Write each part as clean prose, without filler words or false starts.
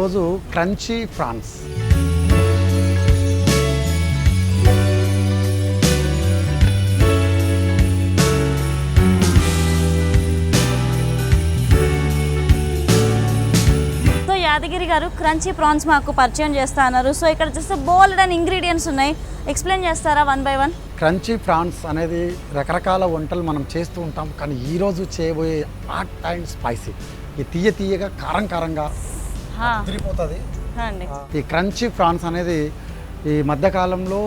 ఈరోజు crunchy prawns. So Yadagiri గారు crunchy prawns మాకు పరిచయం చేస్తా అన్నారు. సో ఇక్కడ చూస్తే బోల్డ్ అండ్ ఇంగ్రీడియంట్స్ ఉన్నాయి, ఎక్స్ప్లెయిన్ చేస్తారా one by one? Crunchy prawns అనేది రకరకాల వంటలు మనం చేస్తూ ఉంటాం, కానీ ఈరోజు చేయబోయే హాట్ అండ్ స్పైసీ, ఈ తీయగా కారంగా తిరిగిపోతుంది. ఈ క్రంచీ ప్రాన్స్ అనేది ఈ మధ్యకాలంలో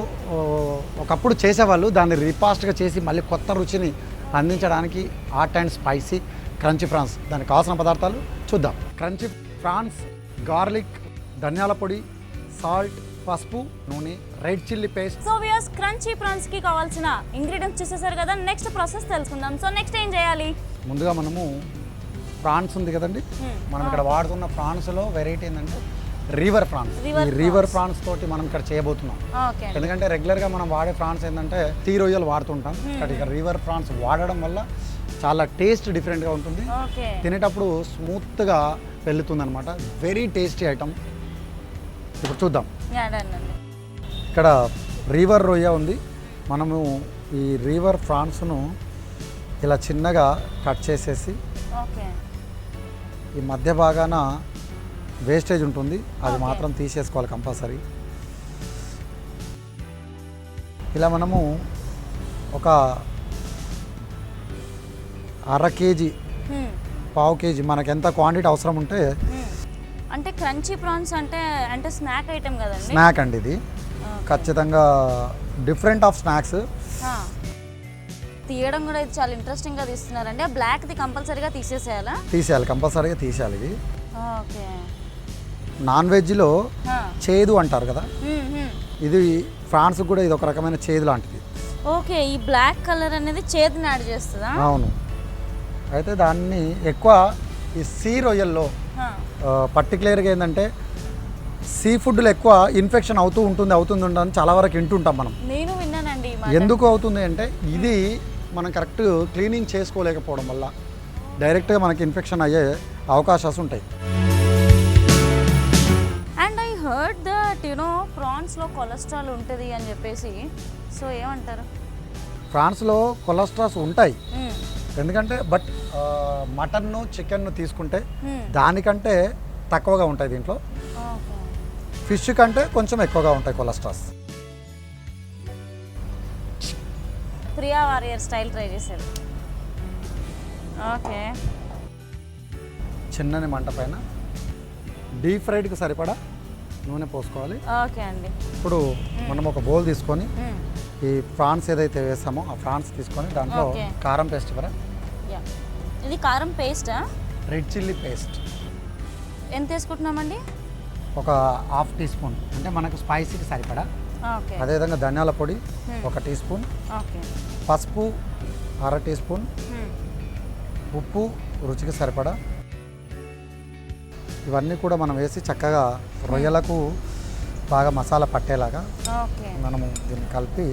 ఒకప్పుడు చేసేవాళ్ళు, దాన్ని రీపాస్ట్గా చేసి మళ్ళీ కొత్త రుచిని అందించడానికి hot and spicy crunchy prawns. దానికి కావాల్సిన పదార్థాలు చూద్దాం. క్రంచీ ప్రాన్స్, గార్లిక్, ధనియాల పొడి, సాల్ట్, పసుపు, నూనె, red chilli paste. So viewers, crunchy prawns కి కావాల్సిన ఇంగ్రీడియంట్స్ చూసేసారు కదా, నెక్స్ట్ ప్రాసెస్ తెలుసుకుందాం. సో నెక్స్ట్ ఏం చేయాలి? ముందుగా మనము ప్రాన్స్ ఉంది కదండి, మనం ఇక్కడ వాడుతున్న ప్రాన్స్లో వెరైటీ ఏంటంటే రివర్ ప్రాన్స్. ఈ రివర్ ప్రాన్స్ తోటి మనం ఇక్కడ చేయబోతున్నాం. ఎందుకంటే రెగ్యులర్గా మనం వాడే ప్రాన్స్ ఏంటంటే తీ రొయ్యలు వాడుతుంటాం, ఇక్కడ ఇక రివర్ ప్రాన్స్ వాడడం వల్ల చాలా టేస్ట్ డిఫరెంట్గా ఉంటుంది, తినేటప్పుడు స్మూత్గా వెళ్తుంది అనమాట. Very tasty item. ఇప్పుడు చూద్దాం. ఇక్కడ రివర్ రొయ్య ఉంది. మనము ఈ రివర్ ప్రాన్స్ను ఇలా చిన్నగా కట్ చేసేసి ఈ మధ్య భాగాన వేస్టేజ్ ఉంటుంది, అది మాత్రం తీసేసుకోవాలి కంపల్సరీ. ఇలా మనము ఒక అర కేజీ, పావు కేజీ, మనకు ఎంత క్వాంటిటీ అవసరం ఉంటే. అంటే క్రంచీ ప్రాన్స్ అంటే స్నాక్ ఐటమ్ కదండి? స్నాక్ అండి ఇది, ఖచ్చితంగా డిఫరెంట్ ఆఫ్ స్నాక్స్. తీయడం కూడా ఇది చాలా ఇంట్రెస్టింగ్గా తీస్తున్నారండి. ఆ బ్లాక్ది కంపల్సరీగా తీసేసేయాలా? తీసేయాలి, కంపల్సరీగా తీసేయాలి. ఇది ఓకే. నాన్ వెజ్లో చేదు అంటారు కదా, ఇది ఫ్రాన్స్ కూడా ఇది ఒక రకమైన చేదు లాంటిది. ఓకే, ఈ బ్లాక్ కలర్ అనేది చేదుని యాడ్ చేస్తుందా? అవును. అయితే దాన్ని ఎక్కువ ఈ సీ రొయ్యల్లో పర్టికులర్గా ఏంటంటే సీ ఫుడ్లో ఎక్కువ ఇన్ఫెక్షన్ అవుతుంది అని చాలా వరకు వింటుంటాం మనం. నేను విన్నానండి. ఎందుకు అవుతుంది అంటే ఇది మనం కరెక్ట్ క్లీనింగ్ చేసుకోలేకపోవడం వల్ల డైరెక్ట్గా మనకి ఇన్ఫెక్షన్ అయ్యే అవకాశాలు ఉంటాయి. అండ్ ఐ హర్డ్ దట్ ప్రాన్స్లో కొలెస్ట్రాల్ ఉంటుంది అని చెప్పేసి, సో ఏమంటారు? ప్రాన్స్లో కొలెస్ట్రాల్స్ ఉంటాయి, ఎందుకంటే బట్ మటన్ను చికెన్ను తీసుకుంటే దానికంటే తక్కువగా ఉంటాయి దీంట్లో. ఫిష్ కంటే కొంచెం ఎక్కువగా ఉంటాయి cholesterols. Priya Warrier style try చేశారు. ఓకే. చిన్నని మంట పైన డీప్ ఫ్రైడ్కి సరిపడా నూనె పోసుకోవాలి. ఓకే అండి. ఇప్పుడు మనం ఒక బౌల్ తీసుకొని ఈ ప్రాన్స్ ఏదైతే వేసామో ఆ ప్రాన్స్ తీసుకొని దాంట్లో కారం పేస్ట్ ఇవ్వరా. ఇది కారం పేస్టా? రెడ్ చిల్లీ పేస్ట్ ఎంత వేసుకుంటున్నామండి? ఒక హాఫ్ టీ స్పూన్, అంటే మనకు స్పైసీకి సరిపడా. అదేవిధంగా ధనియాల పొడి 1 టీ స్పూన్, పసుపు 1/2 టీ స్పూన్, ఉప్పు రుచికి సరిపడా. ఇవన్నీ కూడా మనం వేసి చక్కగా రొయ్యలకు బాగా మసాలా పట్టేలాగా మనము దీన్ని కలిపి.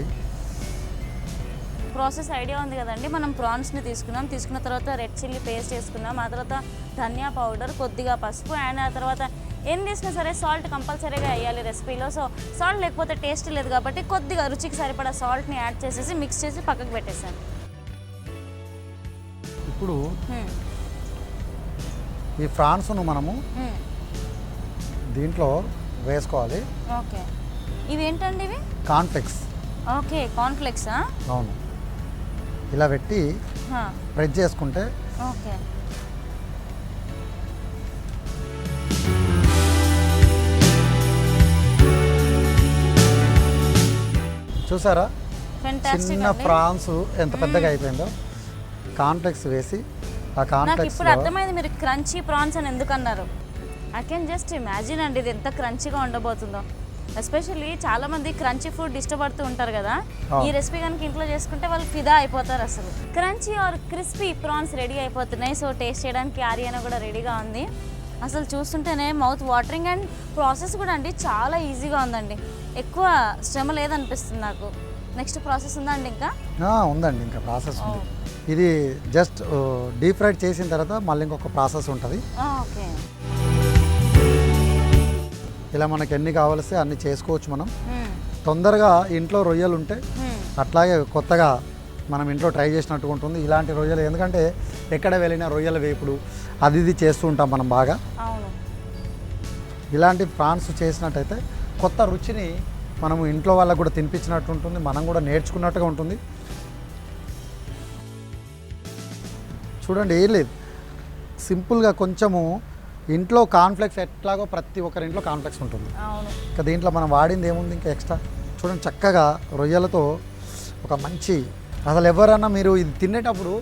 ప్రాసెస్ ఐడియా ఉంది కదండి. మనం ప్రాన్స్ని తీసుకున్న తర్వాత రెడ్ చిల్లీ పేస్ట్ వేసుకున్నాం, ఆ తర్వాత ధనియా పౌడర్, కొద్దిగా పసుపు, అండ్ ఆ తర్వాత ఏం చేసినా సరే సాల్ట్ కంపల్సరీగా వేయాలి రెసిపీలో. సో సాల్ట్ లేకపోతే టేస్ట్ లేదు కాబట్టి కొద్దిగా రుచికి సరిపడా సాల్ట్ని యాడ్ చేసేసి మిక్స్ చేసి పక్కకు పెట్టేసాను. ఇప్పుడు ఈ ప్రాన్స్ను మనము దీంట్లో వేసుకోవాలి. ఓకే. ఇవేంటండి ఇవి? కార్న్ఫ్లెక్స్. ఓకే, కార్న్ఫ్లెక్సా? అవును. ఇలా పెట్టి ప్రెస్ చేసుకుంటే. ఓకే. చూసారా చిన్న ప్రాన్స్ ఎంత పెద్దగా అయిపోయిందో. కార్న్ఫ్లెక్స్ వేసి ఆ కార్న్ఫ్లెక్స్. ఇప్పుడు అర్థమైంది మీరు క్రంచీ ప్రాన్స్ అని ఎందుకు అన్నారు. ఐ కెన్ జస్ట్ ఇమాజిన్ అండి ఇది ఎంత క్రంచీగా ఉండబోతుందో. ఎస్పెషల్లీ చాలా మంది క్రంచీ ఫుడ్ ఇష్టపడుతూ ఉంటారు కదా, ఈ రెసిపీ కనుక ఇంట్లో చేసుకుంటే వాళ్ళు ఫిదా అయిపోతారు అసలు. Crunchy or crispy prawns ready అయిపోతున్నాయి. సో టేస్ట్ చేయడానికి ఆరియానా కూడా రెడీగా ఉంది. అసలు చూస్తుంటేనే మౌత్ వాటరింగ్, అండ్ ప్రాసెస్ కూడా అండి చాలా ఈజీగా ఉందండి, ఎక్కువ శ్రమ లేదనిపిస్తుంది నాకు. నెక్స్ట్ ప్రాసెస్ ఉందా అండి? ఇంకా ఉందండి, ఇంకా ప్రాసెస్ ఉంది. ఇది జస్ట్ డీప్ ఫ్రైడ్ చేసిన తర్వాత మళ్ళీ ఇంకొక ప్రాసెస్ ఉంటుంది. ఓకే. ఇలా మనకి ఎన్ని కావాల్సి అన్ని చేసుకోవచ్చు మనం. తొందరగా ఇంట్లో రొయ్యలు ఉంటే అట్లాగే కొత్తగా మనం ఇంట్లో ట్రై చేసినట్టుగా ఉంటుంది ఇలాంటి రొయ్యలు. ఎందుకంటే ఎక్కడ వెళ్ళినా రొయ్యల వేపుడు అది ఇది చేస్తూ ఉంటాం మనం బాగా. ఇలాంటి ప్రాన్స్ చేసినట్టయితే కొత్త రుచిని మనము ఇంట్లో వాళ్ళకు కూడా తినిపించినట్టు ఉంటుంది, మనం కూడా నేర్చుకున్నట్టుగా ఉంటుంది. చూడండి, ఏం లేదు, సింపుల్గా కొంచెము ఇంట్లో కాన్ఫ్లెక్స్ ఎట్లాగో ప్రతి ఒక్కరి ఇంట్లో కాన్ఫ్లెక్స్ ఉంటుంది. ఇంకా దీంట్లో మనం వాడింది ఏముంది ఇంకా ఎక్స్ట్రా. చూడండి, చక్కగా రొయ్యలతో ఒక మంచి, అసలు ఎవరన్నా మీరు ఇది తినేటప్పుడు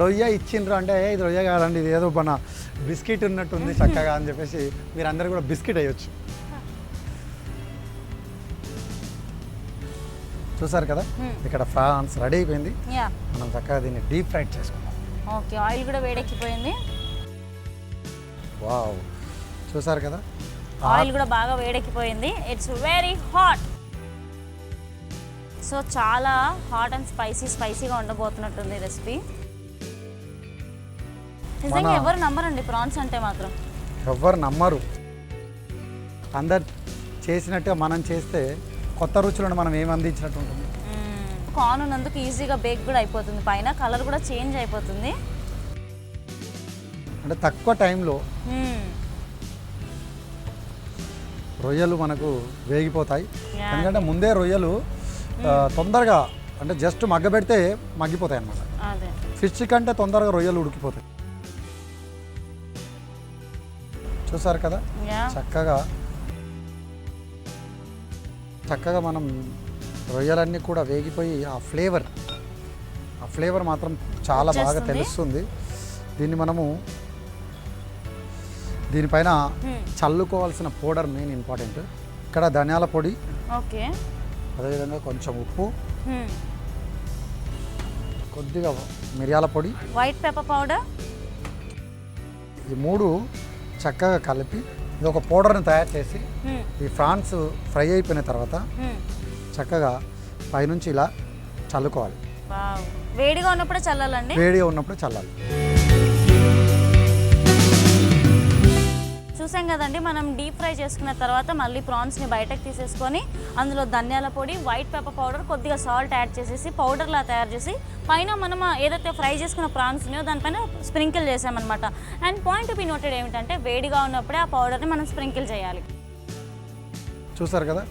రొయ్య ఇచ్చిండ్రు అంటే ఇది రొయ్య కాదండి, ఇది ఏదో మన బిస్కెట్ ఉన్నట్టుంది చక్కగా అని చెప్పేసి మీరు అందరు కూడా బిస్కెట్ వేయచ్చు. చూసారు కదా, ఇక్కడ ఫ్రాన్స్ రెడీ అయిపోయింది. మనం చక్కగా దీన్ని డీప్ ఫ్రై చేసుకుందాం. ఓకే, ఆయిల్ కూడా వేడెక్కిపోయింది. వావ్, చూసారు కదా, ఆయిల్ కూడా బాగా వేడెక్కిపోయింది. It's very hot. సో చాలా హాట్ అండ్ స్పైసీగా ఉండబోతున్నట్టుంది రెసిపీ. నిజంగా ఎవరు నమ్మరండి ప్రాన్స్ అంటే మాత్రం. ఎవరు నమ్మరు. అందరు చేసినట్టుగా మనం చేస్తే కొత్త రుచులను మనం ఏమి అందించినట్టు ఉంటుంది. కార్న్ ఉన్నందుకు ఈజీగా బేక్ కూడా అయిపోతుంది, పైన కలర్ కూడా చేంజ్ అయిపోతుంది. అంటే తక్కువ టైంలో రొయ్యలు మనకు వేగిపోతాయి. ఎందుకంటే ముందే రొయ్యలు తొందరగా అంటే జస్ట్ మగ్గబెడితే మగ్గిపోతాయి అన్నమాట. ఫిష్ కంటే తొందరగా రొయ్యలు ఉడికిపోతాయి. చూసారు కదా, చక్కగా మనం రొయ్యలన్నీ కూడా వేగిపోయి ఆ ఫ్లేవర్ మాత్రం చాలా బాగా తెలుస్తుంది. దీన్ని మనము దీనిపైన చల్లుకోవాల్సిన పౌడర్ మెయిన్ ఇంపార్టెంట్. ఇక్కడ ధనియాల పొడి, ఓకే, అదేవిధంగా కొంచెం ఉప్పు, కొద్దిగా మిరియాల పొడి, వైట్ పెప్పర్ పౌడర్, ఈ మూడు చక్కగా కలిపి ఇది ఒక పౌడర్ని తయారు చేసి ఈ ఫ్రాన్స్ ఫ్రై అయిపోయిన తర్వాత చక్కగా పైనుంచి ఇలా చల్లుకోవాలి. వేడిగా ఉన్నప్పుడే చల్లాలండి. వేడిగా ఉన్నప్పుడే చల్లాలి. చూసాం కదండి, మనం డీప్ ఫ్రై చేసుకున్న తర్వాత మళ్ళీ ప్రాన్స్ని బయటకు తీసేసుకొని అందులో ధనియాల పొడి, వైట్ పెప్పర్ పౌడర్, కొద్దిగా సాల్ట్ యాడ్ చేసేసి పౌడర్లా తయారు చేసి పైన మనం ఏదైతే ఫ్రై చేసుకున్న ప్రాన్స్ ఉన్నాయో దానిపైన స్ప్రింకిల్ చేసామన్నమాట. And point to be noted ఏమిటంటే వేడిగా ఉన్నప్పుడే ఆ పౌడర్ని మనం స్ప్రింకిల్ చేయాలి. చూసారు కదా,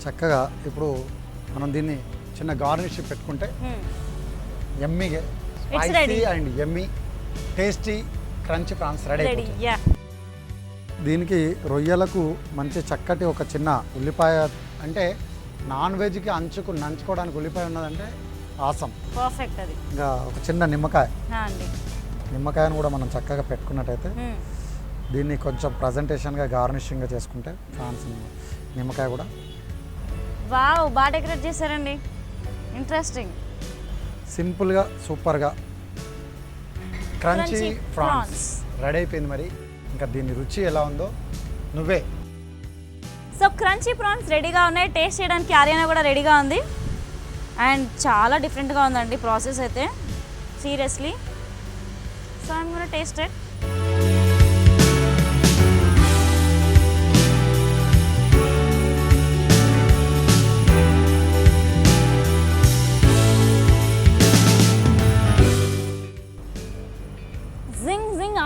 చక్కగా ఇప్పుడు మనం దీన్ని చిన్న గార్నిష్ పెట్టుకుంటే యమ్మీగా spicy and yummy tasty crunchy prawns ready. దీనికి రొయ్యలకు మంచి చక్కటి ఒక చిన్న ఉల్లిపాయ, అంటే నాన్ వెజ్కి నంచుకోవడానికి ఉల్లిపాయ ఉన్నదంటే ఆసం, పర్ఫెక్ట్. అది ఇంకా ఒక చిన్న నిమ్మకాయను కూడా మనం చక్కగా పెట్టుకున్నట్టయితే దీన్ని కొంచెం ప్రజెంటేషన్గా గార్నిషింగ్గా చేసుకుంటే ఫ్రాన్స్ నిమ్మకాయ కూడా బాగా డెకరేట్ చేశారండి. ఇంట్రెస్టింగ్, సింపుల్గా సూపర్గా క్రంచీ ప్రాన్స్ రెడీ అయిపోయింది. మరి ఇంకా దీని రుచి ఎలా ఉందో నువ్వే. సో క్రంచీ ప్రాన్స్ రెడీగా ఉన్నాయి. టేస్ట్ చేయడానికి ఆర్యానా కూడా రెడీగా ఉంది. అండ్ చాలా డిఫరెంట్గా ఉందండి ప్రాసెస్ అయితే, seriously. So I'm gonna taste it.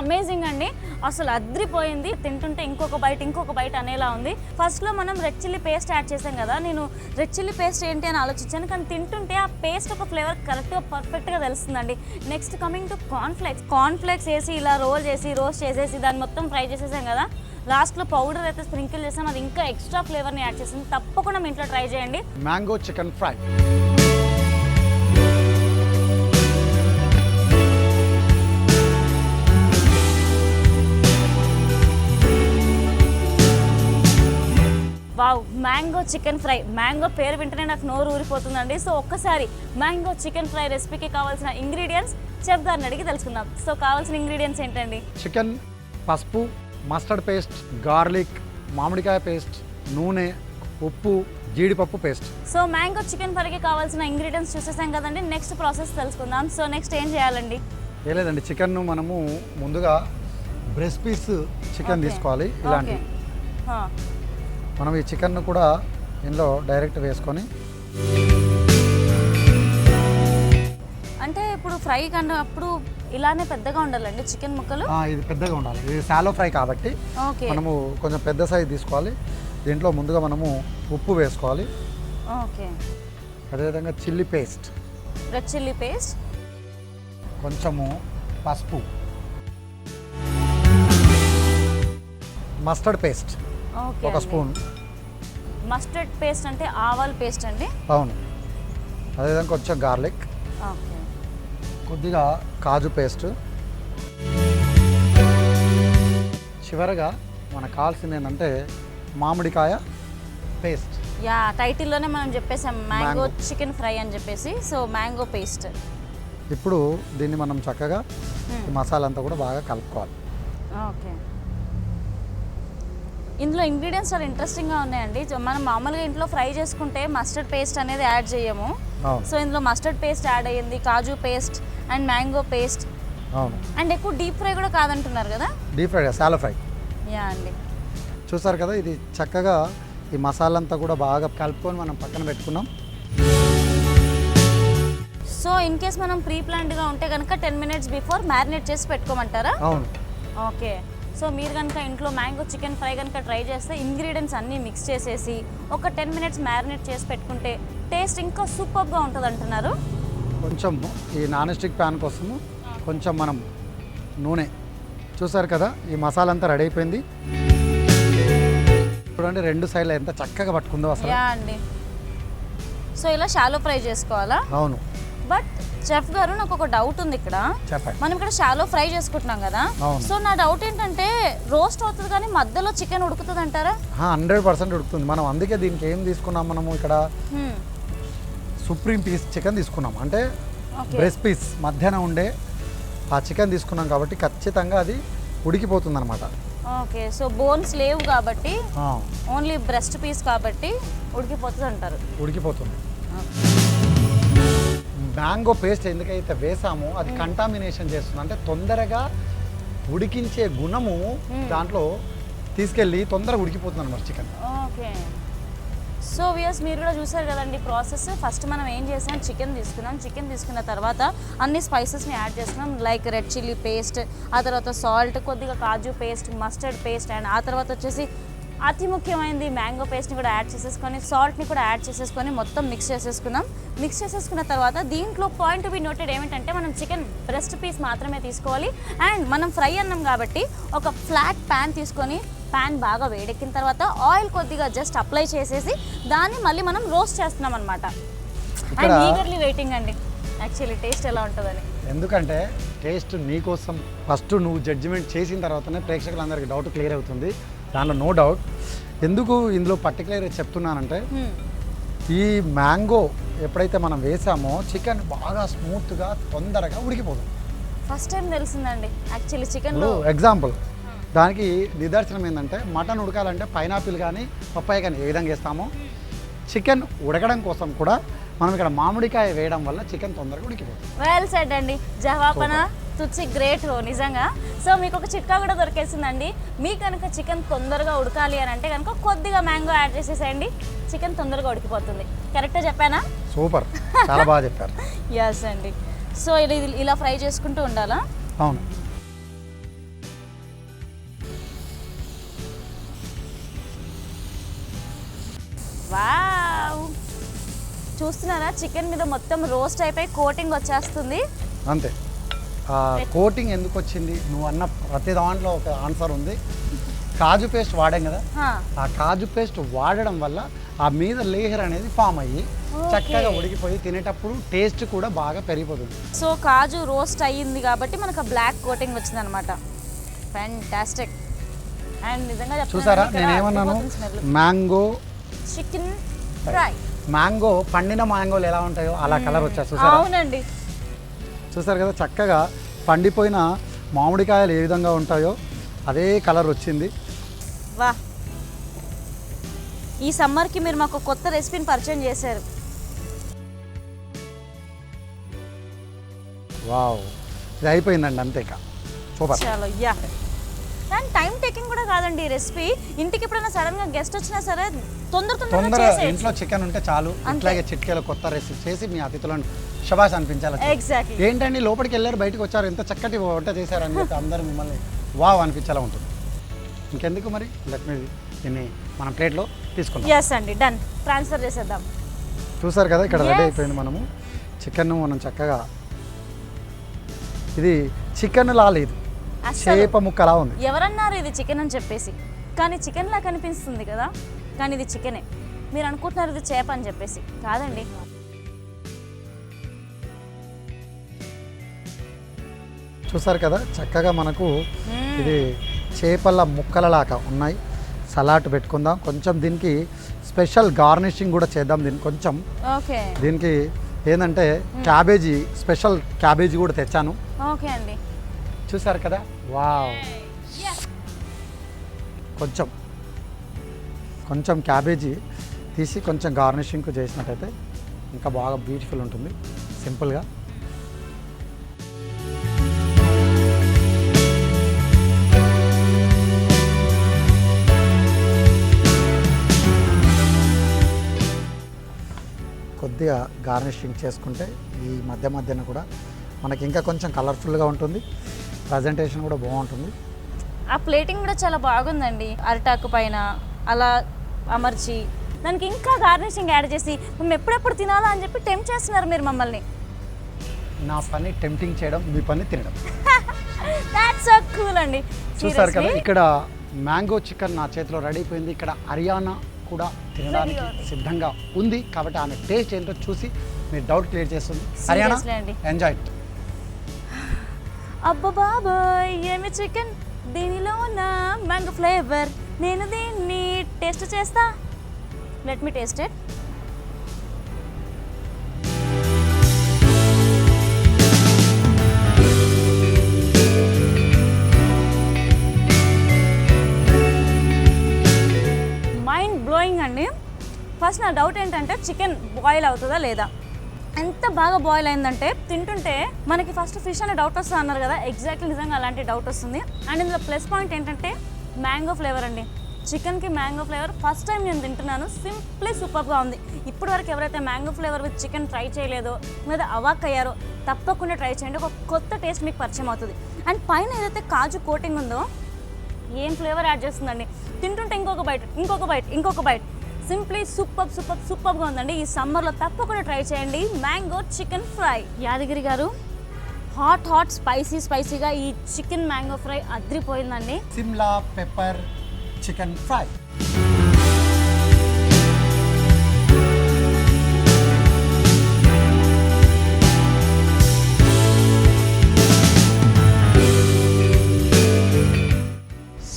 Amazing అండి, అసలు అద్రిపోయింది. తింటుంటే ఇంకొక బైట్ అనేలా ఉంది. ఫస్ట్లో మనం రెడ్ చిల్లీ పేస్ట్ యాడ్ చేసాం కదా, నేను రెడ్ చిల్లీ పేస్ట్ ఏంటి అని ఆలోచించాను, కానీ తింటుంటే ఆ పేస్ట్ ఒక ఫ్లేవర్ కరెక్ట్గా పర్ఫెక్ట్గా తెలుస్తుందండి. నెక్స్ట్ కమింగ్ టు కార్న్ఫ్లేక్స్ వేసి ఇలా రోస్ట్ చేసేసి దాన్ని మొత్తం ఫ్రై చేసేసాం కదా, లాస్ట్లో పౌడర్ అయితే స్ప్రింకిల్ చేసాం, అది ఇంకా ఎక్స్ట్రా ఫ్లేవర్ని యాడ్ చేసింది. తప్పకుండా మీ ఇంట్లో ట్రై చేయండి. Mango chicken fry. Wow, mango chicken fry. Mango పేరు వింటేనే నాకు నోరు ఊరిపోతుందండి. సో ఒక్కసారి మ్యాంగో చికెన్ ఫ్రై రెసిపీకి కావాల్సిన ఇంగ్రీడియంట్స్ చెఫ్ గారిని అడిగి తెలుసుకుందాం. సో కావాల్సిన ఇంగ్రీడియంట్స్ ఏంటండి? చికెన్, పసుపు, మస్టర్డ్ పేస్ట్, గార్లిక్, మామిడికాయ పేస్ట్, నూనె, ఉప్పు, జీడిపప్పు పేస్ట్. సో మ్యాంగో చికెన్ ఫ్రైకి కావాల్సిన ఇంగ్రీడియంట్స్ చూసేసాం కదండి. నెక్స్ట్ ప్రాసెస్ తెలుసుకుందాం. సో నెక్స్ట్ ఏం చేయాలండి? ఏ లేదండి, చికెన్ను మనము ముందుగా బ్రెస్ట్ పీస్ చికెన్ తీసుకోవాలి. ఇలాంటి మనం ఈ చికెన్ను కూడా ఇందులో డైరెక్ట్ వేసుకొని అంటే ఇప్పుడు ఫ్రై కన్నా అప్పుడు ఇలానే పెద్దగా ఉండాలండి చికెన్ ముక్కలు? ఇది పెద్దగా ఉండాలి, ఇది షాలో ఫ్రై కాబట్టి ఓకే. మనము కొంచెం పెద్ద సైజ్ తీసుకోవాలి. దీంట్లో ముందుగా మనము ఉప్పు వేసుకోవాలి. ఓకే. అదేవిధంగా chilli paste, red chilli paste, కొంచెము పసుపు, మస్టర్డ్ పేస్ట్ ఓకే. ఒక స్పూన్. మస్టర్డ్ పేస్ట్ అంటే ఆవాల పేస్ట్ అండి? అవును. అదేవిధంగా కొంచెం గార్లిక్, ఓకే. కొద్దిగా కాజు పేస్ట్. చివరగా మనకు కావాల్సింది ఏంటంటే మామిడికాయ పేస్ట్. యా, టైటిల్లోనే మనం చెప్పేసాం మ్యాంగో చికెన్ ఫ్రై అని చెప్పేసి. So mango paste. ఇప్పుడు దీన్ని మనం చక్కగా ఈ మసాలా అంతా కూడా బాగా కలుపుకోవాలి. ఓకే. ఇందులో ఇంగ్రీడియంట్స్ చాలా ఇంట్రెస్టింగ్గా ఉన్నాయండి. మనం మామూలుగా ఇంట్లో ఫ్రై చేసుకుంటే మస్టర్డ్ పేస్ట్ అనేది యాడ్ చేయము. సో ఇందులో మస్టర్డ్ పేస్ట్ యాడ్ అయ్యింది, కాజు పేస్ట్ అండ్ మ్యాంగో పేస్ట్. అవును. అండ్ ఎక్కువ డీప్ ఫ్రై కూడా కాదంటున్నారు కదా? Deep fry, shallow fry. Yeah అండి. చూసారు కదా, ఇది చక్కగా ఈ మసాలా అంతా కూడా బాగా కలుపుకొని మనం పక్కన పెట్టుకున్నాం. సో ఇన్ కేస్ మనం ప్రీ ప్లాన్డ్గా ఉంటే కనుక 10 minutes బిఫోర్ మ్యారినేట్ చేసి పెట్టుకోమంటారా? అవును. ఓకే. సో మీరు కనుక ఇంట్లో మ్యాంగో చికెన్ ఫ్రై కనుక ట్రై చేస్తే ఇంగ్రీడియంట్స్ అన్నీ మిక్స్ చేసేసి ఒక 10 minutes మ్యారినేట్ చేసి పెట్టుకుంటే టేస్ట్ ఇంకా సూపర్గా ఉంటుంది అంటున్నారు. కొంచెం ఈ నాన్ స్టిక్ ప్యాన్ కోసము కొంచెం మనం నూనె. చూసారు కదా, ఈ మసాలా అంతా రెడీ అయిపోయింది. చూడండి రెండు సైడ్లు ఎంత చక్కగా పట్టుకుందో అసలు. యా అండి. సో ఇలా షాలో ఫ్రై చేసుకోవాలా? అవును. బట్ చెఫ్ గారు, నాకు ఒక డౌట్ ఉంది ఇక్కడ. చెప్పండి. మనం ఇక్కడ షాలో ఫ్రై చేసుకుంటున్నాం కదా, సో నా డౌట్ ఏంటంటే రోస్ట్ అవుతుంది కానీ మధ్యలో చికెన్ ఉడుకుతుంది అంటారా? 100% ఉడుకుతుంది. మనం అందుకే దీనికి ఏం తీసుకున్నాం, మనము ఇక్కడ సుప్రీం పీస్ చికెన్ తీసుకున్నాం. అంటే బ్రెస్ట్ పీస్ మధ్యాహ్నం ఉండే ఆ చికెన్ తీసుకున్నాం కాబట్టి ఖచ్చితంగా అది ఉడికిపోతుంది అనమాట. ఓకే. సో బోన్స్ లేవు కాబట్టి, ఓన్లీ బ్రెస్ట్ పీస్ కాబట్టి ఉడికిపోతుంది అంటారు. ఉడికిపోతుంది. మ్యాంగో పేస్ట్ ఎందుకైతే వేసామో అది కంటామినేషన్ చేస్తుంది, అంటే తొందరగా ఉడికించే గుణము దాంట్లో తీసుకెళ్ళి తొందరగా ఉడికిపోతుంది అన్నమాట చికెన్. ఓకే. సో వియర్స్, మీరు కూడా చూసారు కదండి ప్రాసెస్. ఫస్ట్ మనం ఏం చేసాం, చికెన్ తీసుకున్నాం. చికెన్ తీసుకున్న తర్వాత అన్ని స్పైసెస్ని యాడ్ చేస్తున్నాం, లైక్ రెడ్ చిల్లీ పేస్ట్, ఆ తర్వాత సాల్ట్, కొద్దిగా కాజు పేస్ట్, మస్టర్డ్ పేస్ట్, అండ్ ఆ తర్వాత వచ్చేసి అతి ముఖ్యమైనది మ్యాంగో పేస్ట్ని కూడా యాడ్ చేసేసుకొని సాల్ట్ని కూడా యాడ్ చేసేసుకొని మొత్తం మిక్స్ చేసేసుకున్నాం. మిక్స్ చేసేసుకున్న తర్వాత దీంట్లో పాయింట్ టు బి నోటెడ్ ఏమిటంటే మనం చికెన్ బ్రెస్ట్ పీస్ మాత్రమే తీసుకోవాలి. అండ్ మనం ఫ్రై అన్నాం కాబట్టి ఒక ఫ్లాట్ ప్యాన్ తీసుకొని ప్యాన్ బాగా వేడెక్కిన తర్వాత ఆయిల్ కొద్దిగా జస్ట్ అప్లై చేసేసి దాన్ని మళ్ళీ మనం రోస్ట్ చేస్తున్నాం అనమాట. అండ్ ఈగర్లీ వెయిటింగ్ అండి యాక్చువల్లీ టేస్ట్ ఎలా ఉంటుందని. ఎందుకంటే టేస్ట్ నీకోసం ఫస్ట్ నువ్వు జడ్జిమెంట్ చేసిన తర్వాతనే ప్రేక్షకులందరికీ డౌట్ క్లియర్ అవుతుంది, దాంట్లో నో డౌట్. ఎందుకు ఇందులో పర్టికులర్ చెప్తున్నానంటే ఈ మ్యాంగో ఎప్పుడైతే మనం వేసామో చికెన్ బాగా స్మూత్గా తొందరగా ఉడికిపోతుంది. ఫస్ట్ టైం తెలిసిందండి యాక్చువల్లీ చికెన్లో. ఎగ్జాంపుల్ దానికి నిదర్శనం ఏంటంటే మటన్ ఉడకాలంటే పైనాపిల్ కానీ పప్పాయ కానీ ఏ విధంగా వేస్తామో చికెన్ ఉడకడం కోసం కూడా మనం ఇక్కడ మామిడికాయ వేయడం వల్ల చికెన్ తొందరగా ఉడికిపోతుంది. వెల్ సెడ్ అండి, జవాబన తుచ్చి గ్రేట్ నిజంగా. సో మీకు ఒక చిట్కా కూడా దొరికేసిందండి. మీ కనుక చికెన్ తొందరగా ఉడకాలి అని అంటే కనుక కొద్దిగా మ్యాంగో యాడ్ చేసేసేయండి, చికెన్ తొందరగా ఉడికిపోతుంది. కరెక్ట్గా చెప్పానా? సూపర్, చాలా బాగా చెప్పారు. ఎస్ అండి. సో ఇలా ఫ్రై చేసుకుంటూ ఉండాలా? అవును. వావ్, చూస్తున్నారా చికెన్ మీద మొత్తం రోస్ట్ అయిపోయి కోటింగ్ వచ్చేస్తుంది. అంతే. కోటింగ్ ఎందుకు వచ్చింది నువ్వు అన్న ప్రతి దాంట్లో ఒక ఆన్సర్ ఉంది. కాజు పేస్ట్ వాడాం కదా, ఆ కాజు పేస్ట్ వాడడం వల్ల ఆ మీద లేయర్ అనేది ఫామ్ అయ్యి చక్కగా ఉడికిపోయి తినేటప్పుడు టేస్ట్ కూడా బాగా పెరిగిపోతుంది. సో కాజు రోస్ట్ అయ్యింది కాబట్టి మనకు బ్లాక్ కోటింగ్ వచ్చింది అనమాట. ఫ్యాంటాస్టిక్. అండ్ నిజంగా చూసారా నేనేమన్నాను, మ్యాంగో చికెన్ ఫ్రై. మ్యాంగో పండిన మ్యాంగోలు ఎలా ఉంటాయో అలా కలర్ వచ్చా చూసారా? అవునండి. చూసారు కదా, చక్కగా పండిపోయిన మామిడికాయలు ఏ విధంగా ఉంటాయో అదే కలర్ వచ్చింది. వా, ఈ సమ్మర్కి మీరు మాకు కొత్త రెసిపీని పరిచయం చేశారు. వావ్, ఇది అయిపోయిందండి అంతే. ఇక సూపర్. చలో యా. అండ్ టైం టేకింగ్ కూడా కాదండి ఈ రెసిపీ. ఇంటికి ఎప్పుడైనా సడన్గా గెస్ట్ వచ్చినా సరే తొందరగా ఇంట్లో చికెన్ ఉంటే చాలు, ఇట్లాగే చిట్కేలో కొత్త రెసిపీ చేసి మీ అతిథులను శబాష్ అనిపించాలి. ఎగ్జాక్ట్లీ. ఏంటండి లోపలికి వెళ్ళారు బయటకు వచ్చారు, ఎంత చక్కటి వంట చేశారని చెప్పి అందరూ మిమ్మల్ని వావ్ అనిపించేలా ఉంటుంది. ఇంకెందుకు మరి దీన్ని మనం ప్లేట్లో తీసుకుందాం. ఎస్ అండి, డన్. ట్రాన్స్ఫర్ చేసేద్దాం. చూసారు కదా ఇక్కడ రెడీ అయిపోయింది. మనము చికెన్ మనం చక్కగా, ఇది చికెన్ లా లేదు, చేప ముక్కలా ఉంది. ఎవరన్నారు ఇది చికెన్ అని చెప్పేసి, కానీ చికెన్ లా కనిపిస్తుంది కదా, కానీ ఇది చికెనే. మీరు అనుకుంటున్నారు ఇది చేప అని చెప్పేసి, కాదండి. చూసారు కదా చక్కగా మనకు ఇది చేపల ముక్కలలాగా ఉన్నాయి. సలాడ్ పెట్టుకుందాం, కొంచెం దీనికి స్పెషల్ గార్నిషింగ్ కూడా చేద్దాం. దీనికి కొంచెం దీనికి ఏంటంటే క్యాబేజీ, స్పెషల్ క్యాబేజీ కూడా తెచ్చాను. ఓకే అండి, చూసారు కదా, వావ్. కొంచెం క్యాబేజీ తీసి కొంచెం గార్నిషింగ్ చేసినట్టయితే ఇంకా బాగా బ్యూటిఫుల్ ఉంటుంది సింపుల్గా. కొద్దిగా గార్నిషింగ్ చేసుకుంటే ఈ మధ్యన కూడా మనకి ఇంకా కొంచెం కలర్ఫుల్గా ఉంటుంది, ప్రజెంటేషన్ కూడా బాగుంటుంది. ఆ ప్లేటింగ్ కూడా చాలా బాగుందండి. అరిటాకు పైన అలా అమర్చి దానికి ఇంకా గార్నిషింగ్ యాడ్ చేసి మేము ఎప్పుడెప్పుడు తినాలా అని చెప్పి టెంప్ట్ చేస్తున్నారు మీరు మమ్మల్ని. నా పని టెంప్టింగ్ చేయడం, మీ పని తినడం. దట్స్ సో కూల్ అండి. చూసారు కదా ఇక్కడ మ్యాంగో చికెన్ నా చేతిలో రెడీ అయిపోయింది. ఇక్కడ హరియానా కూడా తినడానికి సిద్ధంగా ఉంది, కాబట్టి ఆమె టేస్ట్ ఏంటో చూసి మీరు డౌట్ క్లియర్ చేస్తుంది. Haryana, enjoy it. అబ్బా బాబాయ్, ఏమి చికెన్, దీనిలో నా మ్యాంగో ఫ్లేవర్. నేను దీన్ని టేస్ట్ చేస్తా. Let me taste it. Mind blowing అండి. ఫస్ట్ నా డౌట్ ఏంటంటే చికెన్ బాయిల్ అవుతుందా లేదా. ఎంత బాగా బాయిల్ అయిందంటే తింటుంటే మనకి ఫస్ట్ ఫిష్ అనే డౌట్ వస్తుంది అన్నారు కదా, ఎగ్జాక్ట్లీ నిజంగా అలాంటి డౌట్ వస్తుంది. అండ్ ఇందులో ప్లస్ పాయింట్ ఏంటంటే మ్యాంగో ఫ్లేవర్ అండి. చికెన్కి మ్యాంగో ఫ్లేవర్ ఫస్ట్ టైం నేను తింటున్నాను, సింప్లీ సూపర్గా ఉంది. ఇప్పటి వరకు ఎవరైతే mango flavour with chicken try చేయలేదో లేదా అవాక్ అయ్యారో తప్పకుండా ట్రై చేయండి. ఒక కొత్త టేస్ట్ మీకు పరిచయం అవుతుంది. అండ్ పైన ఏదైతే కాజు కోటింగ్ ఉందో ఏం ఫ్లేవర్ యాడ్ చేస్తుందండి. తింటుంటే ఇంకొక బైట్ సింప్లీ సూపర్గా ఉందండి. ఈ సమ్మర్లో తప్పకుండా ట్రై చేయండి మ్యాంగో చికెన్ ఫ్రై. యాదగిరి గారు, హాట్ స్పైసీగా ఈ చికెన్ మ్యాంగో ఫ్రై అద్రిపోయిందండి. Simla pepper chicken fry.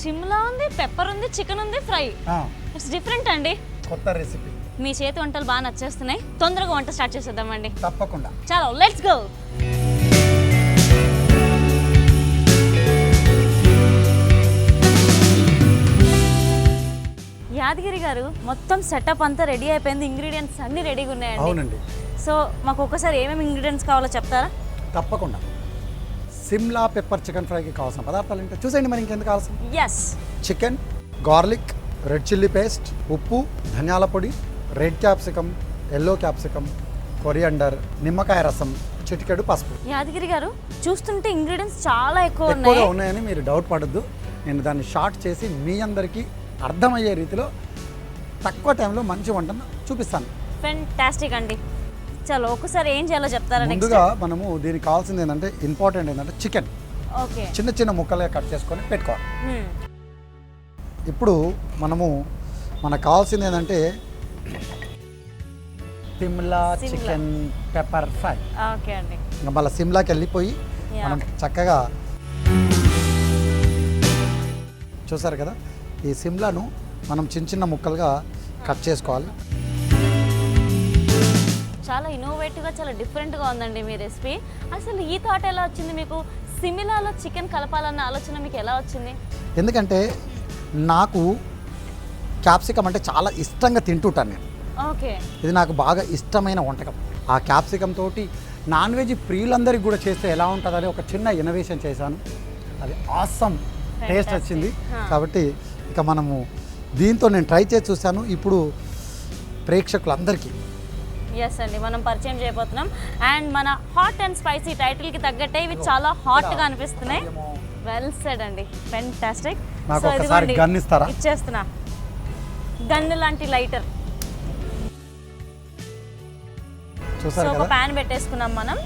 Simla ఉంది, పెప్పర్ ఉంది, చికెన్ ఉంది, ఫ్రై. ఇట్స్ డిఫరెంట్ అండి, కొత్త రెసిపీ. మీ చేతి వంటలు బాగా నచ్చేస్తున్నాయి. తొందరగా వంట స్టార్ట్ చేసేద్దామండి. తప్పకుండా. చలో, లెట్స్ గో. యాదగిరి గారు, మొత్తం సెటప్ అంతా రెడీ అయిపోయింది, ఇంగ్రీడియంట్స్ అన్ని రెడీగా ఉన్నాయండి. అవునండి. సో మాకు ఒక్కసారి ఏమేమి ఇంగ్రీడియంట్స్ కావాలో చెప్తారా? తప్పకుండా. సిమ్లా పెప్పర్ చికెన్ ఫ్రైకి కావాల్సిన పదార్థాలు ఏంటో చూసేయండి. మరి ఇంకెందుకు కావాల్సింది? Yes, chicken, garlic, red chilli paste, ఉప్పు, ధనియాల పొడి, red capsicum, yellow capsicum, coriander, నిమ్మకాయ రసం, చిటికెడు పసుపు. యాదగిరి గారు, చూస్తుంటే ఇంగ్రీడియంట్స్ చాలా ఎక్కువగా ఉన్నాయని మీరు డౌట్ పడద్దు. నేను దాన్ని షార్ట్ చేసి మీ అందరికీ అర్థమయ్యే రీతిలో తక్కువ టైంలో మంచి వంటను చూపిస్తాను. ఫెంటాస్టిక్ అండి. చలో ఒకసారి ఏం చేయాలో చెప్తారా? ముందుగా మనము దీనికి కావాల్సింది ఏంటంటే, ఇంపార్టెంట్ ఏంటంటే చికెన్ ఓకే చిన్న ముక్కలుగా కట్ చేసుకొని పెట్టుకోవాలి. ఇప్పుడు మనకు కావాల్సింది ఏంటంటే Shimla chicken pepper fry. Okay అండి. ఇంకా మళ్ళీ సిమ్లాకి వెళ్ళిపోయి మనం చక్కగా చూసారు కదా, ఈ సిమ్లాను మనం చిన్న ముక్కలుగా కట్ చేసుకోవాలి. చాలా ఇన్నోవేటివ్గా, చాలా డిఫరెంట్గా ఉందండి మీ రెసిపీ. అసలు ఈ థాట్ ఎలా వచ్చింది మీకు? సిమిలాలో చికెన్ కలపాలన్న ఆలోచన మీకు ఎలా వచ్చింది? ఎందుకంటే నాకు క్యాప్సికమ్ అంటే చాలా ఇష్టంగా తింటుంటాను నేను. ఓకే, ఇది నాకు బాగా ఇష్టమైన వంటకం. ఆ క్యాప్సికమ్ తోటి నాన్ వెజ్ ప్రియులందరికీ కూడా చేస్తే ఎలా ఉంటుందని ఒక చిన్న ఇన్నోవేషన్ చేశాను. అది ఆసమ్ టేస్ట్ వచ్చింది. కాబట్టి ఇక మనము దీంతో నేను ట్రై చేసి చూశాను. ఇప్పుడు ప్రేక్షకులందరికీ ఎస్ అండి మనం పరిచయం చేయబోతున్నాం. అండ్ మన హాట్ అండ్ స్పైసీ టైటిల్కి తగ్గట్టే ఇవి చాలా హాట్గా అనిపిస్తున్నాయి. వెల్ సెడ్ అండి, ఫెంటాస్టిక్. నాకు ఒకసారి గన్ ఇస్తారా? ఇచ్చేస్తున్నా, గన్ను లాంటి లైటర్. చూసారు ఒక ప్యాన్ పెట్టేసుకున్నాం మనం.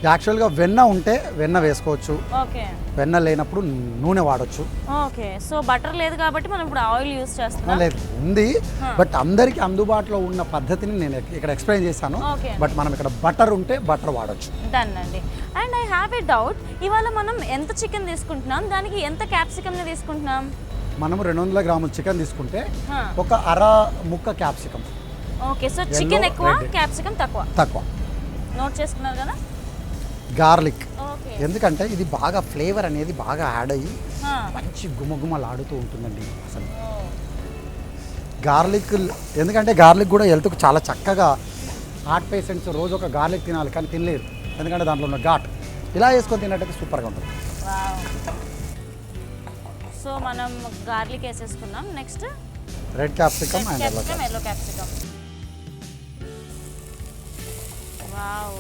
యాక్చువల్గా వెన్న ఉంటే వెన్న వేసుకోవచ్చు, ఓకే. వెన్న లేనప్పుడు నూనె వాడచ్చు. ఓకే, సో బటర్ లేదు కాబట్టి మనం ఇప్పుడు ఆయిల్ యూస్ చేస్తున్నాం. లేదు ఉంది, బట్ అందరికీ అందుబాటులో ఉన్న పద్ధతిని నేను ఇక్కడ ఎక్స్ప్లెయిన్ చేశాను. బట్ మనం ఇక్కడ బటర్ ఉంటే బటర్ వాడచ్చు. డన్ అండి. And I have a doubt, ఇవాళ మనం ఎంత చికెన్ తీసుకుంటున్నాం, దానికి ఎంత క్యాప్సికమ్ని తీసుకుంటున్నాం? మనము 200 గ్రాముల చికెన్ తీసుకుంటే ఒక అర ముక్క క్యాప్సికమ్. ఓకే, సో చికెన్ ఎక్కువ, క్యాప్సికమ్ తక్కువ. నోట్ చేసుకున్నారు కదా. గార్లిక్, ఎందుకంటే ఇది బాగా ఫ్లేవర్ అనేది బాగా యాడ్ అయ్యి మంచి గుమగుమలాడుతూ ఉంటుందండి అసలు. గార్లిక్, ఎందుకంటే గార్లిక్ కూడా హెల్త్కు చాలా చక్కగా. హార్ట్ పేషెంట్స్ రోజు ఒక గార్లిక్ తినాలి కానీ తినలేరు, ఎందుకంటే దాంట్లో ఉన్న ఘాట్. ఇలా వేసుకొని తిన్నట్టయితే సూపర్గా ఉంటుంది. సో మనం గార్లిక్ వేసేసుకున్నాం. Next red capsicum and yellow capsicum. Wow,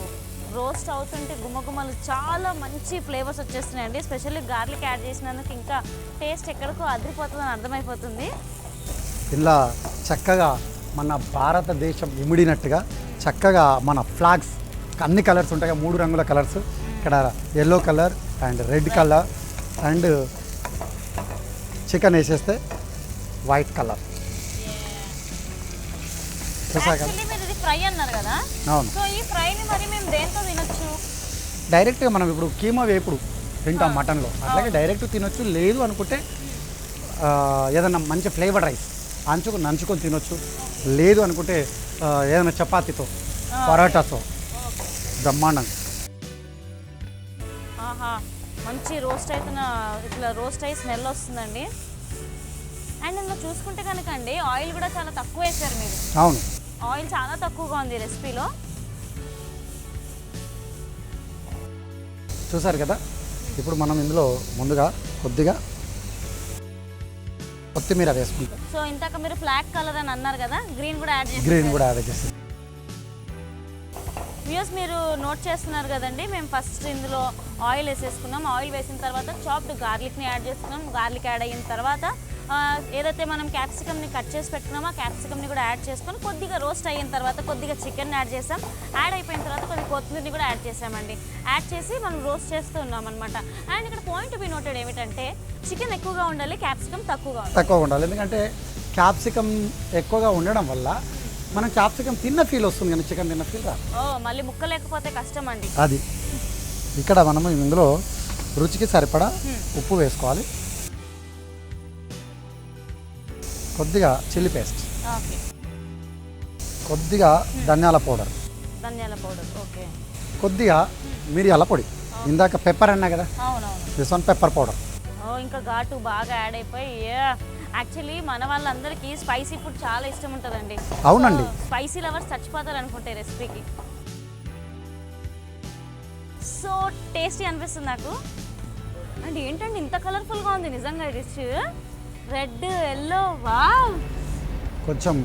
roast అవుతుంటే గుమగుమలు చాలా మంచి ఫ్లేవర్స్ వచ్చేస్తున్నాయండి. ఎస్పెషల్లీ గార్లిక్ యాడ్ చేసినందుకు ఇంకా టేస్ట్ ఎక్కడికో అదిరిపోతుందని అర్థమైపోతుంది. ఇలా చక్కగా మన భారతదేశం ఇమిడినట్టుగా చక్కగా మన ఫ్లాగ్స్ అన్ని కలర్స్ ఉంటాయి, 3 రంగుల కలర్స్. ఇక్కడ yellow colour and red colour and chicken వేసేస్తే వైట్ కలర్. ఫ్రై అన్నారు కదా, అవును. సో ఈ ఫ్రైని మరి మేము దేంతో తినొచ్చు? డైరెక్ట్గా మనం ఇప్పుడు కీమా వేపుడు తింటాం మటన్లో, అట్లాగే డైరెక్ట్ తినొచ్చు. లేదు అనుకుంటే ఏదైనా మంచి ఫ్లేవర్డ్ రైస్ నంచుకొని తినొచ్చు. లేదు అనుకుంటే ఏదైనా చపాతీతో, పరోటాతో బ్రహ్మాండంగా. మంచి రోస్ట్ అవుతున్న ఇట్లా రోస్ట్ అయ్యి స్మెల్ వస్తుందండి. అండ్ ఇందులో చూసుకుంటే కనుక అండి ఆయిల్ కూడా చాలా తక్కువ వేసారు మీరు. అవును, ఆయిల్ చాలా తక్కువగా ఉంది రెసిపీలో. చూసారు కదా. ఇప్పుడు మనం ఇందులో ముందుగా కొద్దిగా కొత్తిమీర వేసుకుంటాం. సో ఇంతక మీరు ఫ్లాగ్ కలర్ అని అన్నారు కదా, గ్రీన్ కూడా యాడ్ చేసి. వ్యూస్ మీరు నోట్ చేస్తున్నారు కదండి, మేము ఫస్ట్ ఇందులో ఆయిల్ వేసేసుకున్నాం. ఆయిల్ వేసిన తర్వాత చాప్డ్ గార్లిక్ని యాడ్ చేసుకున్నాం. గార్లిక్ యాడ్ అయిన తర్వాత ఏదైతే మనం క్యాప్సికమ్ని కట్ చేసి పెట్టుకున్నామో ఆ క్యాప్సికమ్ని కూడా యాడ్ చేసుకొని కొద్దిగా రోస్ట్ అయిన తర్వాత కొద్దిగా చికెన్ యాడ్ చేసాం. యాడ్ అయిపోయిన తర్వాత కొద్దిగా కొత్తిమీరని కూడా యాడ్ చేసామండి. యాడ్ చేసి మనం రోస్ట్ చేస్తూ ఉన్నాం అనమాట. అండ్ ఇక్కడ పాయింట్ బి నోటెడ్ ఏమిటంటే చికెన్ ఎక్కువగా ఉండాలి, క్యాప్సికమ్ తక్కువగా ఉండాలి. ఎందుకంటే క్యాప్సికమ్ ఎక్కువగా ఉండడం వల్ల మనం క్యాప్సికమ్ తిన్న ఫీల్ వస్తుంది, కానీ చికెన్ తిన్న ఫీల్ రాదు. మళ్ళీ ముక్క లేకపోతే కష్టం అండి. అది ఇక్కడ మనము ఇందులో రుచికి సరిపడా ఉప్పు వేసుకోవాలి, కొద్దిగా చిల్లీ పేస్ట్, కొద్దిగా ధనియాల పౌడర్, ఓకే, కొద్దిగా మిరియాల పొడి. ఇందాక పెప్పర్ అన్నా కదా, దిస్ వన్ పెప్పర్ పౌడర్. ఇంకా ఘాటు బాగా యాడ్ అయిపోయి. యాక్చువల్లీ మన వాళ్ళందరికీ స్పైసీ ఫుడ్ చాలా ఇష్టం ఉంటుందండి. అవునండి, స్పైసీ లవర్స్ చచ్చిపోతారు అనుకుంటే రెసిపీకి. సో టేస్టీ అనిపిస్తుంది నాకు. అండ్ ఏంటంటే ఇంత కలర్ఫుల్గా ఉంది నిజంగా డిష్. Red, yellow, wow. కొంచెం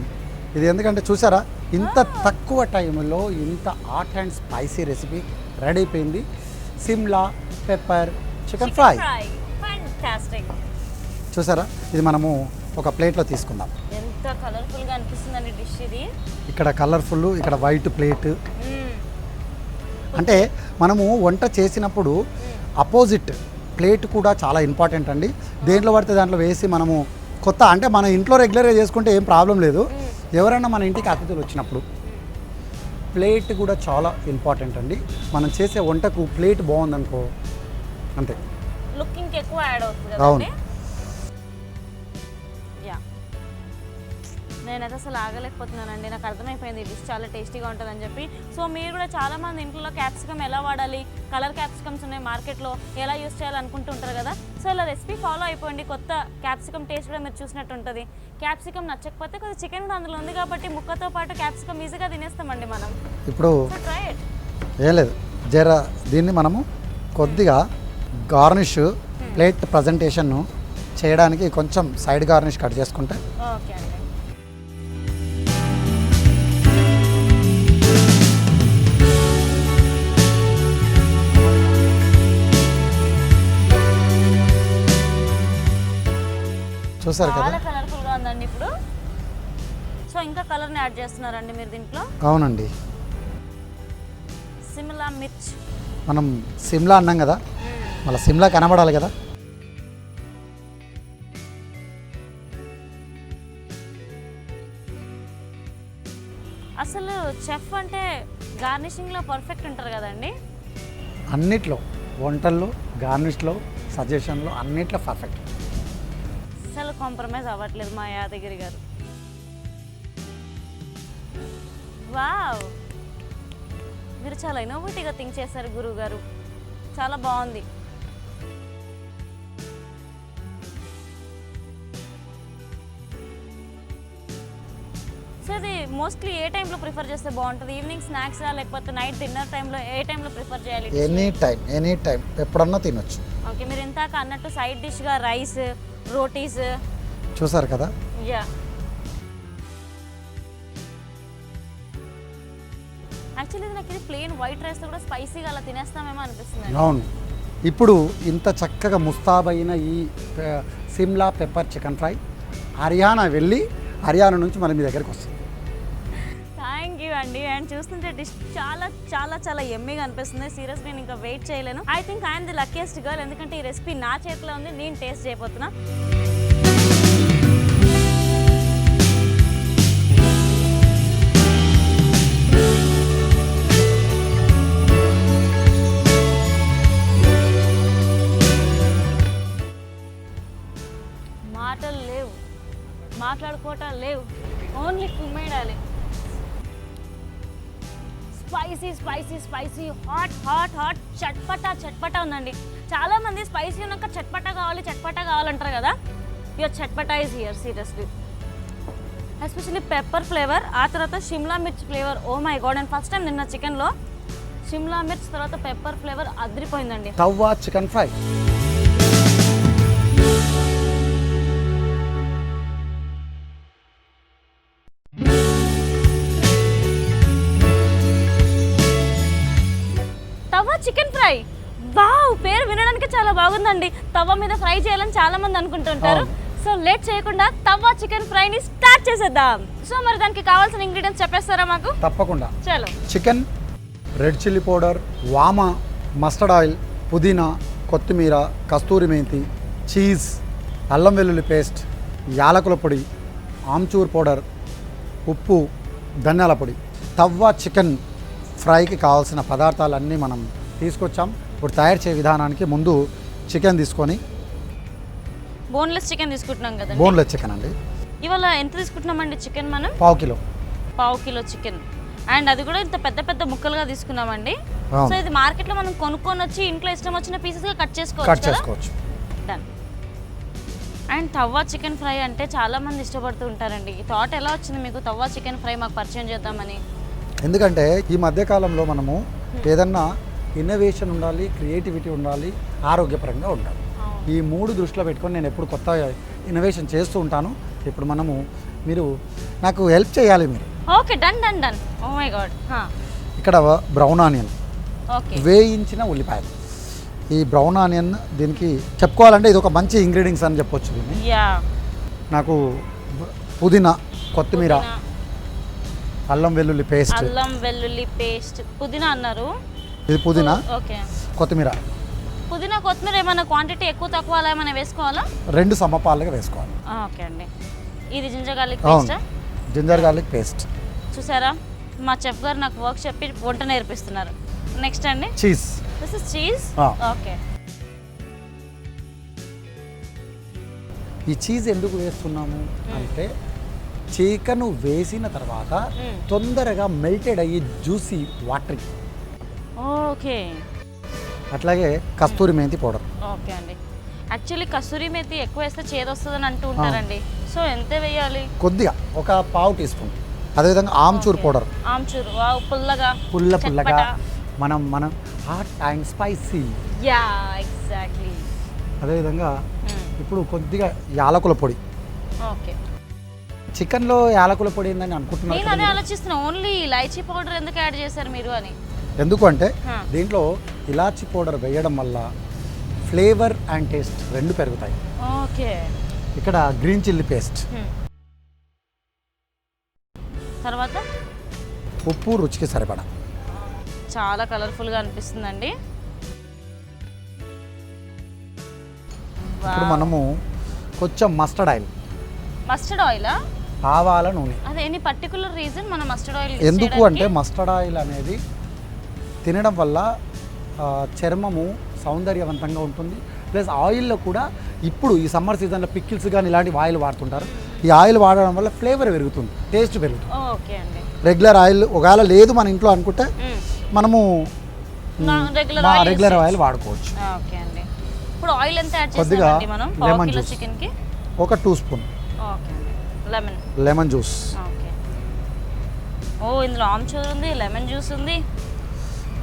ఇది ఎందుకంటే చూసారా, ఇంత తక్కువ టైంలో ఇంత hot and spicy recipe ready అయిపోయింది. Simla pepper chicken fry. Fantastic. చూసారా, ఇది మనము ఒక ప్లేట్లో తీసుకుందాం. ఎంత కలర్ఫుల్గా అనిపిస్తుందండి డిష్ ఇది. ఇక్కడ కలర్ఫుల్, ఇక్కడ వైట్ ప్లేట్. అంటే మనము వంట చేసినప్పుడు అపోజిట్ ప్లేట్ కూడా చాలా ఇంపార్టెంట్ అండి. దేంట్లో పడితే దాంట్లో వేసి మనము కొత్త, అంటే మన ఇంట్లో రెగ్యులర్గా చేసుకుంటే ఏం ప్రాబ్లం లేదు. ఎవరైనా మన ఇంటికి అతిథులు వచ్చినప్పుడు ప్లేట్ కూడా చాలా ఇంపార్టెంట్ అండి. మనం చేసే వంటకు ప్లేట్ బాగుందనుకో అంతే, లుకింగ్ ఎక్కువ యాడ్ అవుతుంది. అవును, నేనైతే అసలు ఆగలేకపోతున్నానండి. నాకు అర్థమైపోయింది డిష్ చాలా టేస్టీగా ఉంటుందని చెప్పి. సో మీరు కూడా చాలామంది ఇంట్లో క్యాప్సికమ్ ఎలా వాడాలి, కలర్ క్యాప్సికమ్స్ ఉన్నాయి మార్కెట్లో, ఎలా యూస్ చేయాలనుకుంటూ ఉంటారు కదా. సో ఇలా రెసిపీ ఫాలో అయిపోండి. కొత్త క్యాప్సికమ్ టేస్ట్ కూడా మీరు చూసినట్టు ఉంటుంది. క్యాప్సికమ్ నచ్చకపోతే కొద్దిగా చికెన్ కూడా అందులో ఉంది కాబట్టి ముక్కతో పాటు క్యాప్సికమ్ ఈజీగా తినేస్తామండి మనం. ఇప్పుడు ట్రై ఇట్. ఏం లేదు, జర దీన్ని మనము కొద్దిగా గార్నిష్ ప్లేట్ ప్రజెంటేషన్ చేయడానికి కొంచెం సైడ్ గార్నిష్ కట్ చేసుకుంటే. ఓకే అండి. చూసారు కదా, చాలా కలర్ఫుల్గా ఉందండి ఇప్పుడు. సో ఇంకా కలర్ని యాడ్ చేస్తున్నారండి మీరు దీంట్లో? అవునండి. సిమ్లా మిర్చ్, మనం సిమ్లా అన్నాం కదా, మళ్ళీ సిమ్లా కనబడాలి కదా. అసలు చెఫ్ అంటే గార్నిషింగ్లో పర్ఫెక్ట్ ఉంటారు కదండి. అన్నిట్లో, వంటల్లో, గార్నిష్లో, సజెషన్లో, అన్నిట్లో పర్ఫెక్ట్. అసలు కాంప్రమైజ్ అవ్వట్లేదు మా యాదగిరి గారు. వావ్, మీరు చాలా ఇన్నోవేటివ్గా థింక్ చేశారు గురువు గారు, చాలా బాగుంది. సో ఇది మోస్ట్లీ ఏ టైంలో ప్రిఫర్ చేస్తే బాగుంటుంది? ఈవినింగ్ స్నాక్సా లేకపోతే నైట్ డిన్నర్ టైంలో ఏ టైంలో ప్రిఫర్ చేయాలి? ఎనీ టైం ఎప్పుడన్నా తినొచ్చు. ఓకే, మీరు ఇంతాక అన్నట్టు సైడ్ డిష్గా రైస్, రోటీస్ చూసారు కదా. యా, యాక్చువల్లీ నాకు ఇది ప్లెయిన్ వైట్ రైస్తో కూడా స్పైసీగా అలా తినేస్తామేమో అనిపిస్తుంది. అవును, ఇప్పుడు ఇంత చక్కగా ముస్తాబైన ఈ Shimla pepper chicken fry Haryana వెళ్ళి హర్యానా నుంచి మళ్ళీ మీ దగ్గరికి వస్తుంది. థ్యాంక్ యూ అండి. అండ్ చూస్తుంటే డిష్ చాలా చాలా చాలా ఎమ్మీగా అనిపిస్తుంది. సీరియస్ నేను ఇంకా వెయిట్ చేయలేను. I think I'm the luckiest girl, ఎందుకంటే ఈ రెసిపీ నా చేతిలో ఉంది, నేను టేస్ట్ చేయబోతున్నా. మాటలు లేవు, మాట్లాడుకోవటాలు లేవు, ఓన్లీ కుమ్మేడాలి. Spicy spicy spicy, hot hot hot, chatpata chatpata ఉందండి. చాలామంది స్పైసీ ఉన్నాక చట్పటా కావాలంటారు కదా. Your chatpata is here seriously. Especially pepper flavour, ఆ తర్వాత Shimla mirch flavour. Oh my god, and first time నిన్న చికెన్లో షిమ్లా మిర్చ్ తర్వాత పెప్పర్ ఫ్లేవర్ అదిరిపోయిందండి. Tawa chicken fry. Tawa chicken fry, wow, పేరు వినడానికి చాలా బాగుందండి. తవా మీద ఫ్రై చేయాలని చాలా మంది అనుకుంటుంటారు. సో లేట్ చేయకుండా తవా చికెన్ ఫ్రైని స్టార్ట్ చేసేద్దాం. సో మరి దానికి కావాల్సిన ఇంగ్రీడియంట్స్ చెప్పేస్తారా మాకు? తప్పకుండా. చలో. చికెన్, రెడ్ చిల్లీ పౌడర్, వామ, మస్టర్డ్ ఆయిల్, పుదీనా, కొత్తిమీర, కస్తూరి మెంతి, చీజ్, అల్లం వెల్లుల్లి పేస్ట్, యాలకుల పొడి, ఆమ్చూర్ పౌడర్, ఉప్పు, ధనియాల పొడి. తవ్వా చికెన్ ఫ్రైకి కావాల్సిన పదార్థాలన్నీ మనం తీసుకొచ్చాం. ఇప్పుడు తయారు చేసే విధానానికి ముందు చికెన్ తీసుకొని, బోన్లెస్ చికెన్ తీసుకుంటున్నాం కదా. బోన్లెస్ చికెన్ అండి. ఇవాళ ఎంత తీసుకుంటున్నామండి చికెన్? మనం పావు కిలో చికెన్, అండ్ అది కూడా ఇంత పెద్ద పెద్ద ముక్కలుగా తీసుకున్నామండి. సో ఇది మార్కెట్లో మనం కొనుక్కొని వచ్చి ఇంట్లో ఇష్టం వచ్చిన పీసెస్గా కట్ చేసుకోవచ్చు. Done. And Tavva chicken fry అంటే చాలా మంది ఇష్టపడుతూ ఉంటారండి. ఈ థాట్ ఎలా వచ్చింది మీకు, తవ్వా చికెన్ ఫ్రై మాకు పరిచయం చేద్దామని? ఎందుకంటే ఈ మధ్యకాలంలో మనము ఏదన్నా ఇన్నోవేషన్ ఉండాలి, క్రియేటివిటీ ఉండాలి, ఆరోగ్యపరంగా ఉండాలి. ఈ మూడు దృష్టిలో పెట్టుకొని నేను ఎప్పుడు కొత్త ఇన్నోవేషన్ చేస్తూ ఉంటాను. ఇప్పుడు మనము, మీరు నాకు హెల్ప్ చేయాలి మీరు. Okay, done done done. Oh my god. ఇక్కడ బ్రౌన్ ఆనియన్, వేయించిన ఉల్లిపాయలు. ఈ బ్రౌన్ ఆనియన్ దీనికి చెప్పుకోవాలంటే ఇది ఒక మంచి ఇంగ్రీడియంట్స్ అని చెప్పొచ్చు దీన్ని. నాకు పుదీనా, కొత్తిమీర, అల్లం వెల్లుల్లి పేస్ట్. పుదీనా అన్నారు, ఇది పుదీనా. ఓకే. కొత్తిమీర ఏమైనా క్వాంటిటీ ఎక్కువ తక్కువ అలా ఏమైనా వేసుకోవాలా? 2 సమపాలుగా వేసుకోవాలి. ఓకే అండి. ఇది ginger garlic paste. Ginger garlic paste. చూసారా, మా చెఫ్ గారు నాకు వర్క్ చెప్పి వంట నేర్పిస్తున్నారు. నెక్స్ట్ అండి cheese. This is cheese. Okay. ఈ చీజ్ ఎందుకు వేస్తున్నాము అంటే చికెన్ వేసిన తర్వాత తొందరగా మెల్టెడ్ అయ్యి జ్యూసీ వాటరీ. ఓకే. అట్లాగే కస్తూరి మెంతి పౌడర్. ఓకే అండి. యాక్చువల్లీ కస్తూరి మెంతి ఎక్కువ వేస్తే చేదు వస్తుందని అంటూ ఉంటారండి. సో ఎంత వేయాలి? కొద్దిగా, ఒక పావు టీ స్పూన్. అదేవిధంగా ఆమ్చూర్ పౌడర్. ఆమ్చూర్, వావ్, పుల్లగా మనం hot and spicy. Yeah, exactly. అదేవిధంగా ఇప్పుడు కొద్దిగా యాలకుల పొడి. ఓకే. చికెన్లో యాలకుల పొడి ఏందని అనుకుంటున్నాను. నేను అదే ఆలోచిస్తున్నా, ఓన్లీ ఇలాచీ పౌడర్ ఎందుకు యాడ్ చేశారు మీరు అని. ఎందుకు అంటే దీంట్లో ఇలాచీ పౌడర్ వేయడం వల్ల ఫ్లేవర్ అండ్ టేస్ట్ రెండు పెరుగుతాయి. ఓకే. ఇక్కడ గ్రీన్ చిల్లీ పేస్ట్, తర్వాత ఉప్పు రుచికి సరిపడా. చాలా కలర్ఫుల్గా అనిపిస్తుందండి. ఇప్పుడు మనము కొంచెం మస్టర్డ్ ఆయిల్. మస్టర్డ్ ఆయిలా? ఆవాల నూనె. అదే ఎనీ పర్టికులర్ రీజన్ మనం మస్టర్డ్ ఆయిల్ ఎందుకు అంటే మస్టర్డ్ ఆయిల్ అనేది తినడం వల్ల చర్మము సౌందర్యవంతంగా ఉంటుంది. ప్లస్ ఆయిల్లో కూడా ఇప్పుడు ఈ సమ్మర్ సీజన్లో పికిల్స్ కానీ ఇలాంటి ఆయిల్ వాడుతుంటారు. ఈ ఆయిల్ వాడడం వల్ల ఫ్లేవర్ పెరుగుతుంది, టేస్ట్ పెరుగుతుంది. ఓకే అండి. రెగ్యులర్ ఆయిల్ ఒకవేళ లేదు మన ఇంట్లో అనుకుంటే మనము రెగ్యులర్ ఆయిల్ వాడుకోవచ్చు. ఓకే అండి. ఇప్పుడు ఆయిల్ ఎంత యాడ్ కొద్దిగా చేస్తామండి మనం లెమన్ కిలో జ్యూస్, చికెన్కి? ఒక 2 స్పూన్ ఓకే అండి. Lemon juice. ఓకే. ఓ ఇందులో ఆమ్చూర్ ఉంది, లెమన్ జ్యూస్ ఉంది.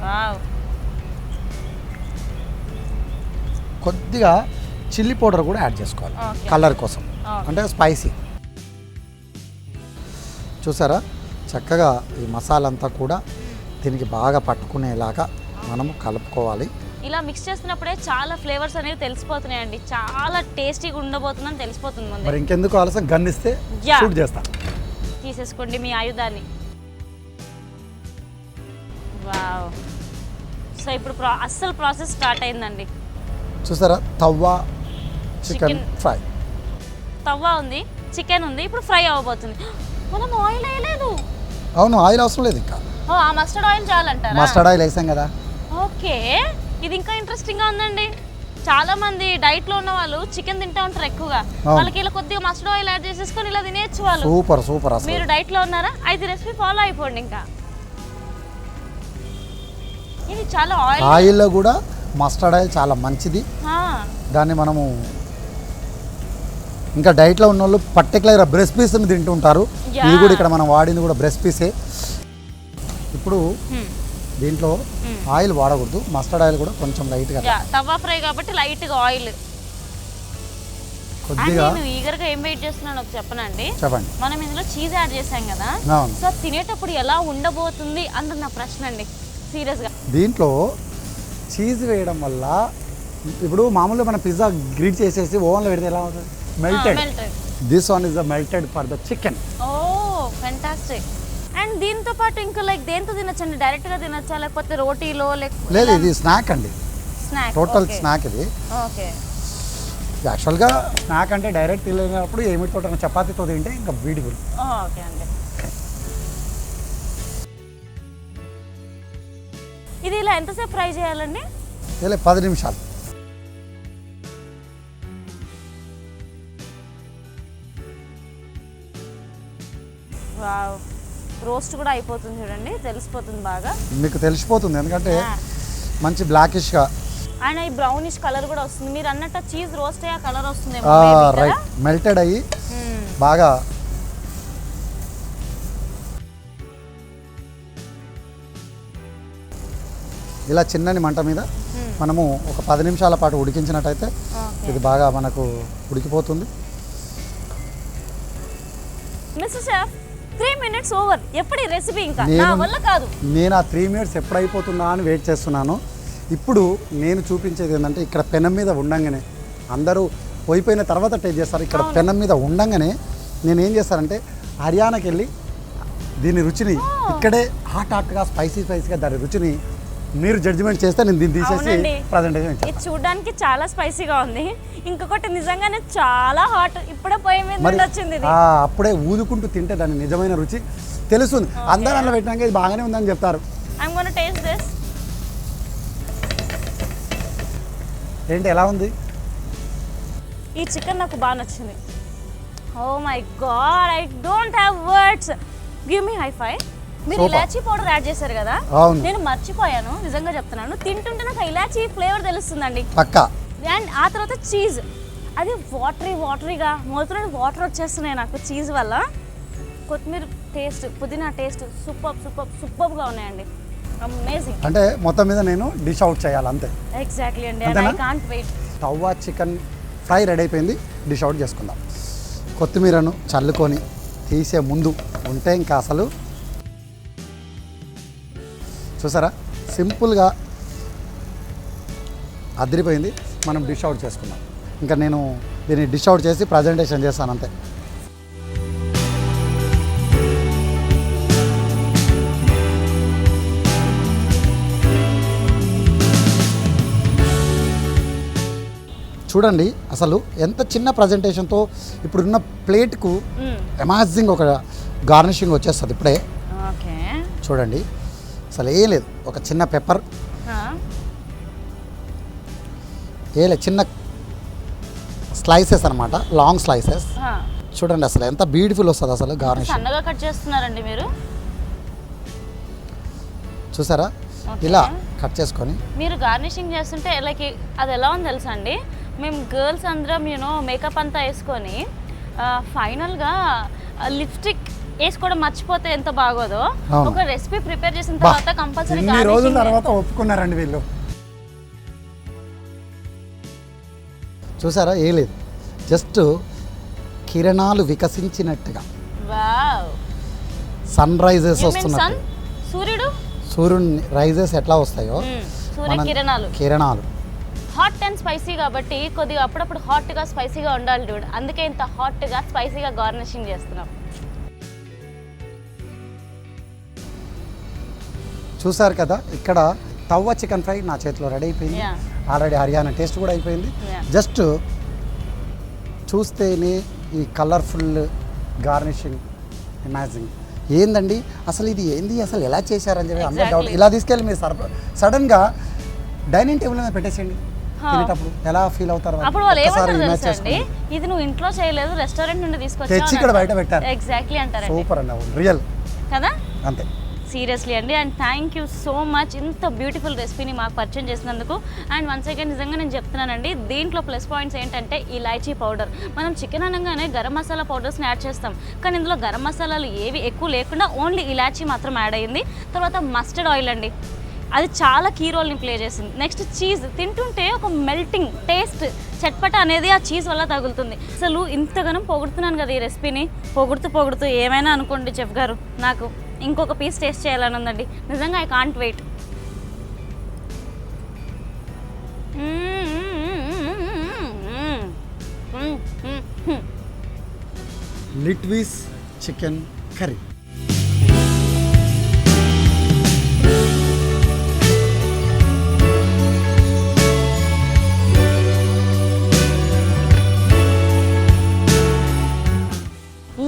వావ్. కొద్దిగా చిల్లీ పౌడర్ కూడా యాడ్ చేసుకోవాలి కలర్ కోసం, అంటే స్పైసీ. చూసారా చక్కగా ఈ మసాలా అంతా కూడా దీనికి బాగా పట్టుకునేలాగా మనము కలుపుకోవాలి. ఇలా మిక్స్ చేస్తున్నప్పుడే చాలా ఫ్లేవర్స్ అనేవి తెలిసిపోతున్నాయండి. చాలా టేస్టీగా ఉండబోతుందని తెలిసిపోతుంది ముందు. మరి ఇంకెందుకు ఆలస్యం, గన్నిస్తే షూట్ చేస్తా. తీసేసుకోండి మీ ఆయుధాన్ని. వావ్. సో ఇప్పుడు అస్సలు ప్రాసెస్ స్టార్ట్ అయిందండి. చూసారా తవ్వా చికెన్ ఫ్రై. తవ్వా ఉంది, చికెన్ ఉంది, ఇప్పుడు ఫ్రై అవ్వబోతుంది. మనం ఆయిల్ వేయలేదు. అవును, ఆయిల్ అవసరం లేదు ఇంకా. ఓ ఆ మస్టర్డ్ ఆయిల్ చాలంటారా? మస్టర్డ్ ఆయిల్ వేసాం కదా. ఓకే. ఇది ఇంకా ఇంట్రెస్టింగ్గా ఉందండి. చాలా మంది డైట్లో ఉన్న వాళ్ళు చికెన్ తింటా ఉంటారు ఎక్కువగా. వాళ్ళకి ఇలా కొద్దిగా మస్టర్డ్ ఆయిల్ యాడ్ చేసేసుకొని ఇలా తినేయచ్చు వాళ్ళు. Super super. అసలు మీరు డైట్లో ఉన్నారా? అయితే రెసిపీ ఫాలో అయిపోండి. ఇంకా ఇది చాలా ఆయిల్లో కూడా మస్టర్డ్ ఆయిల్ చాలా మంచిది. దాన్ని మనము ఇంకా డైట్లో ఉన్న వాళ్ళు పర్టికులర్గా బ్రెస్ట్ పీస్ని తింటుంటారు. ఇది కూడా ఇక్కడ మనం వాడింది కూడా బ్రెస్ట్ పీసే. ఇప్పుడు దీంట్లో ఆయిల్ వాడకూడదు, మస్టర్డ్ ఆయిల్ కూడా కొంచెం లైట్గా. తవా ఫ్రై కాబట్టి లైట్గా ఆయిల్ కొద్దిగా. నేను ఈగర్గా ఏం వెయిట్ చేస్తున్నాను చెప్పనండి. చెప్పండి. మనం ఇందులో చీజ్ యాడ్ చేసాం కదా, సో తినేటప్పుడు ఎలా ఉండబోతుంది అన్నది నా ప్రశ్న అండి సీరియస్గా. దీంట్లో చీజ్ వేయడం వల్ల ఇప్పుడు మామూలుగా మన పిజ్జా గ్రిడ్ చేసేసి ఓవెన్లో పెడితే ఎలా అవుతుంది? Melted. This one is the melted for the chicken. Oh fantastic. And దీంతో పాటు ఇంకా లైక్ దేంతో తినొచ్చండి? డైరెక్ట్గా తినొచ్చా లేకపోతే రోటీలో? లేదు, ఇది స్నాక్ అండి. స్నాక్, టోటల్ స్నాక్ ఇది. ఓకే. యాక్చువల్గా స్నాక్ అంటే డైరెక్ట్ తినలేనప్పుడు ఏమిటితో చపాతీతో తింటే ఇంకా బ్యూటిఫుల్. ఓకే అండి. ఇది ఇలా ఎంతసేపు ఫ్రై చేయాలండి? 10 నిమిషాలు. వావ్. రోస్ట్ కూడా అయిపోతుంది చూడండి, తెలిసిపోతుంది బాగా. మీకు తెలిసిపోతుంది ఎందుకంటే మంచి బ్లాకిష్గా అండ్ ఈ బ్రౌనిష్ కలర్ కూడా వస్తుంది. మీరు అన్నట్టు చీజ్ రోస్ట్ అయ్యే కలర్ వస్తుంది. రైట్, మెల్టెడ్ అయ్యి బాగా. ఇలా చిన్నని మంట మీద మనము ఒక 10 నిమిషాల పాటు ఉడికించినట్టయితే ఇది బాగా మనకు ఉడికిపోతుంది. Mister chef 3 minutes over. ఎప్పుడు ఈ రెసిపీ ఇంకా నా వల్ల కాదు. నేను ఆ 3 minutes ఎప్పుడు అయిపోతుందా అని వెయిట్ చేస్తున్నాను. ఇప్పుడు నేను చూపించేది ఏంటంటే ఇక్కడ పెనం మీద ఉండంగానే అందరూ పోయిపోయిన తర్వాత టేస్ట్ చేస్తారు. ఇక్కడ పెనం మీద ఉండంగానే నేను ఏం చేస్తానంటే హర్యానాకి వెళ్ళి దీని రుచిని ఇక్కడే హాట్గా స్పైసీగా దాని రుచిని మీరు జడ్జిమెంట్ చేస్తే నేను దీన్ని తీసేసి ప్రజెంటేషన్ ఇచ్చాను. ఇది చూడడానికి చాలా స్పైసీగా ఉంది. ఇంకొకటి నిజంగానే చాలా హాట్. ఇప్పుడే పొయ్యి మీద వచ్చింది. అప్పుడే ఊదుకుంటూ తింటే దాని నిజమైన రుచి తెలుస్తుంది. అందరూ అందులో పెట్టినాక ఇది బాగానే ఉందని చెప్తారు. I'm gonna taste this. ఏంటి ఎలా ఉంది? ఈ చికెన్ నాకు బాగా నచ్చింది. Oh my god, I don't have words. Give me high five. మీరు ఇలాచీ పౌడర్ యాడ్ చేశారు కదా, నేను మర్చిపోయాను నిజంగా చెప్తున్నాను. తింటుంటే నాకు ఇలాచీ ఫ్లేవర్ తెలుస్తుందండి పక్కా. అండ్ ఆ తర్వాత చీజ్, అది వాటరీగా మొదటి వాటర్ వచ్చేస్తున్నాయి నాకు చీజ్ వల్ల. కొత్తిమీర టేస్ట్, పుదీనా టేస్ట్ సూపర్గా ఉన్నాయండి. అమేజింగ్. అంటే మొత్తం మీద నేను డిష్ అవుట్ చేయాలి అంతే. ఎగ్జాక్ట్లీ అండి. I can't wait. Tawa chicken fry ready అయిపోయింది. డిష్ అవుట్ చేసుకుందాం. కొత్తిమీరను చల్లుకొని తీసే ముందు ఉంటే ఇంకా అసలు చూసారా సింపుల్గా అదిరిపోయింది. మనం డిష్ అవుట్ చేసుకుందాం. ఇంకా నేను దీన్ని డిష్ అవుట్ చేసి ప్రజెంటేషన్ చేస్తాను అంతే. చూడండి అసలు ఎంత చిన్న ప్రజెంటేషన్తో ఇప్పుడున్న ప్లేట్కు అమాజింగ్ ఒక గార్నిషింగ్ వచ్చేస్తుంది ఇప్పుడే. ఓకే చూడండి అసలు ఏం లేదు, ఒక చిన్న పెప్పర్, చిన్న స్లైసెస్ అనమాట, లాంగ్ స్లైసెస్. చూడండి అసలు ఎంత బ్యూటిఫుల్ వస్తుంది అసలు గార్నిషింగ్. సన్నగా కట్ చేస్తున్నారండి మీరు, చూసారా ఇలా కట్ చేసుకొని మీరు గార్నిషింగ్ చేస్తుంటే లైక్ అది ఎలా ఉంది తెలుసా అండి, మేము గర్ల్స్ అందరం మేకప్ అంతా వేసుకొని ఫైనల్గా లిప్స్టిక్ వేసుకోవడం మర్చిపోతే ఎంత బాగోదో, ఒక రెసిపీ ప్రిపేర్ చేసిన తర్వాత కంపల్సరీ రోజుల తర్వాత ఒప్పుకున్నారండి వీళ్ళు. చూసారా ఏ లేదు, జస్ట్ కిరణాలు వికసించినట్టుగా సన్ రైజెస్ వస్తున్నట్టు, సూర్యుని రైజెస్ ఎట్లా వస్తాయో కిరణాలు. హాట్ అండ్ స్పైసీ కాబట్టి కొద్దిగా అప్పుడప్పుడు హాట్గా స్పైసీగా ఉండాలి చూడు, అందుకే ఇంత హాట్గా స్పైసీగా గార్నిషింగ్ చేస్తున్నాం. చూసారు కదా ఇక్కడ తవ్వ చికెన్ ఫ్రై నా చేతిలో రెడీ అయిపోయింది. ఆల్రెడీ హర్యానా టేస్ట్ కూడా అయిపోయింది. జస్ట్ చూస్తేనే ఈ కలర్ఫుల్ గార్నిషింగ్ అమేజింగ్. ఏందండి అసలు ఇది ఏంది, అసలు ఎలా చేశారని చెప్పి అందరూ డౌట్. ఇలా తీసుకెళ్ళి మీరు సడన్గా డైనింగ్ టేబుల్ మీద పెట్టేసేయండి, తినేటప్పుడు ఎలా ఫీల్ అవుతారు అప్పుడు వాళ్ళు ఏమంటారు తెలుసండి, ఇది నువ్వు ఇంట్లో చేయలేదు రెస్టారెంట్ నుండి తీసుకొచ్చి తెచ్చి ఇక్కడ బయట పెట్టారు. ఎగ్జాక్ట్లీ అంటారు. సూపర్ అండి, రియల్ కదా అంతే. సీరియస్లీ అండి, and thank you so much ఇంత బ్యూటిఫుల్ రెసిపీని మాకు పరిచయం చేసినందుకు. అండ్ వన్స్ అగైన్ నిజంగా నేను చెప్తున్నానండి, దీంట్లో ప్లస్ పాయింట్స్ ఏంటంటే ఇలాచీ పౌడర్. మనం చికెన్ అనగానే గరం మసాలా పౌడర్స్ని యాడ్ చేస్తాం, కానీ ఇందులో గరం మసాలాలు ఏవి ఎక్కువ లేకుండా ఓన్లీ ఇలాచీ మాత్రం యాడ్ అయ్యింది. తర్వాత మస్టర్డ్ ఆయిల్ అండి, అది చాలా కీ రోల్ని ప్లే చేసింది. నెక్స్ట్ చీజ్, తింటుంటే ఒక మెల్టింగ్ టేస్ట్ చట్పట అనేది ఆ చీజ్ వల్ల తగులుతుంది. అసలు ఇంతగానం పొగుడుతున్నాను కదా ఈ రెసిపీని, పొగుడుతూ ఏమైనా అనుకోండి చెఫ్ గారు, నాకు ఇంకొక పీస్ టేస్ట్ చేయాలని ఉందండి నిజంగా. I can't wait. లిట్విస్ చికెన్ కర్రీ.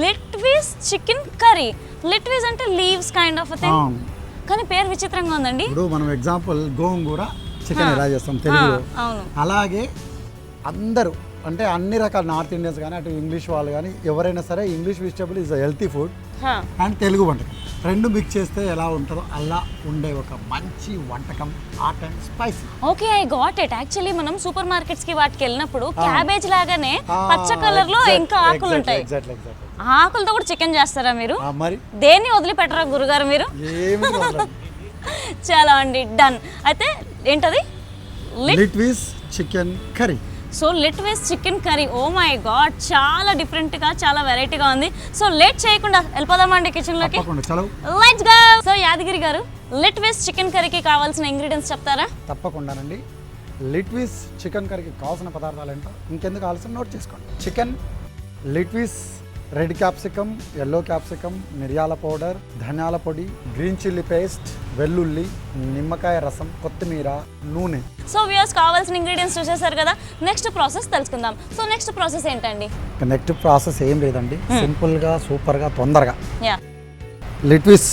లిట్విస్ చికెన్ కర్రీ. లిట్విస్ అంటే లీవ్స్ కైండ్ ఆఫ్ థింగ్, కానీ పేరు విచిత్రంగా ఉందండి. ఇప్పుడు మనం ఎగ్జాంపుల్ గోంగూర చికెన్ ఎలా చేస్తాం తెలుగులో, అలాగే అందరూ అంటే అన్ని రకాల నార్త్ ఇండియన్స్ కానీ అటు ఇంగ్లీష్ వాళ్ళు కానీ ఎవరైనా సరే English vegetable is healthy food and Telugu వంటకం రెండు మిక్స్ చేస్తే ఎలా ఉంటుందో అలా ఉండే ఒక మంచి వంటకం, hot and spicy. Okay, I got it. Actually మనం సూపర్ మార్కెట్స్ కి వాటికి వెళ్ళినప్పుడు క్యాబేజ్ లాగానే పచ్చ కలర్ లో ఇంకా ఆకులు ఉంటాయి, ఆకులతో కూడా చికెన్ చేస్తారా మీరు? మరి దేన్ని వదిలిపెట్టరా గురుగారు మీరు? చాలా అండి, డన్. అయితే ఏంటది? లిట్విస్ చికెన్ కర్రీ. సో లిట్విస్ chicken curry, oh my god, చాలా డిఫరెంట్గా చాలా వెరైటీగా ఉంది. సో లేట్ చేయకుండా వెళ్ళిపోదామండి కిచెన్లోకి, లెట్స్ గో. సో యాదగిరి గారు, లిట్విస్ చికెన్ కర్రీకి కావాల్సిన ఇంగ్రీడియంట్స్ చెప్తారా? తప్పకుండానండి. లిట్విస్ చికెన్ కర్రీకి కావాల్సిన పదార్థాలు ఏంటో ఇంకెందుకు కావాల్సిన నోట్ చేసుకోండి. చికెన్, లిట్విస్, రెడ్ క్యాప్సికమ్, ఎల్లో క్యాప్సికమ్, మిరియాల పౌడర్, ధనియాల పొడి, గ్రీన్ చిల్లీ పేస్ట్, వెల్లుల్లి, నిమ్మకాయ రసం, కొత్తిమీర, నూనె. సో వ్యూయర్స్ కావాల్సిన ఇంగ్రీడియంట్స్ చూసేసారు కదా, నెక్స్ట్ ప్రాసెస్ తెలుసుకుందాం. సో నెక్స్ట్ ప్రాసెస్ ఏంటండి? నెక్స్ట్ ప్రాసెస్ ఏం లేదండి, సింపుల్గా సూపర్గా తొందరగా లిట్విస్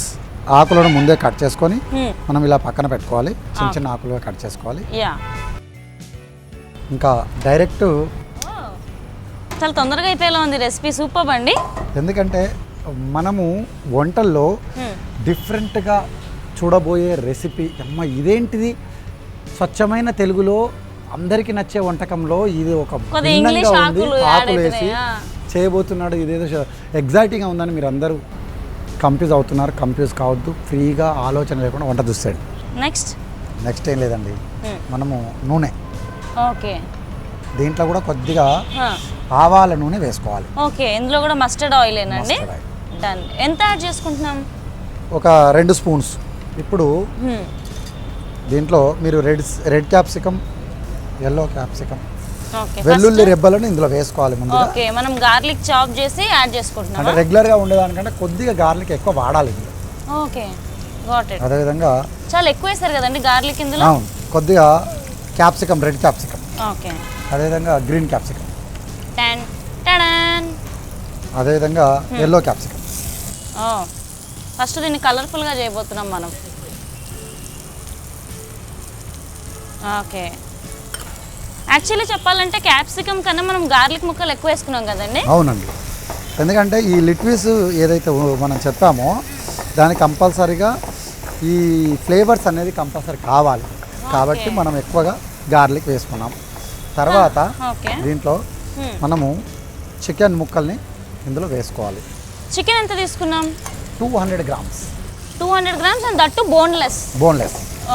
ఆకులను ముందే కట్ చేసుకొని మనం ఇలా పక్కన పెట్టుకోవాలి. చిన్న చిన్న ఆకులుగా కట్ చేసుకోవాలి. ఇంకా డైరెక్ట్ చాలా తొందరగా అయిపోయేలా ఉంది రెసిపీ, సూపర్ అండి. ఎందుకంటే మనము వంటల్లో డిఫరెంట్గా చూడబోయే రెసిపీ, అమ్మ ఇదేంటిది స్వచ్ఛమైన తెలుగులో అందరికీ నచ్చే వంటకంలో ఇది ఒక భిన్నంగా ఉంది, ఆకులు వేసి చేయబోతున్నాడు, ఇదేదో ఎగ్జైటింగ్గా ఉందని మీరు అందరూ కన్ఫ్యూజ్ అవుతున్నారు. కన్ఫ్యూజ్ కావద్దు, ఫ్రీగా ఆలోచన లేకుండా వంట చూస్తాడు. నెక్స్ట్ ఏం లేదండి, మనము నూనె. ఓకే, దీంట్లో కూడా కొద్దిగా ఆవాల నూనె వేసుకోవాలి. ఓకే, ఇందులో కూడా మస్టర్డ్ ఆయిల్ ఏనండి. Mustard oil. డన్. ఎంత యాడ్ చేసుకుంటున్నాం? ఒక 2 స్పూన్స్. ఇప్పుడు దీంట్లో మీరు red capsicum, yellow capsicum, okay, వెల్లుల్లి రెబ్బలను ఇందులో వేసుకోవాలి ముందుగా. ఓకే, మనం గార్లిక్ చాప్ చేసి యాడ్ చేసుకుంటున్నాం. అంటే రెగ్యులర్గా ఉండేదానికంటే కొద్దిగా గార్లిక్ ఎక్కువ వాడాలి ఇందులో. Okay, got it. అదేవిధంగా చాలా ఎక్కువ వేస్తారు కదండి గార్లిక్ ఇందులో. అవును, కొద్దిగా క్యాప్సికమ్, రెడ్ క్యాప్సికమ్, ఓకే, అదేవిధంగా గ్రీన్ క్యాప్సికమ్, టన్ టడన్, అదేవిధంగా ఎల్లో క్యాప్సికమ్. ఫస్ట్ దీన్ని కలర్ఫుల్గా చేయబోతున్నాం మనం. ఓకే, యాక్చువల్లీ చెప్పాలంటే క్యాప్సికమ్ కన్నా మనం గార్లిక్ ముక్కలు ఎక్కువ వేసుకున్నాం కదండి. అవునండి, ఎందుకంటే ఈ లిట్విస్ ఏదైతే మనం చెప్పామో దానికి కంపల్సరీగా ఈ ఫ్లేవర్స్ అనేది కంపల్సరీ కావాలి కాబట్టి మనం ఎక్కువగా గార్లిక్ వేసుకున్నాం. తర్వాత దీంట్లో మనము చికెన్ ముక్కల్ని ఇందులో వేసుకోవాలి. చికెన్ ఎంత తీసుకున్నాం? 200 grams. 200 grams and that boneless.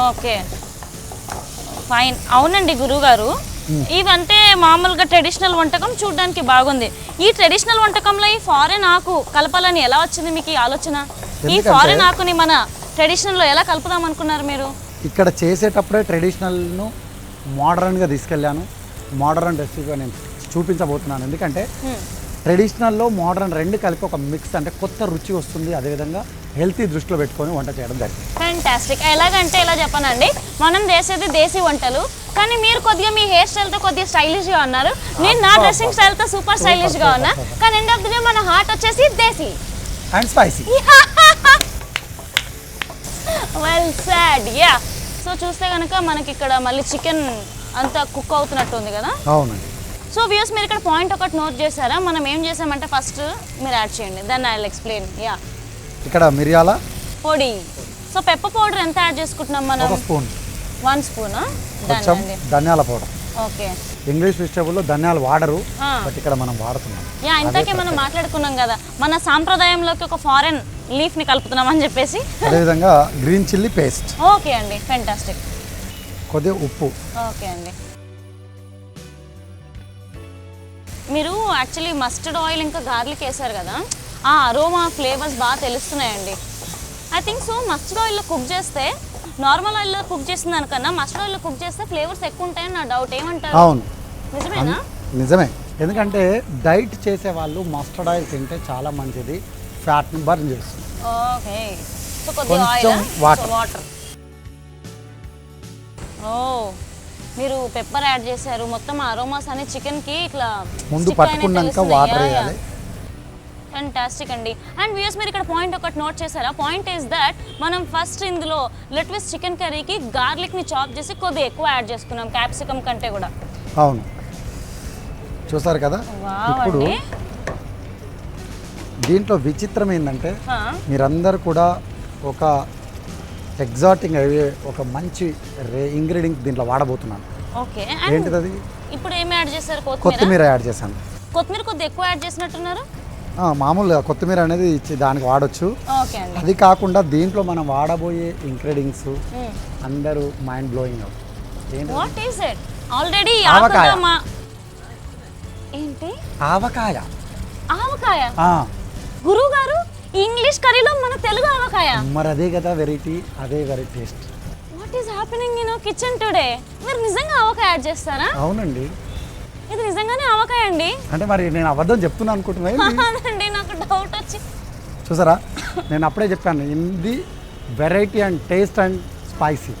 Okay, fine. అవునండి గురుగారు, ఇవంటే మామూలుగా ట్రెడిషనల్ వంటకం చూడడానికి బాగుంది. ఈ ట్రెడిషనల్ వంటకంలో ఈ ఫారెన్ ఆకు కలపాలని ఎలా వచ్చింది మీకు ఈ ఆలోచన? ఈ ఫారెన్ ఆకుని మన ట్రెడిషనల్లో ఎలా కలుపుదాం అనుకున్నారు మీరు? ఇక్కడ చేసేటప్పుడే ట్రెడిషనల్ను మోడర్న్గా తీసుకెళ్ళాను. మోడర్న్ రెసిపీగా నేను చూపించబోతున్నాను. ఎందుకంటే ట్రెడిషనల్లో మోడర్న్ రెండు కలిపి ఒక మిక్స్, అంటే కొత్త రుచి వస్తుంది. అదేవిధంగా హెల్తీ దృష్టిలో పెట్టుకొని వంట చేయడం జరిగింది. ఫ్యాంటాస్టిక్. ఎలాగంటే ఎలా చెప్పనండి, మనం చేసేది దేశీ వంటలు, కానీ మీరు కొద్దిగా మీ హెయిర్ స్టైల్తో కొద్దిగా స్టైలిష్గా ఉన్నారు. నేను నా డ్రెస్సింగ్ స్టైల్తో సూపర్ స్టైలిష్గా ఉన్నా. కానీ ఎండ్ ఆఫ్ ది డే మన హార్ట్ వచ్చేసి desi and spicy. Well said. Ya, so చూస్తే కనుక మనకి ఇక్కడ మళ్ళీ చికెన్ అంతా కుక్ అవుతున్నట్టు ఉంది కదా. అవునండి. సో వ్యూస్, మీరు ఇక్కడ పాయింట్ ఒకటి నోట్ చేశారా? మనం ఏం చేసామంటే ఫస్ట్ మీరు యాడ్ చేయండి, then I will explain. Yeah, ఇక్కడ మిరియాల పొడి. సో పెప్పర్ పౌడర్ ఎంత యాడ్ చేసుకుంటున్నాం మనం? 1 స్పూన్. 1 స్పూన్. కొంచెం ధనియాల పౌడర్. ఓకే, ఇంగ్లీష్ వెజిటేబుల్లో ధనియాలు వాడరు, బట్ ఇక్కడ మనం వాడుతున్నాం. యా, ఇంతకే మనం మాట్లాడుకున్నాం కదా మన సాంప్రదాయంలోకి ఒక ఫారెన్ లీఫ్ ని కలుపుతున్నాం అని చెప్పేసి. అదేవిధంగా గ్రీన్ చిల్లీ పేస్ట్. ఓకే అండి, ఫెంటాస్టిక్. కొద్దిగా ఉప్పు. ఓకే అండి. మీరు యాక్చువల్లీ మస్టర్డ్ ఆయిల్ ఇంకా గార్లిక్ వేసారు కదా, ఆ అరోమా ఫ్లేవర్స్ బాగా తెలుస్తున్నాయండి. ఐ థింక్ సో మస్టర్డ్ ఆయిల్లో కుక్ చేస్తే నార్మల్ ఆయిల్లో కుక్ చేసిన దానికన్నా మస్టర్డ్ ఆయిల్లో కుక్ చేస్తే ఫ్లేవర్స్ ఎక్కువ ఉంటాయని నా డౌట్. ఏమంటారు? అవును, నిజమేనా? నిజమే. ఎందుకంటే డైట్ చేసే వాళ్ళు మస్టర్డ్ ఆయిల్ తింటే చాలా మంచిది, ఫ్యాట్ని బర్న్ చేస్తుంది. ఓకే, సో కొద్దిగా ఆయిల్, వాటర్. ఓ, మీరు పెప్పర్ యాడ్ చేశారు, మొత్తం అరోమాస్ అనే చికెన్కి ఇట్లా ముందు పట్టుకున్నాక వాటర్ వేయాలి. ఫ్యాంటాస్టిక్ అండి. అండ్ వ్యూయర్స్, మీరు ఇక్కడ పాయింట్ ఒకటి నోట్ చేశారా? పాయింట్ ఈస్ దట్ మనం ఫస్ట్ ఇందులో లెట్విస్ చికెన్ కర్రీకి గార్లిక్ని చాప్ చేసి కొద్దిగా ఎక్కువ యాడ్ చేసుకున్నాం క్యాప్సికమ్ కంటే కూడా. అవును, చూసారు కదా. ఇప్పుడు దీంట్లో విచిత్రం ఏంటంటే మీరందరూ కూడా ఒక ఎగ్జాటింగ్ అయ్యే ఒక మంచి ఇంగ్రీడియంట్ దీంట్లో వాడబోతున్నాను. ఓకే, ఏంటిది అది? ఇప్పుడు ఏమి యాడ్ చేశారు? కొత్తిమీర యాడ్ చేశాను. కొత్తిమీర కొద్దిగా ఎక్కువ యాడ్ చేసినట్టున్నారు. మామూలుగా కొత్తిమీర అనేది దానికి వాడచ్చు. అది కాకుండా దీంట్లో మనం వాడబోయే ఇంగ్రీడియంట్స్ అందరూ మైండ్ బ్లోయింగ్ అవుతుంది. What is it? ఆల్రెడీ ఏంటి? ఆవకాయ. ఆవకాయ గురువు గారు, ఇంగ్లీష్ కర్రీలో మన తెలుగు ఆవకాయ. మరి అదే కదా వెరైటీ, అదే very taste. What is happening in kitchen today? మీరు నిజంగా ఆవకాయ యాడ్ చేస్తారా? అవునండి, ఇది నిజంగానే ఆవకాయ అండి. అంటే మరి నేను అబద్ధం చెప్తున్నాను అనుకుంటున్నాను. నాకు డౌట్ వచ్చి చూసారా, నేను అప్పుడే చెప్పాను, ఇది variety and taste and spicy.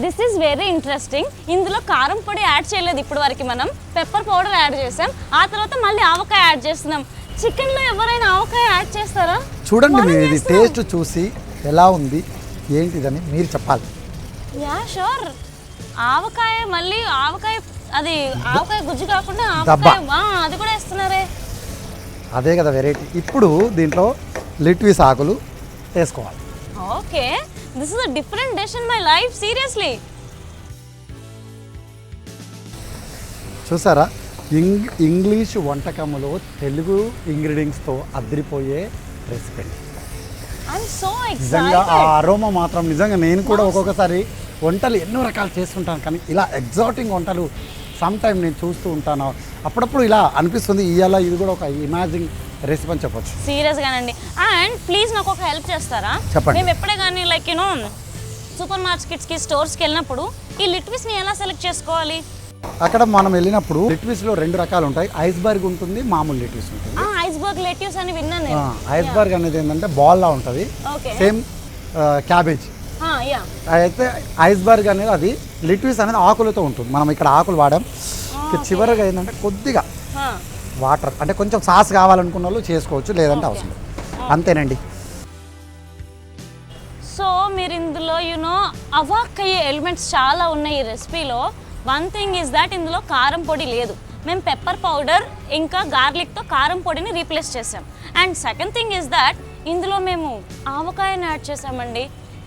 This is very interesting. ఇందులో కారం పొడి యాడ్ చేయలేదు ఇప్పుడు వరకు, మనం పెప్పర్ పౌడర్ యాడ్ చేసాం, ఆ తర్వాత మళ్ళీ ఆవకాయ యాడ్ చేస్తున్నాం. చికెన్లో ఎవరైనా ఆవకాయ యాడ్ చేస్తారా? చూడండి, మీరు ఇది టేస్ట్ చూసి ఎలా ఉంది ఏంటిదని మీరు చెప్పాలి. Yeah sure. ఆవకాయ, మళ్ళీ ఆవకాయ, అది ఆవకాయ గుజ్జు కాకుండా ఆవకాయ అది కూడా వేస్తున్నారే. అదే కదా వెరైటీ. ఇప్పుడు దీంట్లో లిట్విస్ ఆకులు వేసుకోవాలి. Okay, this is a different dish in my life, seriously. చూసారా, ఇంగ్లీష్ వంటకములో తెలుగు ఇంగ్రీడియంట్స్తో అదిరిపోయే రెసిపీ. నిజంగా ఆ అరోమా మాత్రం నిజంగా నేను కూడా ఒక్కొక్కసారి వంటలు ఎన్నో రకాలు చేస్తుంటాను, కానీ ఇలా ఎగ్జాటింగ్ వంటలు సమ్ టైమ్ నేను చూస్తూ ఉంటాను, అప్పుడప్పుడు ఇలా అనిపిస్తుంది ఇవాళ ఇది కూడా ఒక ఇమాజింగ్ రెసిపీ అని చెప్పొచ్చు. సీరియస్గానండి. అండ్ ప్లీజ్ నాకు ఒక హెల్ప్ చేస్తారా? చెప్పండి. మేము ఎప్పుడే కానీ లైక్ యూనో సూపర్ మార్కెట్స్కి స్టోర్స్కి వెళ్ళినప్పుడు ఈ లిట్విస్ని ఎలా సెలెక్ట్ చేసుకోవాలి? అక్కడ మనం వెళ్ళినప్పుడు లిట్విస్లో 2 రకాలు ఉంటాయి. ఐస్బర్గ్ ఉంటుంది, మామూలు లిట్విస్ ఉంటుంది. ఐస్బర్గ్ లెట్యూస్ అని విన్నాను నేను. ఐస్బర్గ్ అనేది ఏంటంటే బాల్లా ఉంటుంది, సేమ్ క్యాబేజ్. అయితే ఐస్బర్గ్ అనేది అది, లిట్విస్ అనేది ఆకులతో ఉంటుంది. మనం ఇక్కడ ఆకులు వాడాం. చివరిగా ఏంటంటే కొద్దిగా వాటర్, అంటే కొంచెం సాస్ కావాలనుకున్న వాళ్ళు చేసుకోవచ్చు, లేదంటే అవసరం లేదు. అంతేనండి. సో మీరు ఇందులో యూనో అవాక్ అయ్యే ఎలిమెంట్స్ చాలా ఉన్నాయి ఈ రెసిపీలో. వన్ థింగ్ ఈజ్ దాట్ ఇందులో కారం పొడి లేదు. మేము పెప్పర్ పౌడర్ ఇంకా గార్లిక్తో కారం పొడిని రీప్లేస్ చేసాం. And second thing is that ఇందులో మేము ఆవకాయని యాడ్ చేసామండి.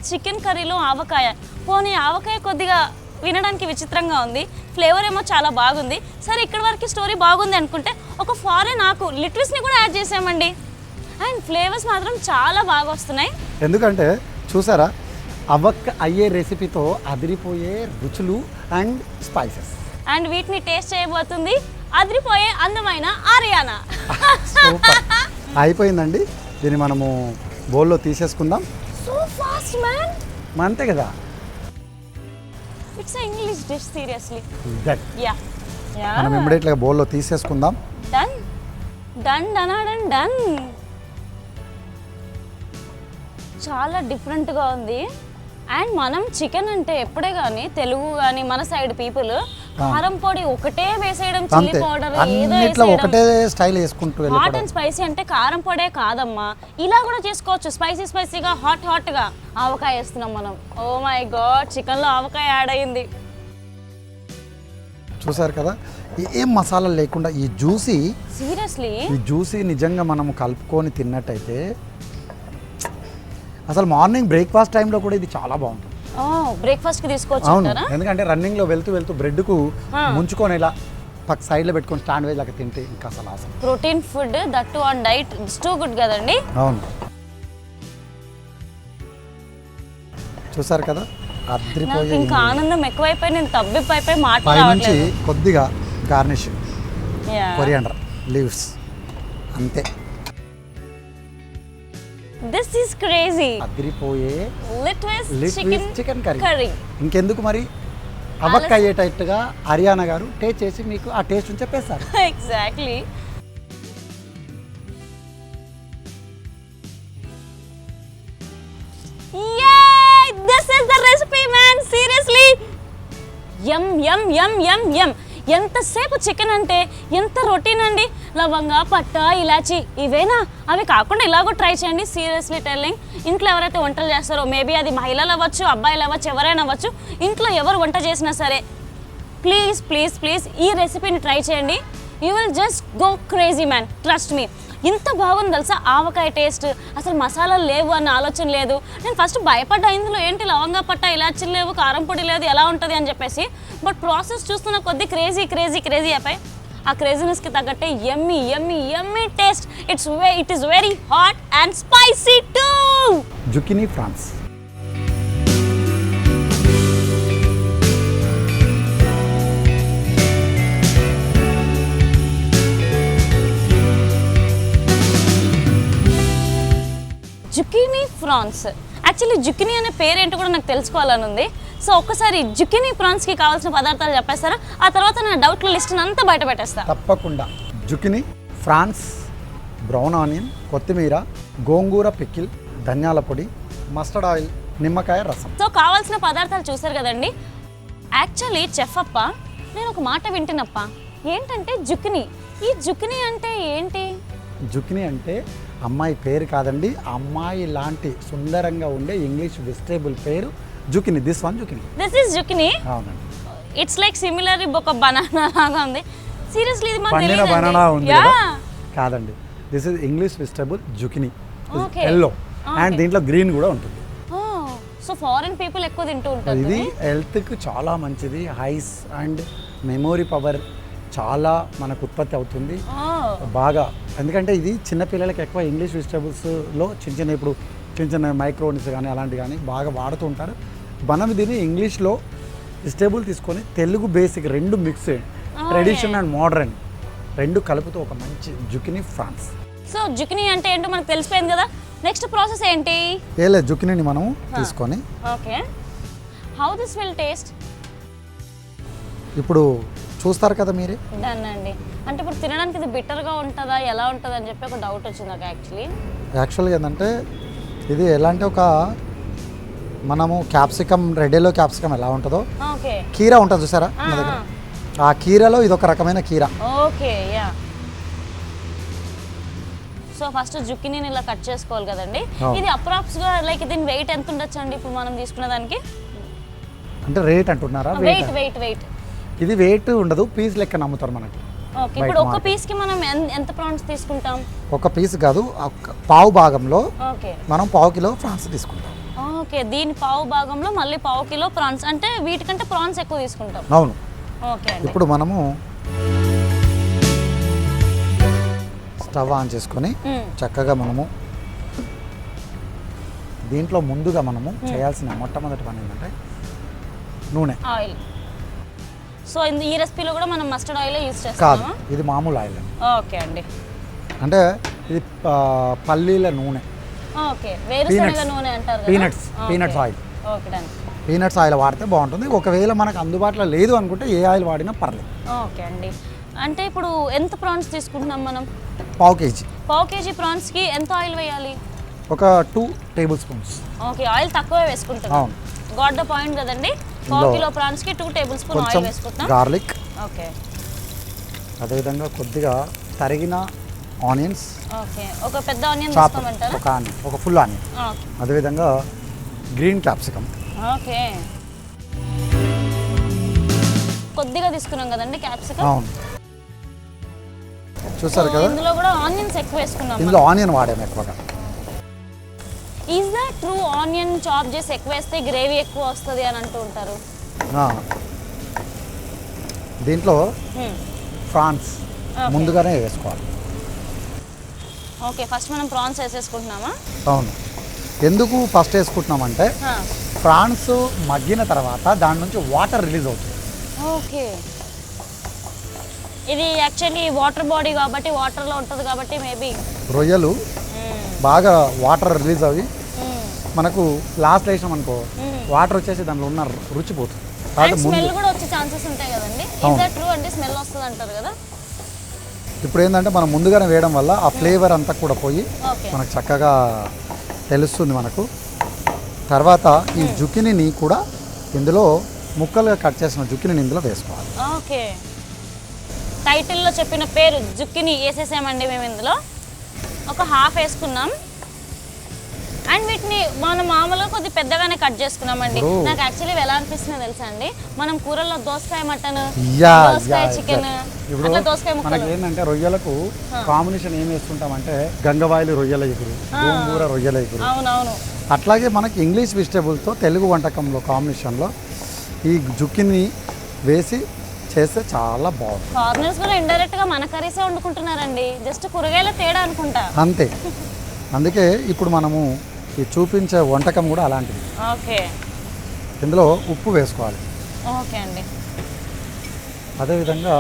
చికెన్ కర్రీలో ఆవకాయ. పోనీ ఆవకాయ కొద్దిగా వినడానికి విచిత్రంగా ఉంది, ఫ్లేవర్ ఏమో చాలా బాగుంది. సరే ఇక్కడ వరకు స్టోరీ బాగుంది అనుకుంటే ఒక ఫారెన్ ఆకు లిట్విస్ని కూడా యాడ్ చేసామండి. అండ్ ఫ్లేవర్స్ మాత్రం చాలా బాగా వస్తున్నాయి. ఎందుకంటే చూసారా, అవక్క అయ్యే రెసిపీతో అదిరిపోయే రుచులు అండ్ స్పైసెస్. అండ్ వీటిని టేస్ట్ చేయబోతుంది అదిరిపోయే అందమైన ఆరియానా. సూపర్. అయిపోయిందండి. దీన్ని మనము బౌల్లో తీసేసుకుందాం. So fast man. అంతే కదా. It's English dish seriously. That yeah మనం ఇమ్మీడియట్గా బౌల్లో తీసేసుకుందాం. Done done done done. చాలా డిఫరెంట్గా ఉంది. అండ్ మనం చికెన్ అంటే ఎప్పుడే కానీ తెలుగు కానీ మన సైడ్ పీపుల్ కారం పొడి ఒకటే వేసేయడం, చిల్లీ పౌడర్ ఏదో ఒకటే స్టైల్ వేసుకుంటూ హాట్ అండ్ స్పైసీ అంటే కారం పొడే కాదమ్మా, ఇలా కూడా చేసుకోవచ్చు. స్పైసీ స్పైసీగా హాట్గా ఆవకాయ వేస్తున్నాం మనం. ఓ మై గాడ్, చికెన్లో ఆవకాయ యాడ్ అయ్యింది. చూసారు కదా, ఏం మసాలా లేకుండా ఈ జ్యూసీ నిజంగా మనము కలుపుకొని తిన్నట్టయితే అసలు మార్నింగ్ బ్రేక్ఫాస్ట్ టైంలో కూడా ఇది చాలా బాగుంటుంది. బ్రేక్ఫాస్ట్కి తీసుకోవచ్చు. అవును, ఎందుకంటే రన్నింగ్లో వెళ్తూ బ్రెడ్కు ముంచుకొని ఇలా పక్క సైడ్లో పెట్టుకొని స్టాండ్ వేజ్ లాగా తింటే ఇంకా అసలు అవసరం. Protein food that to on diet it's too good కదండి. అవును, చూసారు కదా, అద్రిపోయి. ఇంకా ఆనందం ఎక్కువైపోయి నేను తబ్బిపోయిపోయి పై నుంచి మాట్లాడలేదు. కొద్దిగా గార్నిష్ కొరియాండర్ లీవ్స్, అంతే. This is crazy. అదిరిపోయే లిట్విస్ చికెన్ కర్రీ. ఇంకెందుకు మరి, అవక్క అయ్యేటట్టుగా హరియానా గారు టేస్ట్ చేసి మీకు ఆ టేస్ట్ చెప్పేస్తారు. Exactly. This is the recipe man, seriously. Yum yum yum yum yum. ఎంతసేపు చికెన్ అంటే ఎంత రొటీన్ అండి. లవంగా, పట్ట, ఇలాచి ఇవేనా? అవి కాకుండా ఇలాగో ట్రై చేయండి. సీరియస్లీ టెల్లింగ్, ఇంట్లో ఎవరైతే వంటలు చేస్తారో, మేబీ అది మహిళలు అవ్వచ్చు, అబ్బాయిలు అవ్వచ్చు, ఎవరైనా అవ్వచ్చు, ఇంట్లో ఎవరు వంట చేసినా సరే ప్లీజ్ ప్లీజ్ ప్లీజ్ ఈ రెసిపీని ట్రై చేయండి. You will just go crazy man, trust me. ఇంత బాగుంది తెలుసా ఆవకాయ టేస్ట్. అసలు మసాలాలు లేవు అన్న ఆలోచన లేదు. నేను ఫస్ట్ భయపడ్డా, ఇందులో ఏంటి లవంగా పట్ట, ఇలాచీలు లేవు, కారం పొడి లేదు, ఎలా ఉంటుంది అని చెప్పేసి. బట్ ప్రాసెస్ చూస్తున్న కొద్ది క్రేజీ అయిపోయి ఆ క్రేజీనెస్కి తగ్గట్టే yummy taste. It is very hot and spicy too. Zucchini France. Zucchini France. Actually zucchini అనే పేరేంటో కూడా నాకు తెలుసుకోవాలని ఉంది. సో ఒక్కసారి జుకినీ ప్రాన్స్కి కావాల్సిన పదార్థాలు చెప్పేస్తారా? ఆ తర్వాత నా డౌట్ల లిస్ట్ని అంతా బయట పెట్టేస్తా. తప్పకుండా. జుకినీ ఫ్రాన్స్, బ్రౌన్ ఆనియన్, కొత్తిమీర, గోంగూర పికిల్, ధనియాల పొడి, మస్టర్డ్ ఆయిల్, నిమ్మకాయ రసం. సో కావాల్సిన పదార్థాలు చూసారు కదండి. యాక్చువల్లీ చెఫ్ అప్ప, నేను ఒక మాట వింటున్నప్ప, ఏంటంటే జుకినీ. ఈ జుకినీ అంటే ఏంటి? జుకినీ అంటే అమ్మాయి పేరు కాదండి, అమ్మాయి లాంటి సుందరంగా ఉండే ఇంగ్లీష్ వెజిటేబుల్ పేరు జుకినీ. This is zucchini. అవునండి. ఇట్స్ లైక్ సిమిలర్ ఒక బనానా లాగా ఉంది. సీరియస్లీ ఇది మాకు పండిన బనానా ఉంది కదా? కాదండి, this is English vegetable zucchini. Yellow and దీంట్లో గ్రీన్ కూడా ఉంటుంది. సో ఫారెన్ పీపుల్ ఎక్కువ తింటూ ఉంటారు. ఇది హెల్త్కి చాలా మంచిది. హైస్ అండ్ మెమొరీ పవర్ చాలా మనకు ఉత్పత్తి అవుతుంది బాగా. ఎందుకంటే ఇది చిన్నపిల్లలకి ఎక్కువ ఇంగ్లీష్ వెజిటేబుల్స్లో ఇప్పుడు చిన్న మైక్రోనిస్ కానీ అలాంటివి కానీ బాగా వాడుతూ ఉంటారు. మనం దీన్ని ఇంగ్లీష్లో వెజిటేబుల్ తీసుకొని తెలుగు బేసిక్ రెండు మిక్స్ ట్రెడిషన్ అండ్ మోడర్న్ రెండు కలుపుతూ ఒక మంచి జుకినీ ఫ్రాన్స్. సో జుకినీ అంటే ఏంటో మనకు తెలిసిపోయింది కదా, నెక్స్ట్ ప్రాసెస్ ఏంటి? లేదు, జుకినీని మనం తీసుకొని okay, how this will taste? ఇప్పుడు చూస్తారు కదా మీరే. డన్ అండి. అంటే ఇప్పుడు తినడానికి ఇది బిట్టర్గా ఉంటుందా, ఎలా ఉంటుంది అని చెప్పి ఒక డౌట్ వచ్చింది నాకు యాక్చువల్గా ఏంటంటే ఇది ఎలా అంటే ఒక మనము క్యాప్సికమ్, రెడ్డీలో క్యాప్సికమ్ ఎలా ఉంటుందో ఓకే కీరా ఉంటుంది చూసారా మన దగ్గర, ఆ కీరాలో ఇది ఒక రకమైన కీరా. Okay yeah. సో ఫస్ట్ జుకినీని ఇలా కట్ చేసుకోవాలి కదండి. ఇది అప్రాక్స్గా లైక్ దీని వెయిట్ ఎంత ఉండొచ్చు అండి ఇప్పుడు మనం తీసుకున్న దానికి? అంటే రేట్ అంటున్నారా? వెయిట్ ఇది వెయిట్ ఉండదు, పీస్ లెక్క నమ్ముతారు మనకి. ఓకే, ఇప్పుడు ఒక పీస్కి మనం ఎంత ప్రాన్స్ తీసుకుంటాం? ఒక పీస్ కాదు, పావు భాగంలో ఓకే మనం పావు కిలో ప్రాన్స్ తీసుకుంటాం. ఓకే, దీని పావు భాగంలో మళ్ళీ పావు కిలో ప్రాన్స్, అంటే వీటికంటే ప్రాన్స్ ఎక్కువ తీసుకుంటాం. అవును. ఓకే, ఇప్పుడు మనము స్టవ్ ఆన్ చేసుకొని చక్కగా మనము దీంట్లో ముందుగా మనము చేయాల్సిన మొట్టమొదటి పని ఏంటంటే నూనె, ఆయిల్. సో ఈ రెసిపీలో కూడా మనం మస్టర్డ్ ఆయిల్ యూజ్ కాదు, చేస్తామా? ఇది మామూలు ఆయిల్ అండి. ఓకే అండి. అంటే ఇది పల్లీల నూనె, ఓకే, వేరుశనగ నూనె అంటారు కదా. Peanuts oil. Okay done. Peanuts oil వాడితే బాగుంటుంది. ఒకవేళ మనకు అందుబాటులో లేదు అనుకుంటే ఏ ఆయిల్ వాడినా పర్లేదు. ఓకే అండి. అంటే ఇప్పుడు ఎంత ప్రాన్స్ తీసుకుంటున్నాం మనం? పావు కేజీ. పావు కేజీ ప్రాన్స్కి ఎంత ఆయిల్ వేయాలి? ఒక 2 టేబుల్ స్పూన్స్. ఓకే, ఆయిల్ తక్కువ వేసుకుంటాం. అవును, గాట్ ద పాయింట్ కదండి. పావు కిలో ప్రాన్స్కి 2 టేబుల్ స్పూన్ ఆయిల్ వేసుకుంటాం. గార్లిక్, ఓకే, అదేవిధంగా కొద్దిగా తరిగిన ఆనియన్స్. ఓకే, ఒక పెద్ద ఆనియన్ తీసుకోమంటారా? ఒక ఆనియన్, ఒక ఫుల్ ఆనియన్. ఓకే, అదేవిధంగా గ్రీన్ క్యాప్సికమ్. ఓకే, కొద్దిగా తీసుకున్నాం కదండి క్యాప్సికమ్. అవును, చూసారు కదా. ఇందులో కూడా ఆనియన్స్ ఎక్కువ వేసుకున్నాం. ఇందులో ఆనియన్ వాడాము ఎక్కువగా. Is that true? Onion chop చేసి ఎక్కువ వేస్తే గ్రేవీ ఎక్కువ వస్తుంది అని అంటూ ఉంటారు. దీంట్లో ప్రాన్స్ ముందుగానే వేసుకోవాలి. ఓకే, ఫస్ట్ మనం ప్రాన్స్ వేసేసుకుంటున్నామా? అవును. ఎందుకు ఫస్ట్ వేసుకుంటున్నామంటే ప్రాన్స్ మగ్గిన తర్వాత దాని నుంచి వాటర్ రిలీజ్ అవుతుంది. ఓకే, ఇది యాక్చువల్లీ వాటర్ బాడీ కాబట్టి వాటర్లో ఉంటుంది కాబట్టి మేబీ రొయ్యలు బాగా వాటర్ రిలీజ్ అవి మనకు లాస్ట్ వేసినాం అనుకో వాటర్ వచ్చేసి దానిలో ఉన్న రుచి పోతుంది. స్మెల్ కూడా వచ్చే ఛాన్సెస్ ఉంటాయి కదండి. Is that true? అంటే స్మెల్ వస్తుంది అంటారు కదా. ఇప్పుడు ఏంటంటే మనం ముందుగానే వేయడం వల్ల ఆ ఫ్లేవర్ అంతా కూడా పోయి మనకు చక్కగా తెలుస్తుంది మనకు. తర్వాత ఈ జుకినీని కూడా ఇందులో ముక్కలుగా కట్ చేసిన జుకినీని ఇందులో వేసుకోవాలి. ఓకే, టైటిల్లో చెప్పిన పేరు జుకినీ వేసేసామండి మేము. ఇందులో ఒక హాఫ్ వేసుకున్నాం అండ్ వీటిని మనం మామూలుగా కొద్ది పెద్దగానే కట్ చేసుకున్నామండి. నాకు యాక్చువల్లీ ఎలా అనిపిస్తుందో తెలుసా అండి, మనం కూరల్లో దోసకాయ మటన్, దోసకాయ చికెన్, అట్లా దోసకాయ ముక్కలు. మనకి ఏంటంటే రొయ్యలకు కాంబినేషన్ ఏం వేసుకుంటామంటే గంగవాయిలు రొయ్యల ఎగురు, గోంగూర రొయ్యల ఎగురు. అవునవును. అట్లాగే మనకి ఇంగ్లీష్ వెజిటేబుల్తో తెలుగు వంటకంలో కాంబినేషన్లో ఈ జుకిని వేసి చేస్తే చాలా బాగుంది. ఫారినర్స్ కూడా ఇండైరెక్ట్ గా మన కర్రీసే వండుకుంటున్నారండి, జస్ట్ కూరగాయల తేడా అనుకుంటా. అంతే. అందుకే ఇప్పుడు మనము ఈ చూపించే వంటకం కూడా అలాంటిది. ఓకే, ఇందులో ఉప్పు వేసుకోవాలి. ఓకే అండి. అదేవిధంగా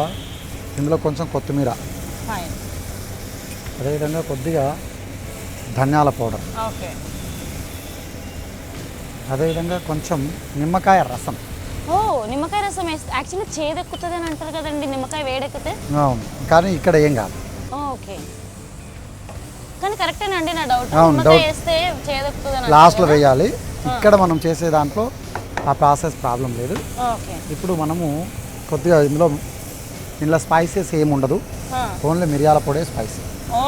ఇందులో కొంచెం కొత్తిమీర, ఫైన్. అదేవిధంగా కొద్దిగా ధనియాల పౌడర్, ఓకే. అదేవిధంగా కొంచెం నిమ్మకాయ రసం. ఓ, నిమ్మకాయ రసం వేస్తే యాక్చువల్లీ చేదెక్కుతుంది అని అంటారు కదండి, నిమ్మకాయ వేడెక్కితే. అవును, కానీ ఇక్కడ ఏం కాదు. ఓకే, కానీ కరెక్టేనండి నా డౌట్. నిమ్మకాయ వేస్తే చేదెక్కుతుంది అని లాస్ట్లో వేయాలి. ఇక్కడ మనం చేసే దాంట్లో ఆ ప్రాసెస్ ప్రాబ్లం లేదు. ఓకే, ఇప్పుడు మనము కొద్దిగా ఇందులో స్పైసెస్ ఏమి ఉండదు, ఓన్లీ మిరియాల పొడి స్పైసీ. ఓ,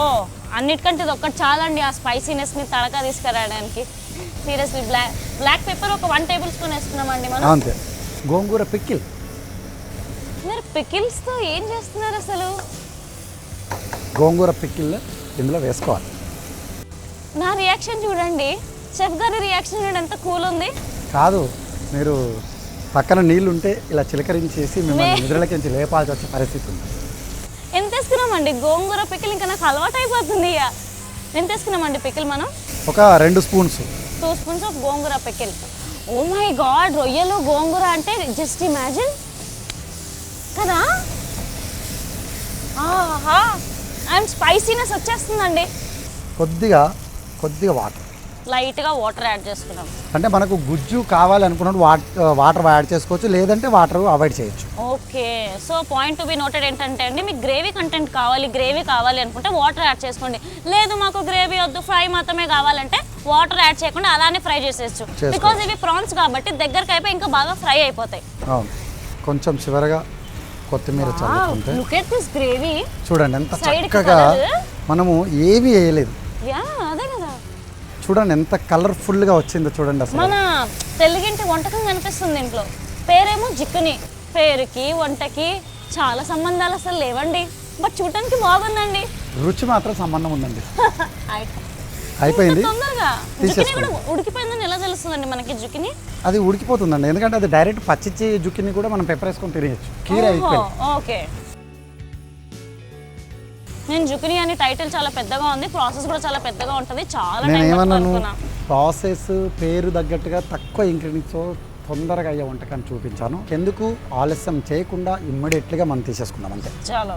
అన్నిటికంటే ఇది ఒక్కటి చాలండి ఆ స్పైసీనెస్ని తడకా తీసుకురావడానికి. సీరియస్లీ బ్లాక్ పెప్పర్ ఒక 1 టేబుల్ స్పూన్ వేసుకున్నామండి మనం. అంతే. గోంగూర పికిల్. మీరు పికిల్స్తో ఏం చేస్తున్నారు అసలు? గోంగూర పికిల్ ఇందులో వేసుకోవాలి. నా రియాక్షన్ చూడండి, చెఫ్ గారి రియాక్షన్ చూడండి ఎంత కూల్ ఉంది. కాదు, మీరు పక్కన నీళ్ళు ఉంటే ఇలా చిలకరించేసి మిమ్మల్ని నిద్రలకించి లేపాల్సి వచ్చే పరిస్థితి ఉంది. ఎంత వేసుకున్నామండి గోంగూర పికిల్? ఇంకా నాకు అలవాటు అయిపోతుంది. ఇక ఎంత వేసుకున్నామండి పికిల్ మనం? ఒక 2 spoons. 2 spoons of gongura pickle. Oh my god, రొయ్యలు గోంగూర అంటే జస్ట్ ఇమాజిన్ కదా. అండ్ స్పైసీనెస్ వచ్చేస్తుందండి. కొద్దిగా వాటర్, లైట్గా వాటర్ యాడ్ చేసుకున్నాం. అంటే మనకు గుజ్జు కావాలి అనుకున్నప్పుడు వాటర్ యాడ్ చేసుకోవచ్చు, లేదంటే వాటర్ అవాయిడ్ చేయొచ్చు. Okay, so point to be noted ఏంటంటే అండి, మీకు గ్రేవీ కంటెంట్ గ్రేవీ కావాలి అనుకుంటే వాటర్ యాడ్ చేసుకోండి. లేదు మాకు గ్రేవీ వద్దు, ఫ్రై మాత్రమే కావాలంటే వాటర్ యాడ్ చేయకుండా అలానే ఫ్రై చేసేయచ్చు. బికాజ్ ఇవి ప్రాన్స్ కాబట్టి దగ్గరికి అయిపోయి ఇంకా బాగా ఫ్రై అయిపోతాయి. అవును, కొంచెం చివరగా కొత్తిమీర చల్లుకుంటే లుక్ ఎట్ దిస్ గ్రేవీ. చూడండి ఎంత చక్కగా, మనము ఏమీ వేయలేదు. యా అదే కదా, చూడండి ఎంత కలర్ఫుల్గా వచ్చిందో చూడండి. అసలు మన తెలుగింటి వంటకం కనిపిస్తుంది ఇంట్లో. పేరేమో జిక్కుని. పేరుకి వంటకి చాలా సంబంధాలు అసలు లేవండి, బట్ చూడటానికి బాగుందండి. రుచి మాత్రం సంబంధం ఉందండి. అయిపోయింది, తొందరగా. జుకిని కూడా ఉడికిపోయిందని ఎలా తెలుస్తుందండి మనకి? జుకిని అది ఉడికిపోతుందండి, ఎందుకంటే అది డైరెక్ట్ పచ్చిచ్చి జుకిని కూడా మనం పెప్పర్ వేసుకొని తినేయచ్చు. కీర అయిపోయింది. ఓకే, నేను జుకిని అని టైటిల్ చాలా పెద్దగా ఉంది, ప్రాసెస్ కూడా చాలా పెద్దగా ఉంటుంది. చాలా నేను ఏమన్నాను, ప్రాసెస్ పేరు తగ్గట్టుగా తక్కువ ఇంగ్రీడియంట్స్తో తొందరగా అయ్యే వంటకాన్ని చూపించాను. ఎందుకు ఆలస్యం చేయకుండా ఇమ్మీడియట్లీగా మనం తీసేసుకుందాం అంతే. చాలా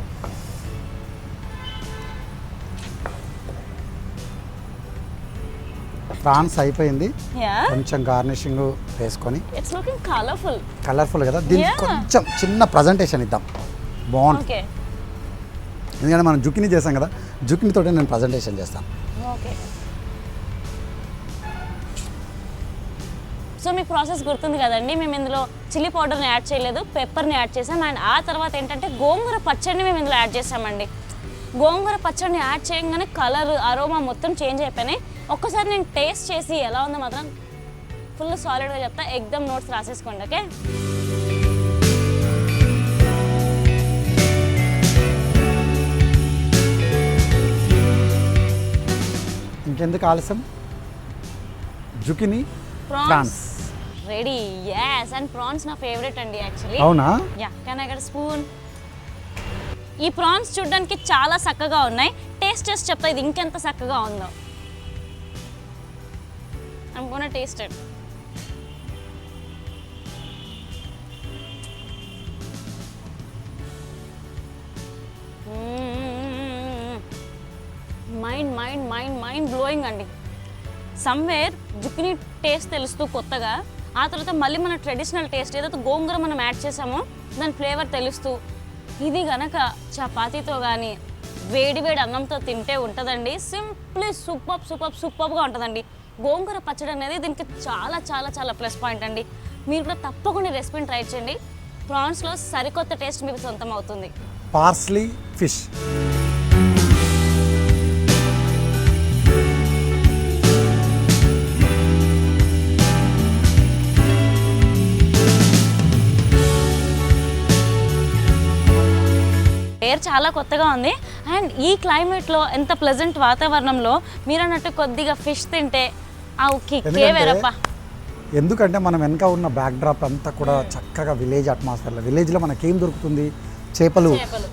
ప్రాన్స్ అయిపోయింది, యా కొంచెం గార్నిషింగ్ వేసుకొని. ఇట్స్ లుకింగ్ కలర్ఫుల్ కదా, దీనికి కొంచెం చిన్న ప్రజెంటేషన్ ఇద్దాం, బాగుంటుంది. ఓకే, ఎందుకంటే మనం జుకిని చేసాం కదా, జుకిని తోటి నేను ప్రజెంటేషన్ చేస్తాను. ఓకే, సో మీకు ప్రాసెస్ గుర్తుంది కదండి, మేము ఇందులో చిల్లీ పౌడర్ని యాడ్ చేయలేదు, పెప్పర్ని యాడ్ చేసాం. అండ్ ఆ తర్వాత ఏంటంటే గోంగూర పచ్చడిని మేము ఇందులో యాడ్ చేసామండి. గోంగూర పచ్చడిని యాడ్ చేయగానే కలర్, అరోమా మొత్తం చేంజ్ అయిపోయినాయి. ఒక్కసారి నేను టేస్ట్ చేసి ఎలా ఉందో మాత్రం ఫుల్ సాలిడ్గా చెప్తా, ఎగ్దమ్ నోట్స్ రాసేసుకోండి. ఓకే, ఇంకెందుకు ఆలస్యం, జుకిని prawns ready. yes, and prawns నా ఫేవరెట్ అండి యాక్చువల్లీ. అవునా? Yeah, can I get spoon? ఈ ప్రాన్స్ చూడడానికి చాలా చక్కగా ఉన్నాయి, టేస్ట్ చేసి చెప్తా ఇది ఇంకెంత చక్కగా ఉందో. I'm gonna taste it. Mind blowing అండి. సమ్వేర్ జుకిని టేస్ట్ తెలుస్తూ కొత్తగా, ఆ తర్వాత మళ్ళీ మన ట్రెడిషనల్ టేస్ట్ ఏదైతే గోంగూర మనం యాడ్ చేసామో దాని ఫ్లేవర్ తెలుస్తూ, ఇది గనక చపాతీతో కానీ వేడి అన్నంతో తింటే ఉంటుందండి సింప్లీ సూపర్గా ఉంటుందండి. గోంగూర పచ్చడి అనేది దీనికి చాలా చాలా చాలా ప్లస్ పాయింట్ అండి. మీరు కూడా తప్పకుండా రెసిపీని ట్రై చేయండి, ప్రాన్స్లో సరికొత్త టేస్ట్ మీకు సొంతం అవుతుంది. Parsley fish. ఎయిర్ చాలా కొత్తగా ఉంది, అండ్ ఈ క్లైమేట్లో ఎంత ప్లెజెంట్ వాతావరణంలో మీరు అన్నట్టు కొద్దిగా ఫిష్ తింటే ఆ కిక్కే వేరప్ప. ఎందుకంటే మనం వెనక ఉన్న బ్యాక్ డ్రాప్ అంతా కూడా చక్కగా విలేజ్ అట్మాస్ఫియర్లో, విలేజ్లో మనకేం దొరుకుతుంది, చేపలు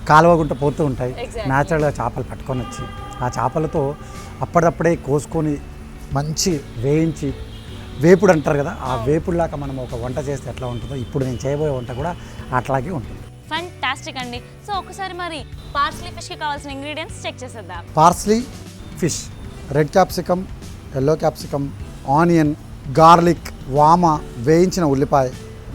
కాలువగుంట పోతూ ఉంటాయి, న్యాచురల్గా చేపలు పట్టుకొని వచ్చి ఆ చేపలతో అప్పటిదప్పుడే కోసుకొని మంచి వేయించి, వేపుడు అంటారు కదా, ఆ వేపుడులాగా మనం ఒక వంట చేస్తే ఎట్లా ఉంటుందో ఇప్పుడు నేను చేయబోయే వంట కూడా అట్లాగే ఉంటుంది. ఫంటాస్టిక్ అండి. సో ఒకసారి మరి పార్స్లీ ఫిష్కి కావాల్సిన ఇంగ్రీడియంట్స్ చెక్ చేసేద్దాం. Parsley fish, red capsicum, yellow capsicum, onion, garlic, వామ, వేయించిన ఉల్లిపాయ,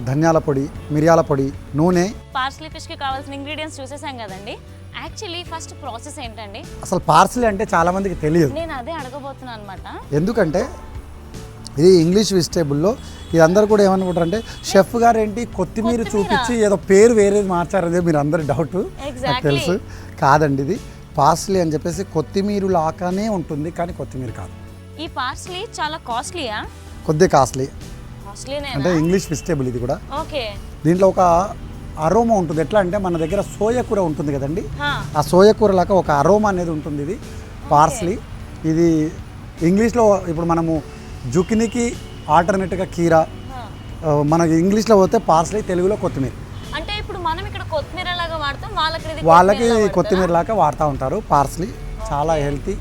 ధనియాల పొడి, మిరియాల పొడి, నూనె. పార్స్లీ ఫిష్కి కావాల్సిన ఇంగ్రీడియంట్స్ చూసేసాం కదండి. యాక్చువల్లీ ఫస్ట్ ప్రాసెస్ ఏంటండి? అసలు పార్స్లీ అంటే చాలామందికి తెలియదు, నేను అదే అడగబోతున్నాను అనమాట. ఎందుకంటే ఇది ఇంగ్లీష్ వెజిటేబుల్లో ఇది అందరు కూడా ఏమనుకుంటారంటే షెఫ్ గారు ఏంటి కొత్తిమీర చూపించి ఏదో పేరు వేరేది మార్చారనేది మీరు అందరి డౌట్, నాకు తెలుసు. కాదండి, ఇది పార్స్లీ అని చెప్పేసి కొత్తిమీర లాగానే ఉంటుంది, కానీ కొత్తిమీర కాదు. ఈ పార్స్లీ చాలా కాస్ట్లీయా? కొద్దిగా కాస్ట్లీ అంటే ఇంగ్లీష్ వెజిటేబుల్ ఇది కూడా. ఓకే, దీంట్లో ఒక అరోమా ఉంటుంది. ఎట్లా అంటే మన దగ్గర సోయా కూర ఉంటుంది కదండి, ఆ సోయా కూర లాగా ఒక అరోమా అనేది ఉంటుంది ఇది పార్స్లీ. ఇది ఇంగ్లీష్లో ఇప్పుడు మనము జుకినీకి ఆల్టర్నేట్గా కీరా, మనకి ఇంగ్లీష్లో పోతే పార్స్లీ, తెలుగులో కొత్తిమీర. అంటే ఇప్పుడు మనం ఇక్కడ కొత్తిమీర లాగా వాడతాం, వాళ్ళకి కొత్తిమీర లాగా వాడుతూ ఉంటారు. పార్స్లీ చాలా హెల్తీ,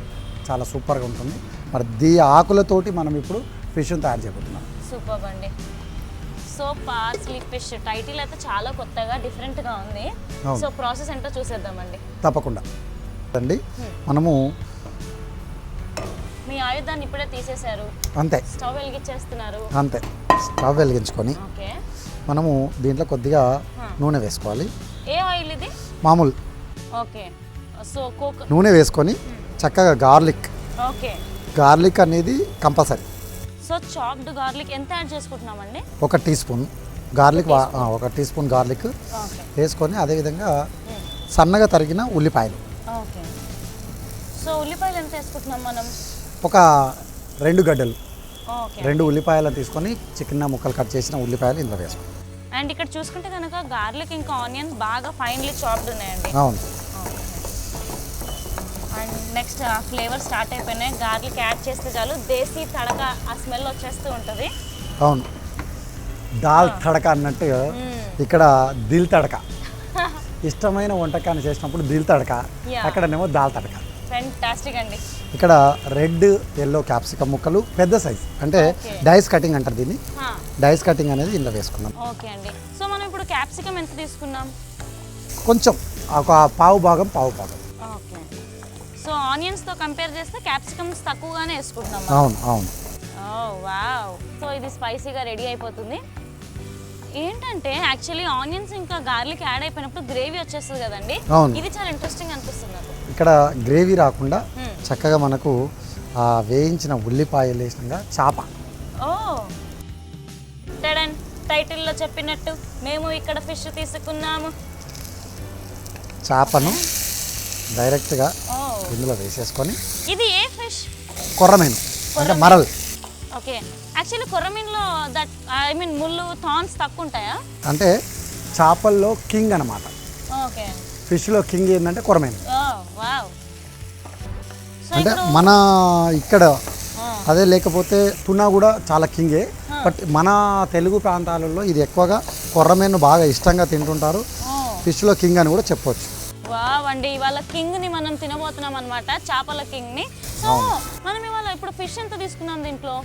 చాలా సూపర్గా ఉంటుంది. మరి ఆకులతోటి మనం ఇప్పుడు ఫిష్ని తయారు చేయబోతున్నాం. సూపర్ అండి. సో పార్స్లీ ఫిష్ టైటిల్ అయితే చాలా కొత్తగా డిఫరెంట్గా ఉంది. సో ప్రాసెస్ ఏంటో చూసేద్దామండి. తప్పకుండా అండి. మనము మీ ఆయుధాన్ని ఇప్పుడే తీసేశారు, అంతే స్టవ్ వెలిగించేస్తున్నారు. అంతే, స్టవ్ వెలిగించుకొని ఓకే, మనము దీంట్లో కొద్దిగా నూనె వేసుకోవాలి. ఏ ఆయిల్ ఇది? మామూలు. ఓకే, సో నూనె వేసుకొని చక్కగా ఓకే గార్లిక్ అనేది కంపల్సరీ. సో చాప్డ్ గార్లిక్ ఎంత యాడ్ చేసుకుంటున్నామండి? 1 teaspoon garlic, 1 teaspoon garlic వేసుకొని అదేవిధంగా సన్నగా తరిగిన ఉల్లిపాయలు. ఓకే, సో ఉల్లిపాయలు ఎంత వేసుకుంటున్నాం మనం? ఒక 2 గడ్డలు, ఓకే, 2 ఉల్లిపాయలు తీసుకొని చిన్న ముక్కలు కట్ చేసిన ఉల్లిపాయలు ఇందులో వేసుకోండి. అండ్ ఇక్కడ చూసుకుంటే కనుక గార్లిక్ ఇంకా ఆనియన్స్ బాగా ఫైన్లీ చాప్డ్ ఉన్నాయండి. అవును. అండ్ నెక్స్ట్ ఆ ఫ్లేవర్ స్టార్ట్ అయిపోయినాయి. గార్లిక్ యాడ్ చేస్తే చాలు దేశీ తడక ఆ స్మెల్ వచ్చేస్తూ ఉంటుంది. అవును, దాల్ తడక అన్నట్టు ఇక్కడ దిల్ తడక. ఇష్టమైన వంటకాన్ని చేసినప్పుడు దిల్ తడక, అక్కడనేమో దాల్ తడక. ఫెంటాస్టిక్ అండి. ఇక్కడ రెడ్ ఎల్లో క్యాప్సికమ్ ముక్కలు పెద్ద సైజ్, అంటే డైస్ కటింగ్ అంటారు దీన్ని. డైస్ కటింగ్ అనేది ఇందులో వేసుకున్నాం. ఓకే అండి. సో మనం ఇప్పుడు క్యాప్సికమ్ ఎంత తీసుకున్నాం? కొంచెం ఒక పావు భాగం. ఓకే, సో ఆనియన్స్తో కంపేర్ చేస్తే క్యాప్సికమ్స్ తక్కువగానే వేసుకుంటున్నాం. అవును అవును. వావ్, సో ఇది స్పైసీగా రెడీ అయిపోతుంది. ఏంటంటే యాక్చువల్లీ ఆనియన్స్ ఇంకా గార్లిక్ యాడ్ అయిపోయినప్పుడు గ్రేవీ వచ్చేస్తుంది కదండి. ఇది చాలా ఇంట్రెస్టింగ్ అనిపిస్తుంది నాకు. ఇక్కడ గ్రేవీ రాకుండా చక్కగా మనకు వేయించిన ఉల్లిపాయలు వేసినాక చేప. ఓ టైటిల్లో చెప్పినట్టు మేము ఇక్కడ ఫిష్ తీసుకున్నాము. చేపను డైరెక్ట్గా ఇందులో వేసేసుకొని. ఇది ఏ ఫిష్? కొర్రమీను అంటే మరల్. ఓకే, యాక్చువల్లీ కొర్రమీన్లో ముళ్ళు థాన్స్ తక్కువ ఉంటాయా? అంటే చేపల్లో కింగ్ అన్నమాట. ఓకే, ఫిష్లో కింగ్ ఏంటంటే కొర్రమీను. వావ్, అంటే మన ఇక్కడ అదే, లేకపోతే టునా కూడా చాలా కింగే. బట్ మన తెలుగు ప్రాంతాలలో ఇది ఎక్కువగా కొర్రమీను బాగా ఇష్టంగా తింటుంటారు. ఫిష్లో కింగ్ అని కూడా చెప్పవచ్చు. వావ్ అండి, ఇవాళ కింగ్ని మనం తినబోతున్నాం అనమాట, చేపల కింగ్ని. సో మనం ఇవాళ ఇప్పుడు ఫిష్ ఎంత తీసుకున్నాం దీంట్లో?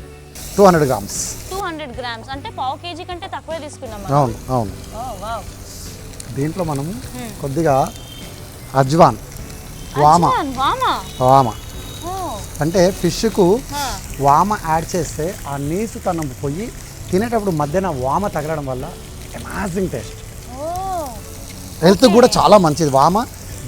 200 గ్రామ్స్. 200 గ్రామ్స్ అంటే పావు కేజీ కంటే తక్కువే తీసుకున్నాం. అవును అవును. వావ్, దీంట్లో మనము కొద్దిగా అజ్వాన్, వామ అంటే ఫిష్కు వామ యాడ్ చేస్తే ఆ నీసుతనం పోయి తినేటప్పుడు మధ్యన వామ తగలడం వల్ల అమేజింగ్ టేస్ట్. హెల్త్ కూడా చాలా మంచిది. వామ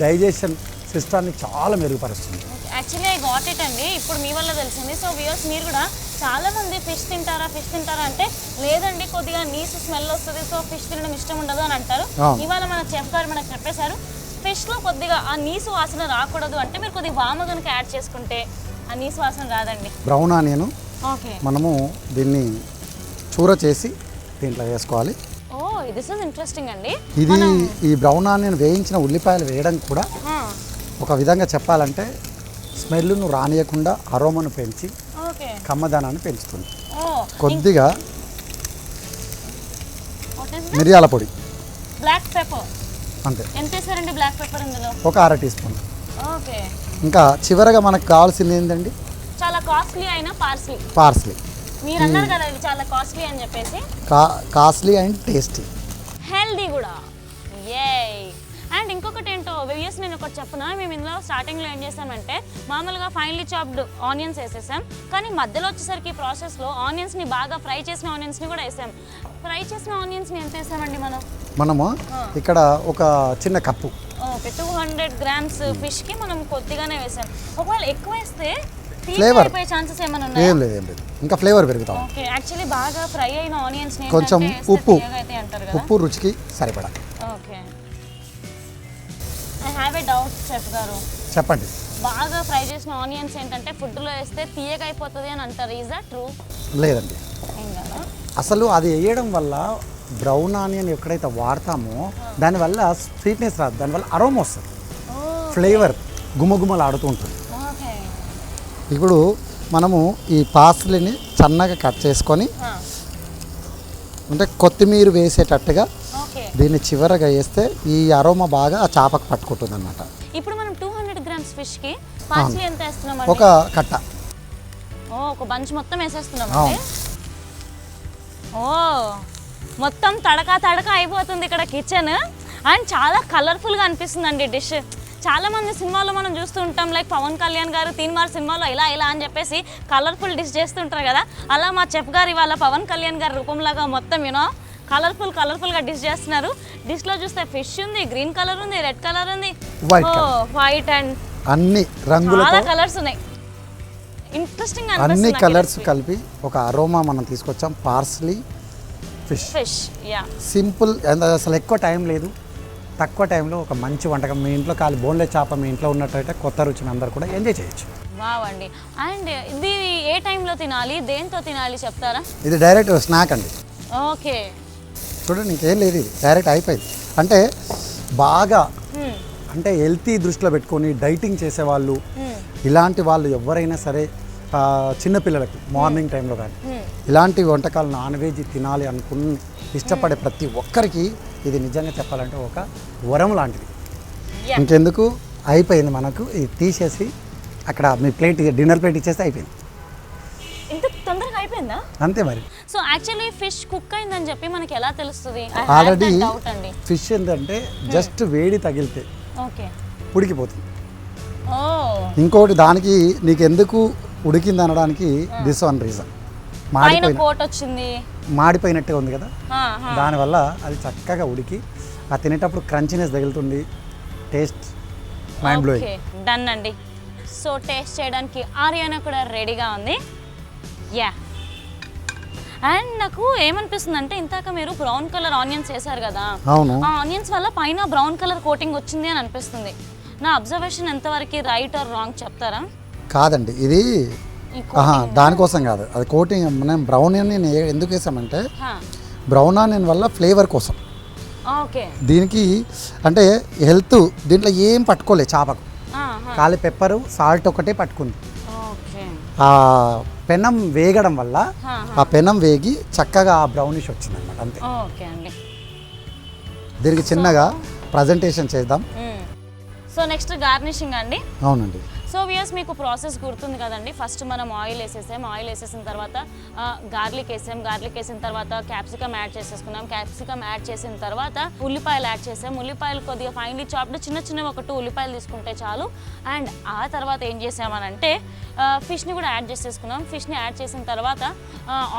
డైజెషన్ సిస్టాన్ని చాలా మెరుగుపరుస్తుంది. యాక్చువల్లీ ఐ గాట్ ఇట్ అండి, ఇప్పుడు మీ వల్ల తెలిసింది. సో వ్యూయర్స్, మీరు కూడా చాలా మంది ఫిష్ తింటారా అంటే లేదండి కొద్దిగా నీసు స్మెల్ వస్తుంది, సో ఫిష్ తినడం ఇష్టం ఉండదు అని అంటారు. ఇవాళ మన చెఫ్ గారు మనకు చెప్పేశారు ఫిష్లో కొద్దిగా ఆ నీసు వాసన రాకూడదు అంటే మీరు కొద్దిగా వామ కనుక యాడ్ చేసుకుంటే ఆ నీసు వాసన రాదండి. బ్రౌన్ ఆనియన్ ఓకే, మనము దీన్ని చూర చేసి దీంట్లో వేసుకోవాలి. ఓ దిస్ ఇస్ ఇంట్రెస్టింగ్ అండి. ఇది ఈ బ్రౌన్ ఆనియన్ వేయించిన ఉల్లిపాయలు వేయడం కూడా ఒక విధంగా చెప్పాలంటే స్మెల్ను రానియకుండా అరోమాను పెంచి కమ్మదనాన్ని పెంచుతుంది. కొద్దిగా మిరియాల పొడి, బ్లాక్ పెప్పర్ అంతే. ఎంత వేసారండి బ్లాక్ పెప్పర్ ఇందులో? ఒక 1/2 టీ స్పూన్. ఓకే, ఇంకా చివరగా మనకు కావాల్సింది ఏంటండి? చాలా కాస్ట్లీ అయిన పార్స్లీ. మీరు అన్నారు కదా ఇది చాలా కాస్ట్లీ అని చెప్పేసి. కాస్ట్లీ అండ్ టేస్టీ, హెల్దీ కూడా. అండ్ ఇంకొకటి ఏంటో వ్యూయర్స్, నేను ఒకటి చెప్పనా, మేము ఇందులో స్టార్టింగ్లో ఏం చేసామంటే మామూలుగా ఫైన్లీ చాప్డ్ ఆనియన్స్ వేసేసాం, కానీ మధ్యలో వచ్చేసరికి ప్రాసెస్లో ఆనియన్స్ని బాగా ఫ్రై చేసిన ఆనియన్స్ని కూడా వేసాం. ఫ్రై చేసిన ఆనియన్స్ని ఎంత వేసామండి మనము ఇక్కడ ఒక చిన్న కప్పు. ఓకే, 200 గ్రామ్స్ ఫిష్కి మనం కొద్దిగానే వేసాం. ఒకవేళ ఎక్కువ వేస్తే ఫ్లేవర్ అయిపోయే ఛాన్సెస్ ఏమైనా ఉన్నాయా? ఏం లేదు. ఇంకా ఫ్లేవర్ పెరుగుతాం. ఓకే, యాక్చువల్లీ బాగా ఫ్రై అయిన ఆనియన్స్ కొంచెం ఉప్పు రుచికి సరిపడా. Okay, I have a doubt chef గారు. చెప్పండి. బాగా ఫ్రై చేసిన ఆనియన్స్ ఏంటంటే ఫుడ్లో వేస్తే తీయగా అయిపోతుంది అని అంటారు, ఈజ్ దట్ ట్రూ? లేదండి, అసలు అది వేయడం వల్ల బ్రౌన్ ఆనియన్ ఎక్కడైతే వాడతామో దానివల్ల స్వీట్నెస్ రాదు, దానివల్ల అరోమా వస్తుంది, ఫ్లేవర్ గుమగుమలు ఆడుతూ ఉంటుంది. ఇప్పుడు మనము ఈ పార్స్లీని సన్నగా కట్ చేసుకొని అంటే కొత్తిమీర వేసేటట్టుగా దీన్ని చివరగా వేస్తే ఈ అరోమా బాగా ఆ చేపకు పట్టుకుంటుంది అన్నమాట. ఇప్పుడు మనం 200 గ్రామ్స్ ఫిష్కి పార్స్లీ ఎంత వేస్తున్నాం? ఒక కట్ట. ఒక బంచ్ మొత్తం వేసేస్తున్నాం అంటే. మొత్తం తడక అయిపోతుంది ఇక్కడ కిచెన్. అండ్ చాలా కలర్ఫుల్గా అనిపిస్తుందండి డిష్. చాలా మంది సినిమాల్లో మనం చూస్తూ ఉంటాం, లైక్ పవన్ కళ్యాణ్ గారు తీన్మార్ సినిమాలో ఇలా అని చెప్పేసి కలర్ఫుల్ డిష్ చేస్తుంటారు కదా. అలా మా చెఫ్ గారు ఇవాళ పవన్ కళ్యాణ్ గారి రూపంలాగా మొత్తం కలర్ఫుల్గా డిష్ చేస్తున్నారు. డిష్లో చూస్తే ఫిష్ ఉంది, గ్రీన్ కలర్ ఉంది, రెడ్ కలర్ ఉంది, వైట్ అండ్ అన్ని రంగులు, చాలా కలర్స్ ఉన్నాయి. ఇంట్రెస్టింగ్ అన్ని కలర్స్ కలిపి ఒక అరోమా మనం తీసుకొచ్చాం. పార్స్లీ ఫిష్ సింపుల్, అసలు ఎక్కువ టైం లేదు, తక్కువ టైంలో ఒక మంచి వంటకం. మీ ఇంట్లో బోన్లెస్ చేప మీ ఇంట్లో ఉన్నట్టయితే కొత్త రుచిని అందరూ కూడా ఎంజాయ్ చేయొచ్చు. బావండి. అండ్ ఇది ఏ టైంలో తినాలి, దేంతో తినాలి చెప్తారా? ఇది డైరెక్ట్ స్నాక్ అండి. ఓకే, చూడండి ఇంకేం లేదు, ఇది డైరెక్ట్ అయిపోయింది. అంటే బాగా అంటే హెల్తీ దృష్టిలో పెట్టుకొని డైటింగ్ చేసేవాళ్ళు, ఇలాంటి వాళ్ళు ఎవరైనా సరే, చిన్నపిల్లలకి మార్నింగ్ టైంలో కానీ ఇలాంటి వంటకాలు నాన్ వెజ్ తినాలి అనుకుని ఇష్టపడే ప్రతి ఒక్కరికి ఇది నిజంగా చెప్పాలంటే ఒక వరం లాంటిది. ఇంకెందుకు, అయిపోయింది మనకు. ఇది తీసేసి అక్కడ మీ ప్లేట్, డిన్నర్ ప్లేట్ ఇచ్చేస్తే అయిపోయింది. ఇంత తొందరగా అయిపోయిందా? అంతే మరి. సో యాక్చువల్లీ ఫిష్ కుక్ అయిందని చెప్పి మనకి ఎలా తెలుస్తుంది? ఆల్రెడీ ఫిష్ ఏంటంటే జస్ట్ వేడి తగిలితే ఉడికిపోతుంది. ఇంకోటి దానికి నీకు ఎందుకు ఉడికింది అనడానికి దిస్ వన్ రీజన్, మాడిపోయినట్టే ఉంది కదా, దానివల్ల అది చక్కగా ఉడికి ఆ తినేటప్పుడు క్రంచినెస్ తగులుతుంది. Taste mind blowing. డన్ అండి. సో టేస్ట్ చేయడానికి ఆర్యానా కూడా రెడీగా ఉంది. యా, అండ్ నాకు ఏమనిపిస్తుంది అంటే ఇందాక మీరు బ్రౌన్ కలర్ ఆనియన్స్ వేసారు కదా, అవును, ఆ ఆనియన్స్ వల్ల పైన బ్రౌన్ కలర్ కోటింగ్ వచ్చింది అని అనిపిస్తుంది. నా అబ్జర్వేషన్ ఎంతవరకు రైట్ ఆర్ రాంగ్ చెప్తారా? కాదండి, ఇది దానికోసం కాదు, అది కోటింగ్. మనం బ్రౌన్ ఆనియన్ ఎందుకు వేసామంటే బ్రౌన్ ఆనియన్ వల్ల ఫ్లేవర్ కోసం. ఓకే, దీనికి అంటే హెల్త్ దీంట్లో ఏం పట్టుకోలేదు చేపకు, కాలి పెప్పరు సాల్ట్ ఒకటే పట్టుకుంది. ఆ పెనం వేగడం వల్ల ఆ పెనం వేగి చక్కగా ఆ బ్రౌనిష్ వచ్చింది అనమాట, అంతే. ఓకే అండి, దీనికి చిన్నగా ప్రజెంటేషన్ చేద్దాం. సో నెక్స్ట్ గార్నిషింగ్ అండి. అవునండి. సో వ్యూయర్స్, మీకు ప్రాసెస్ గుర్తుంది కదండి. ఫస్ట్ మనం ఆయిల్ వేసేసిన తర్వాత గార్లిక్ వేసిన తర్వాత క్యాప్సికమ్ యాడ్ చేసేసుకున్నాం. క్యాప్సికమ్ యాడ్ చేసిన తర్వాత ఉల్లిపాయలు యాడ్ చేసాం. ఉల్లిపాయలు కొద్దిగా ఫైన్లీ చాప్డ్ చిన్న ఒక 2 ఉల్లిపాయలు తీసుకుంటే చాలు. అండ్ ఆ తర్వాత ఏం చేసామనంటే ఫిష్ని కూడా యాడ్ చేసేసుకున్నాం. ఫిష్ని యాడ్ చేసిన తర్వాత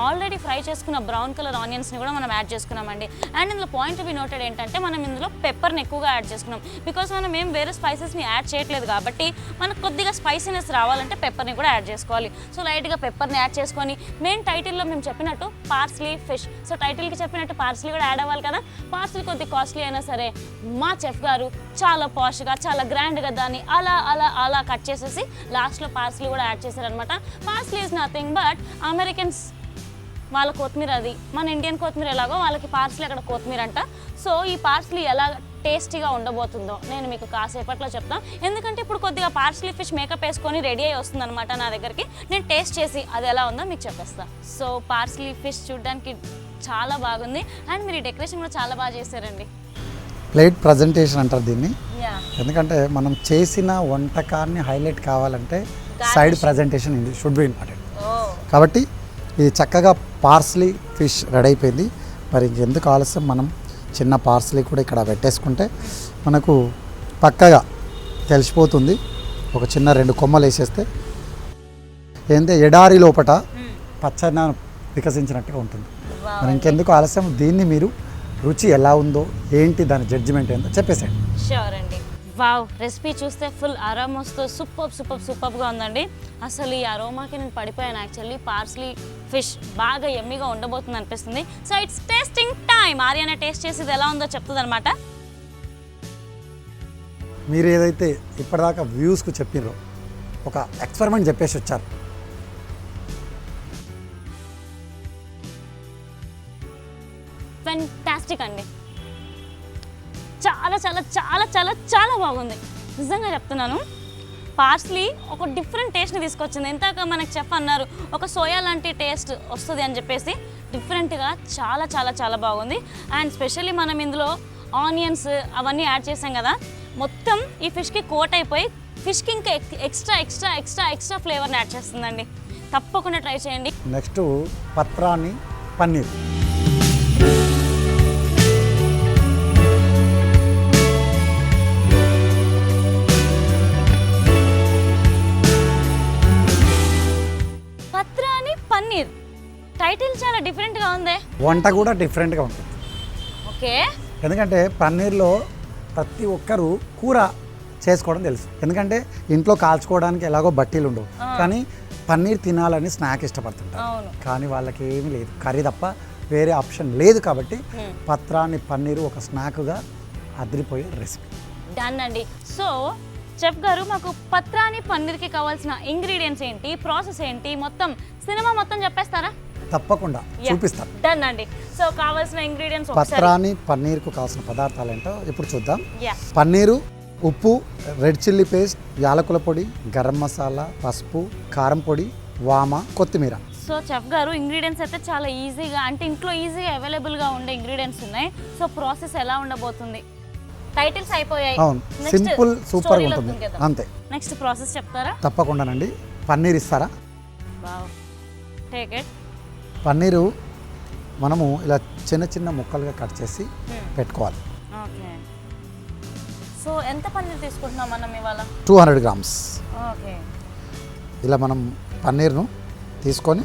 ఆల్రెడీ ఫ్రై చేసుకున్న బ్రౌన్ కలర్ ఆనియన్స్ని కూడా మనం యాడ్ చేసుకున్నామండి. అండ్ ఇందులో పాయింట్ టు బి నోటెడ్ ఏంటంటే మనం ఇందులో పెప్పర్ని ఎక్కువగా యాడ్ చేసుకున్నాం. బికాస్ మనం ఏం వేరే స్పైసెస్ని యాడ్ చేయట్లేదు కాబట్టి మనకు కొద్దిగా స్పైసీనెస్ రావాలంటే పెప్పర్ని కూడా యాడ్ చేసుకోవాలి. సో లైట్గా పెప్పర్ని యాడ్ చేసుకొని మెయిన్ టైటిల్లో మేము చెప్పినట్టు పార్స్లీ ఫిష్. సో టైటిల్కి చెప్పినట్టు పార్స్లీ కూడా యాడ్ అవ్వాలి కదా. పార్స్లీ కొద్ది కాస్ట్లీ అయినా సరే మా చెఫ్ గారు చాలా పాష్గా చాలా గ్రాండ్గా దాన్ని అలా కట్ చేసేసి లాస్ట్లో పార్స్లీ కూడా యాడ్ చేశారనమాట. Parsley is nothing but Americans వాళ్ళ కొత్తిమీర, అది మన ఇండియన్ కొత్తిమీర ఎలాగో వాళ్ళకి పార్స్లీ అక్కడ కొత్తిమీర అంట. సో ఈ పార్స్లీ ఎలా టేస్టీగా ఉండబోతుందో నేను మీకు కాసేపట్లో చెప్తాను. ఎందుకంటే ఇప్పుడు కొద్దిగా పార్స్లీ ఫిష్ మేకప్ వేసుకొని రెడీ అయ్యి వస్తుంది అనమాట నా దగ్గరికి. నేను టేస్ట్ చేసి అది ఎలా ఉందో మీకు చెప్పేస్తాను. సో పార్స్లీ ఫిష్ చూడడానికి చాలా బాగుంది. అండ్ మీరు డెకరేషన్ కూడా చాలా బాగా చేశారండి. ప్లేట్ ప్రజెంటేషన్ అంటారు దీన్ని. ఎందుకంటే మనం చేసిన వంటకాన్ని హైలైట్ కావాలంటే side presentation should be important. కాబట్టి ఇది చక్కగా పార్స్లీ ఫిష్ రెడీ అయిపోయింది. మరి ఇంకెందుకు ఆలస్యం, మనం చిన్న పార్స్లీ కూడా ఇక్కడ పెట్టేసుకుంటే మనకు పక్కగా తెలిసిపోతుంది. ఒక చిన్న 2 కొమ్మలు వేసేస్తే ఏంటంటే ఎడారి లోపట పచ్చదనం వికసించినట్టుగా ఉంటుంది. మరి ఇంకెందుకు ఆలస్యం, దీన్ని మీరు రుచి ఎలా ఉందో ఏంటి దాని జడ్జిమెంట్ ఏందో చెప్పేసేయండి. షూర్ అండి. వావ్, రెసిపీ చూస్తే ఫుల్ అరోమాస్తో సూపర్గా ఉందండి. అసలు ఈ అరోమాకి నేను పడిపోయాను. యాక్చువల్లీ పార్స్లీ ఫిష్ బాగా యమ్మీగా ఉండబోతుంది అనిపిస్తుంది. So it's tasting time. Ariyana taste చేసి ఇది ఎలా ఉందో చెప్తుంది అనమాట. మీరు ఏదైతే ఇప్పటిదాకా వ్యూస్కు చెప్పిర్రో ఒక ఎక్స్పెరిమెంట్ చెప్పేసి వచ్చారు. ఫెంటాస్టిక్ అండి, చాలా చాలా చాలా చాలా చాలా బాగుంది. నిజంగా చెప్తున్నాను. పార్స్లీ ఒక డిఫరెంట్ టేస్ట్ని తీసుకొచ్చింది. ఇంతక మనకి చెఫ్ అన్నారు ఒక సోయా లాంటి టేస్ట్ వస్తుంది అని చెప్పేసి, డిఫరెంట్గా చాలా చాలా చాలా బాగుంది. అండ్ స్పెషల్లీ మనం ఇందులో ఆనియన్స్ అవన్నీ యాడ్ చేసాం కదా, మొత్తం ఈ ఫిష్కి కోట్ అయిపోయి ఫిష్కి ఇంకా ఎక్స్ట్రా ఫ్లేవర్ని యాడ్ చేస్తుందండి. తప్పకుండా ట్రై చేయండి. నెక్స్ట్ పత్రాని పన్నీర్. వంట కూడా డిఫరెంట్గా ఉంటుంది. ఓకే. ఎందుకంటే పన్నీర్లో ప్రతి ఒక్కరు కూర చేసుకోవడం తెలుసు. ఎందుకంటే ఇంట్లో కాల్చుకోవడానికి ఎలాగో బట్టీలు ఉండవు, కానీ పన్నీర్ తినాలని స్నాక్ ఇష్టపడుతుంటారు. కానీ వాళ్ళకి ఏమీ లేదు, కర్రీ తప్ప వేరే ఆప్షన్ లేదు. కాబట్టి పత్రాని పన్నీరు ఒక స్నాక్గా అదిరిపోయే రెసిపీ. డన్ అండి. సో చెఫ్ గారు, మాకు పత్రాని పన్నీర్కి కావాల్సిన ఇంగ్రీడియంట్స్ ఏంటి, ప్రాసెస్ ఏంటి, మొత్తం సినిమా మొత్తం చెప్పేస్తారా? తప్పకుండా చూపిస్తాను. డన్ అండి. సో కావాల్సిన ఇంగ్రీడియంట్స్ పత్రాని పన్నీర్కు కావాల్సిన పదార్థాలు ఏంటో ఇప్పుడు చూద్దాం. పన్నీరు, ఉప్పు, రెడ్ చిల్లీ పేస్ట్, యాలకుల పొడి, గరం మసాలా, పసుపు, కారం పొడి, వామ, కొత్తిమీర. సో చెఫ్ గారు, ఇంగ్రీడియంట్స్ అయితే చాలా ఈజీగా, అంటే ఇంట్లో ఈజీగా అవైలబుల్గా ఉండే ఇంగ్రీడియంట్స్ ఉన్నాయి. సో ప్రాసెస్ ఎలా ఉండబోతుంది? టైటిల్స్ అయిపోయాయి. అవును, సింపుల్ సూపర్ ఉంటుంది అంతే. నెక్స్ట్ ప్రాసెస్ చెప్తారా? తప్పకుండానండి. పన్నీర్ ఇస్తారా? Wow, take it. పన్నీరు మనము ఇలా చిన్న చిన్న ముక్కలుగా కట్ చేసి పెట్టుకోవాలి. ఓకే. సో ఎంత పన్నీర్ తీసుకుంటున్నాం మనం ఇవాళ? 200 గ్రామ్స్. ఓకే. ఇలా మనం పన్నీర్ను తీసుకొని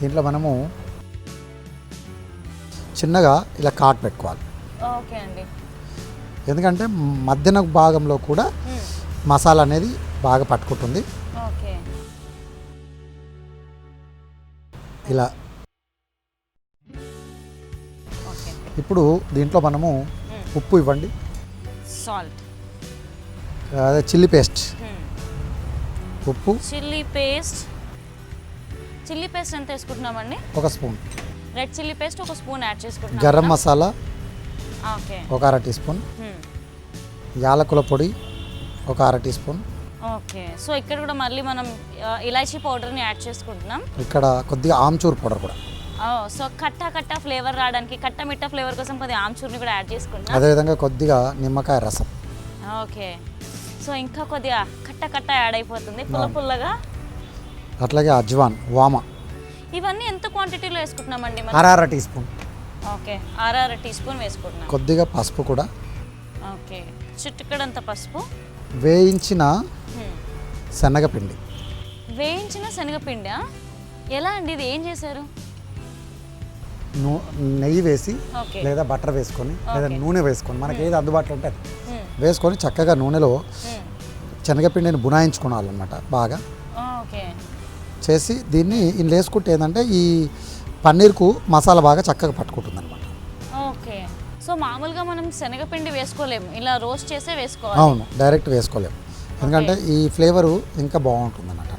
దీంట్లో మనము చిన్నగా ఇలా కాట్ పెట్టుకోవాలి. ఓకే అండి. ఎందుకంటే మధ్యన భాగంలో కూడా మసాలా అనేది బాగా పట్టుకుంటుంది. ఓకే. ఇలా ఇప్పుడు దీంట్లో మనము ఉప్పు ఇవ్వండి, సాల్ట్, అదే చిల్లీ పేస్ట్, ఉప్పు, చిల్లీ పేస్ట్. చిల్లీ పేస్ట్ ఎంత వేసుకుంటున్నామండి? 1 spoon. Red chilli paste 1 spoon add చేసుకుంటున్నాం. Garam masala okay, 1/2 teaspoon. యాలకుల పొడి 1/2 టీ స్పూన్. ఓకే. సో ఇక్కడ కూడా మళ్ళీ మనం ఇలాచీ పౌడర్ని యాడ్ చేసుకుంటున్నాం. ఇక్కడ కొద్దిగా ఆమ్చూర్ పౌడర్ కూడా. సో కట్టా ఫ్లేవర్ రావడానికి, కట్ట మిట్ట ఫ్లేవర్ కోసం కొద్దిగా ఆమ్చూర్ని కూడా యాడ్ చేసుకుంటున్నాం. అదేవిధంగా కొద్దిగా నిమ్మకాయ రసం. ఓకే. సో ఇంకా కొద్దిగా కట్ట యాడ్ అయిపోతుంది, పుల్లగా. అట్లాగే అజ్వాన్, వామ. ఇవన్నీ ఎంత క్వాంటిటీలో వేసుకుంటున్నామండి? 1/2 teaspoon. Okay, 1/2 teaspoon వేసుకుంటున్నాం. కొద్దిగా పసుపు కూడా. ఓకే, చిటికెడంత పసుపు. వేయించిన శనగపిండి. వేయించిన శనగపిండి ఎలా అండి? ఇది ఏం చేశారు? నెయ్యి వేసి లేదా బటర్ వేసుకొని లేదా నూనె వేసుకొని, మనకి ఏది అందుబాటులో ఉంటే అది వేసుకొని చక్కగా నూనెలో శనగపిండిని బునాయించుకోవాలన్నమాట బాగా. ఓకే. చేసి దీన్ని ఇందులో వేసుకుంటే ఏంటంటే ఈ పన్నీర్కు మసాలా బాగా చక్కగా పట్టుకుంటుంది అనమాట. ఓకే. సో మామూలుగా మనం శనగపిండి వేసుకోలేము, ఇలా రోస్ట్ చేసే వేసుకోవాలి. అవును, డైరెక్ట్ వేసుకోలేము, ఎందుకంటే ఈ ఫ్లేవరు ఇంకా బాగుంటుంది అన్నమాట.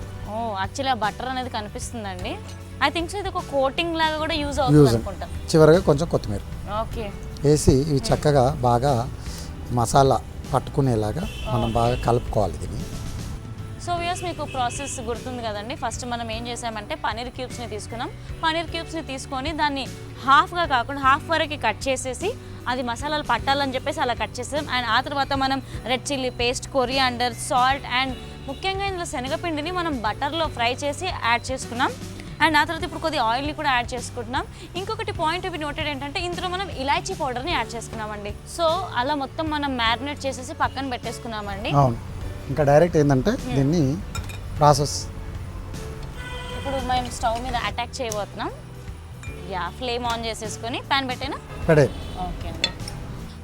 యాక్చువల్లీ ఆ బటర్ అనేది కనిపిస్తుందండి. ఐ థింక్ సో ఇది ఒక కోటింగ్ లాగా కూడా యూజ్ అవుతుంది అనుకుంటా. చివరిగా కొంచెం కొత్తిమీర ఓకే వేసి ఇవి చక్కగా బాగా మసాలా పట్టుకునేలాగా మనం బాగా కలుపుకోవాలి దీన్ని. సో వ్యూయర్స్, మీకు ప్రాసెస్ గుర్తుంది కదండి. ఫస్ట్ మనం ఏం చేసామంటే పన్నీర్ క్యూబ్స్ని తీసుకున్నాం. పన్నీర్ క్యూబ్స్ని తీసుకొని దాన్ని హాఫ్గా కాకుండా హాఫ్ వరకు కట్ చేసేసి అది మసాలాలు పట్టాలని చెప్పేసి అలా కట్ చేసాం. అండ్ ఆ తర్వాత మనం red chilli paste, coriander, salt and ముఖ్యంగా ఇందులో శనగపిండిని మనం బటర్లో ఫ్రై చేసి యాడ్ చేసుకున్నాం. అండ్ ఆ తర్వాత ఇప్పుడు కొద్దిగా ఆయిల్ని కూడా యాడ్ చేసుకుంటున్నాం. ఇంకొకటి పాయింట్ ఆఫ్ నోటెడ్ ఏంటంటే ఇందులో మనం ఇలాచీ పౌడర్ని యాడ్ చేసుకున్నామండి. సో అలా మొత్తం మనం మ్యారినేట్ చేసేసి పక్కన పెట్టేసుకున్నామండి. అవును, ఇంకా డైరెక్ట్ ఏంటంటే దీన్ని ప్రాసెస్ ఇప్పుడు మేము స్టవ్ మీద అటాక్ చేయబోతున్నాం. ఫ్లేమ్ ఆన్ చేసేసుకొని ప్యాన్ పెట్టేనా? ఓకే అండి.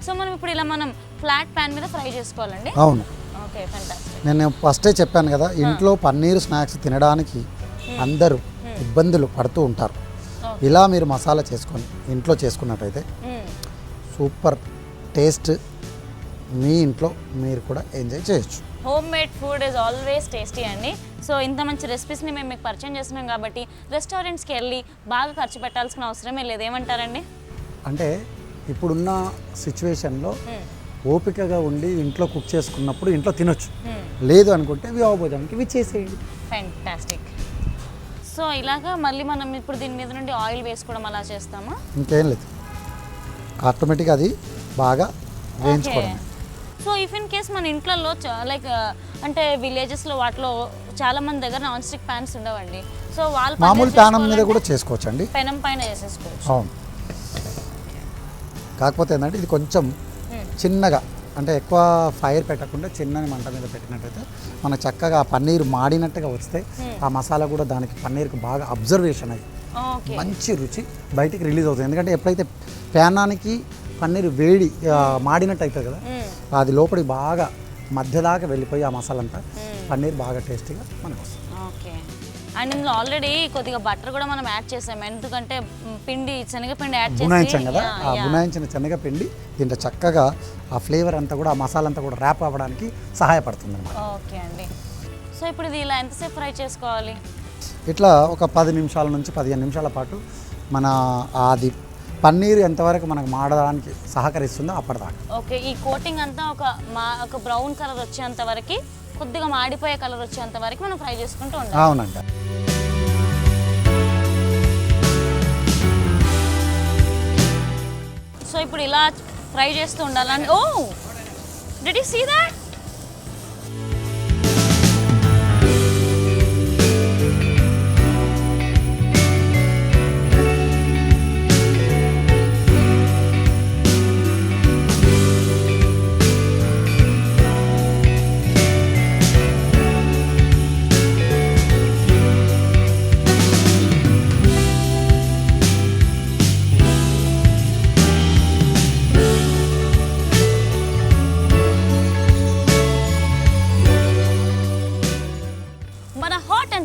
సో మనం ఇప్పుడు ఇలా మనం ఫ్లాట్ ప్యాన్ మీద ఫ్రై చేసుకోవాలండి. అవును. Okay, fantastic. నేను ఫస్టే చెప్పాను కదా, ఇంట్లో పన్నీర్ స్నాక్స్ తినడానికి అందరూ ఇబ్బందులు పడుతూ ఉంటారు. ఇలా మీరు మసాలా చేసుకొని ఇంట్లో చేసుకున్నట్టయితే సూపర్ టేస్ట్ మీ ఇంట్లో మీరు కూడా ఎంజాయ్ చేయొచ్చు. Home made food is always tasty అండి. సో ఇంత మంచి రెసిపీస్ని మేము మీకు పరిచయం చేస్తున్నాం కాబట్టి రెస్టారెంట్స్కి వెళ్ళి బాగా ఖర్చు పెట్టాల్సిన అవసరమే లేదు. ఏమంటారండి? అంటే ఇప్పుడున్న సిచ్యువేషన్లో ఓపికగా ఉండి ఇంట్లో కుక్ చేసుకున్నప్పుడు ఇంట్లో తినొచ్చు, లేదు అనుకుంటే వివాహభోజనానికి ఇవి చేసేయండి. ఫ్యాంటాస్టిక్. సో ఇలాగా మళ్ళీ మనం ఇప్పుడు దీని మీద నుండి ఆయిల్ వేసుకోవడం అలా చేస్తామా? ఇంకేం లేదు, ఆటోమేటిక్గా అది బాగా వేయించుకోవడం. సో ఇఫ్ ఇన్ కేస్ మన ఇంట్లో లైక్ అంటే విలేజెస్లో వాటిలో చాలా మంది దగ్గర నాన్ స్టిక్ ప్యాన్స్ ఉండవండి. సో వాళ్ళు మామూలు ప్యానం మీద కూడా చేసుకోవచ్చు అండి, పెనం పైన చేసేసుకోవచ్చు. అవును, కాకపోతే ఏంటంటే ఇది కొంచెం చిన్నగా, అంటే ఎక్కువ ఫైర్ పెట్టకుండా చిన్నని మంట మీద పెట్టినట్టయితే మనకు చక్కగా ఆ పన్నీరు మాడినట్టుగా వస్తే ఆ మసాలా కూడా దానికి పన్నీర్కి బాగా అబ్జర్వేషన్ అయ్యి ఓకే మంచి రుచి బయటికి రిలీజ్ అవుతుంది. ఎందుకంటే ఎప్పుడైతే ప్యానానికి పన్నీర్ వేడి మాడినట్టు అవుతుంది కదా, అది లోపలికి బాగా మధ్య దాకా వెళ్ళిపోయి ఆ మసాలా అంతా పన్నీర్ బాగా టేస్టీగా మనకు వస్తుంది. ఓకే. అండ్ ఇందులో ఆల్రెడీ కొద్దిగా బటర్ కూడా మనం యాడ్ చేసాం, ఎందుకంటే పిండి శనగపిండి యాడ్ బునాయించాం కదా, చేసి ఆ బునాయించిన శనగపిండి దీంట్లో చక్కగా ఆ ఫ్లేవర్ అంతా కూడా ఆ మసాలా అంతా కూడా ర్యాప్ అవ్వడానికి సహాయపడుతుంది అన్నమాట. ఓకే అండి. సో ఇప్పుడు ఇది ఇలా ఎంతసేపు ఫ్రై చేసుకోవాలి? ఇట్లా ఒక 10 నిమిషాల నుంచి 15 నిమిషాల పాటు మన అది పన్నీర్ ఎంతవరకు మనకు మాడడానికి సహకరిస్తుందో అప్పటిదాకా. ఓకే. ఈ కోటింగ్ అంతా ఒక బ్రౌన్ కలర్ వచ్చేంత వరకు, కొద్దిగా మాడిపోయే కలర్ వచ్చేంత వరకు మనం ఫ్రై చేసుకుంటూ ఉండాలి. అవునండి. సో ఇప్పుడు ఇలా ఫ్రై చేస్తూ ఉండాలని. ఓ, డిడ్ యు సీ దట్?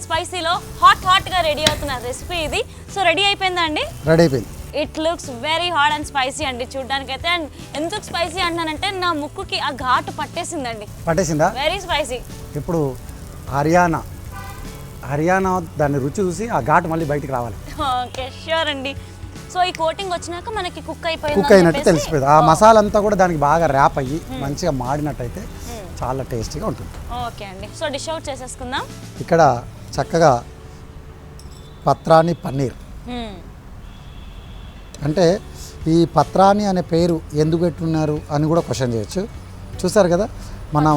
స్పైసీలో హాట్గా రెడీ అవుతున్న రెసిపీ ఇది. సో రెడీ అయిపోయిందా అండి? రెడీ అయిపోయింది. It looks very hot and spicy అండి చూడడానికి అయితే. అండ్ ఎందుకు స్పైసీ అంటానంటే నా ముక్కుకి ఆ ఘాటు పట్టేసిందండి. పట్టేసిందా? Very spicy. ఇప్పుడు హర్యానా దాని రుచి చూసి ఆ ఘాటు మళ్ళీ బయటికి రావాలి. ఓకే, ష్యూర్ అండి. సో ఈ కోటింగ్ వచ్చినాక మనకి కుక్ అయినట్టు తెలిసిపోయింది. ఆ మసాలా అంతా కూడా దానికి బాగా ర్యాప్ అయ్యి మంచిగా మాడినట్టయితే చాలా టేస్టీగా ఉంటుంది. ఓకే అండి. సో డిష్ అవుట్ చేసేసుకుందాం. ఇక్కడ చక్కగా పత్రాని పన్నీర్ అంటే ఈ పత్రాని అనే పేరు ఎందుకు పెట్టున్నారు అని కూడా క్వశ్చన్ చేయొచ్చు. చూసారు కదా, మనం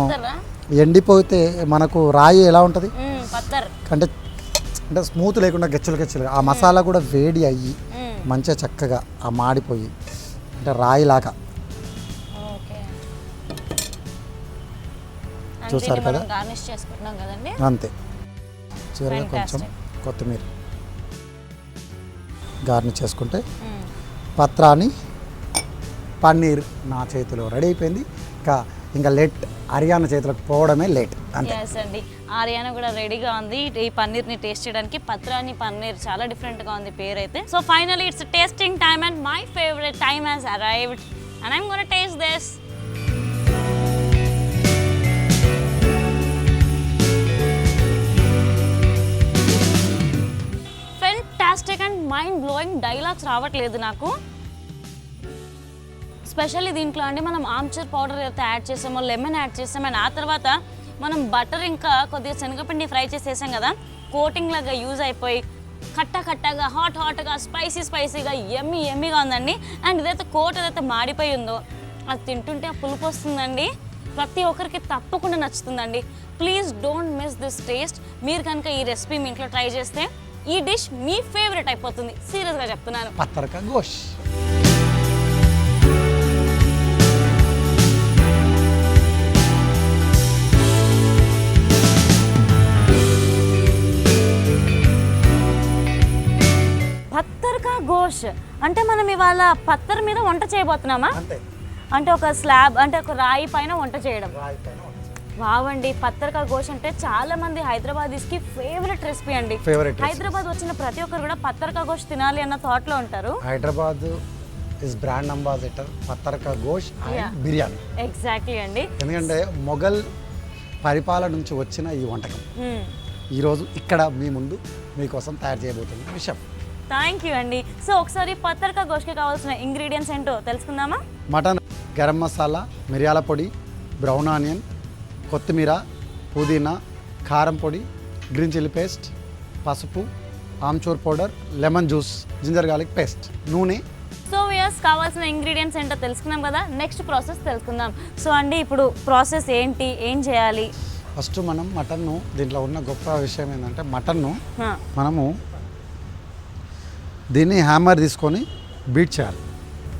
ఎండిపోతే మనకు రాయి ఎలా ఉంటుంది అంటే అంటే స్మూత్ లేకుండా గెచ్చులు ఆ మసాలా కూడా వేడి అయ్యి మంచిగా చక్కగా ఆ మాడిపోయి అంటే రాయిలాగా. చూసారు కదా, గార్నిష్ చేసుకుంటున్నాం కదండి. అంతే. చివరిగా కొంచెం కొత్తిమీర గార్నిష్ చేసుకుంటే పత్రాని పన్నీర్ నా చేతిలో రెడీ అయిపోయింది. ఇంకా లేట్ హర్యానా చేతిలోకి పోవడమే లేట్ అంతే. అండి, హర్యానా కూడా రెడీగా ఉంది ఈ పన్నీర్ని టేస్ట్ చేయడానికి. పత్రాని పన్నీర్ చాలా డిఫరెంట్గా ఉంది పేరు అయితే. So finally it's tasting time and my favourite time has arrived and I'm gonna taste this. Fantastic and mind blowing. Dialogues రావట్లేదు నాకు. స్పెషల్లీ దీంట్లో అండి మనం ఆమ్చూర్ పౌడర్ అయితే యాడ్ చేసామో, లెమన్ యాడ్ చేసాం, అండ్ ఆ తర్వాత మనం బటర్ ఇంకా కొద్దిగా శనగపిండి ఫ్రై చేసేసాం కదా, కోటింగ్ లాగా యూజ్ అయిపోయి కట్టగా హాట్గా స్పైసీగా ఎమ్మీగా ఉందండి. అండ్ ఇదైతే కోట్ ఏదైతే మాడిపోయి ఉందో అది తింటుంటే ఆ పులుపు వస్తుందండి. ప్రతి ఒక్కరికి తప్పకుండా నచ్చుతుందండి. Please don't miss this taste. మీరు కనుక ఈ రెసిపీ మీ ఇంట్లో ట్రై చేస్తే ఈ డిష్ మీ ఫేవరెట్ అయిపోతుంది. సీరియస్గా చెప్తున్నాను. పత్తర్ కా గోష్. పత్తర్ కా గోష్ అంటే మనం ఇవాళ పత్తర్ మీద వంట చేయబోతున్నామా? అంటే ఒక స్లాబ్ అంటే ఒక రాయి పైన వంట చేయడం. వావండి, పత్తర్ కా గోష్ అంటే చాలా మంది హైదరాబాదీస్కి ఫేవరెట్ రెసిపీ అండి. హైదరాబాద్ వచ్చిన ప్రతి ఒక్కరు కూడా పత్తర్ కా గోష్ తినాలి అన్న థాట్ లో ఉంటారు. Hyderabad is brand ambassador Patthar కా గోష్ అండ్ బిర్యానీ. ఎగ్జాక్ట్లీ అండి. ఎందుకంటే మొఘల్ పరిపాలన నుంచి వచ్చిన ఈ వంటకం ఈరోజు ఇక్కడ మీ ముందు మీకోసం తయారు చేయబోతున్న విషయం. థ్యాంక్ యూ అండి. సో ఒకసారి పత్తర్ కా గోష్కి కావాల్సిన ఇంగ్రీడియంట్స్ ఏంటో తెలుసుకుందామా? మటన్, గరం మసాలా, మిరియాల పొడి, బ్రౌన్ ఆనియన్, కొత్తిమీర, పుదీనా, కారం పొడి, గ్రీన్ చిల్లీ పేస్ట్, పసుపు, amchur powder, lemon juice, ginger garlic paste, నూనె. సో వ్యూయర్స్, కావాల్సిన ఇంగ్రీడియంట్స్ ఏంటో తెలుసుకున్నాం కదా, నెక్స్ట్ ప్రాసెస్ తెలుసుకుందాం. సో అండి, ఇప్పుడు ప్రాసెస్ ఏంటి, ఏం చేయాలి? ఫస్ట్ మనం మటన్ను, దీంట్లో ఉన్న గొప్ప విషయం ఏంటంటే మటన్ను మనము దీన్ని హ్యామర్ తీసుకొని బీట్ చేయాలి.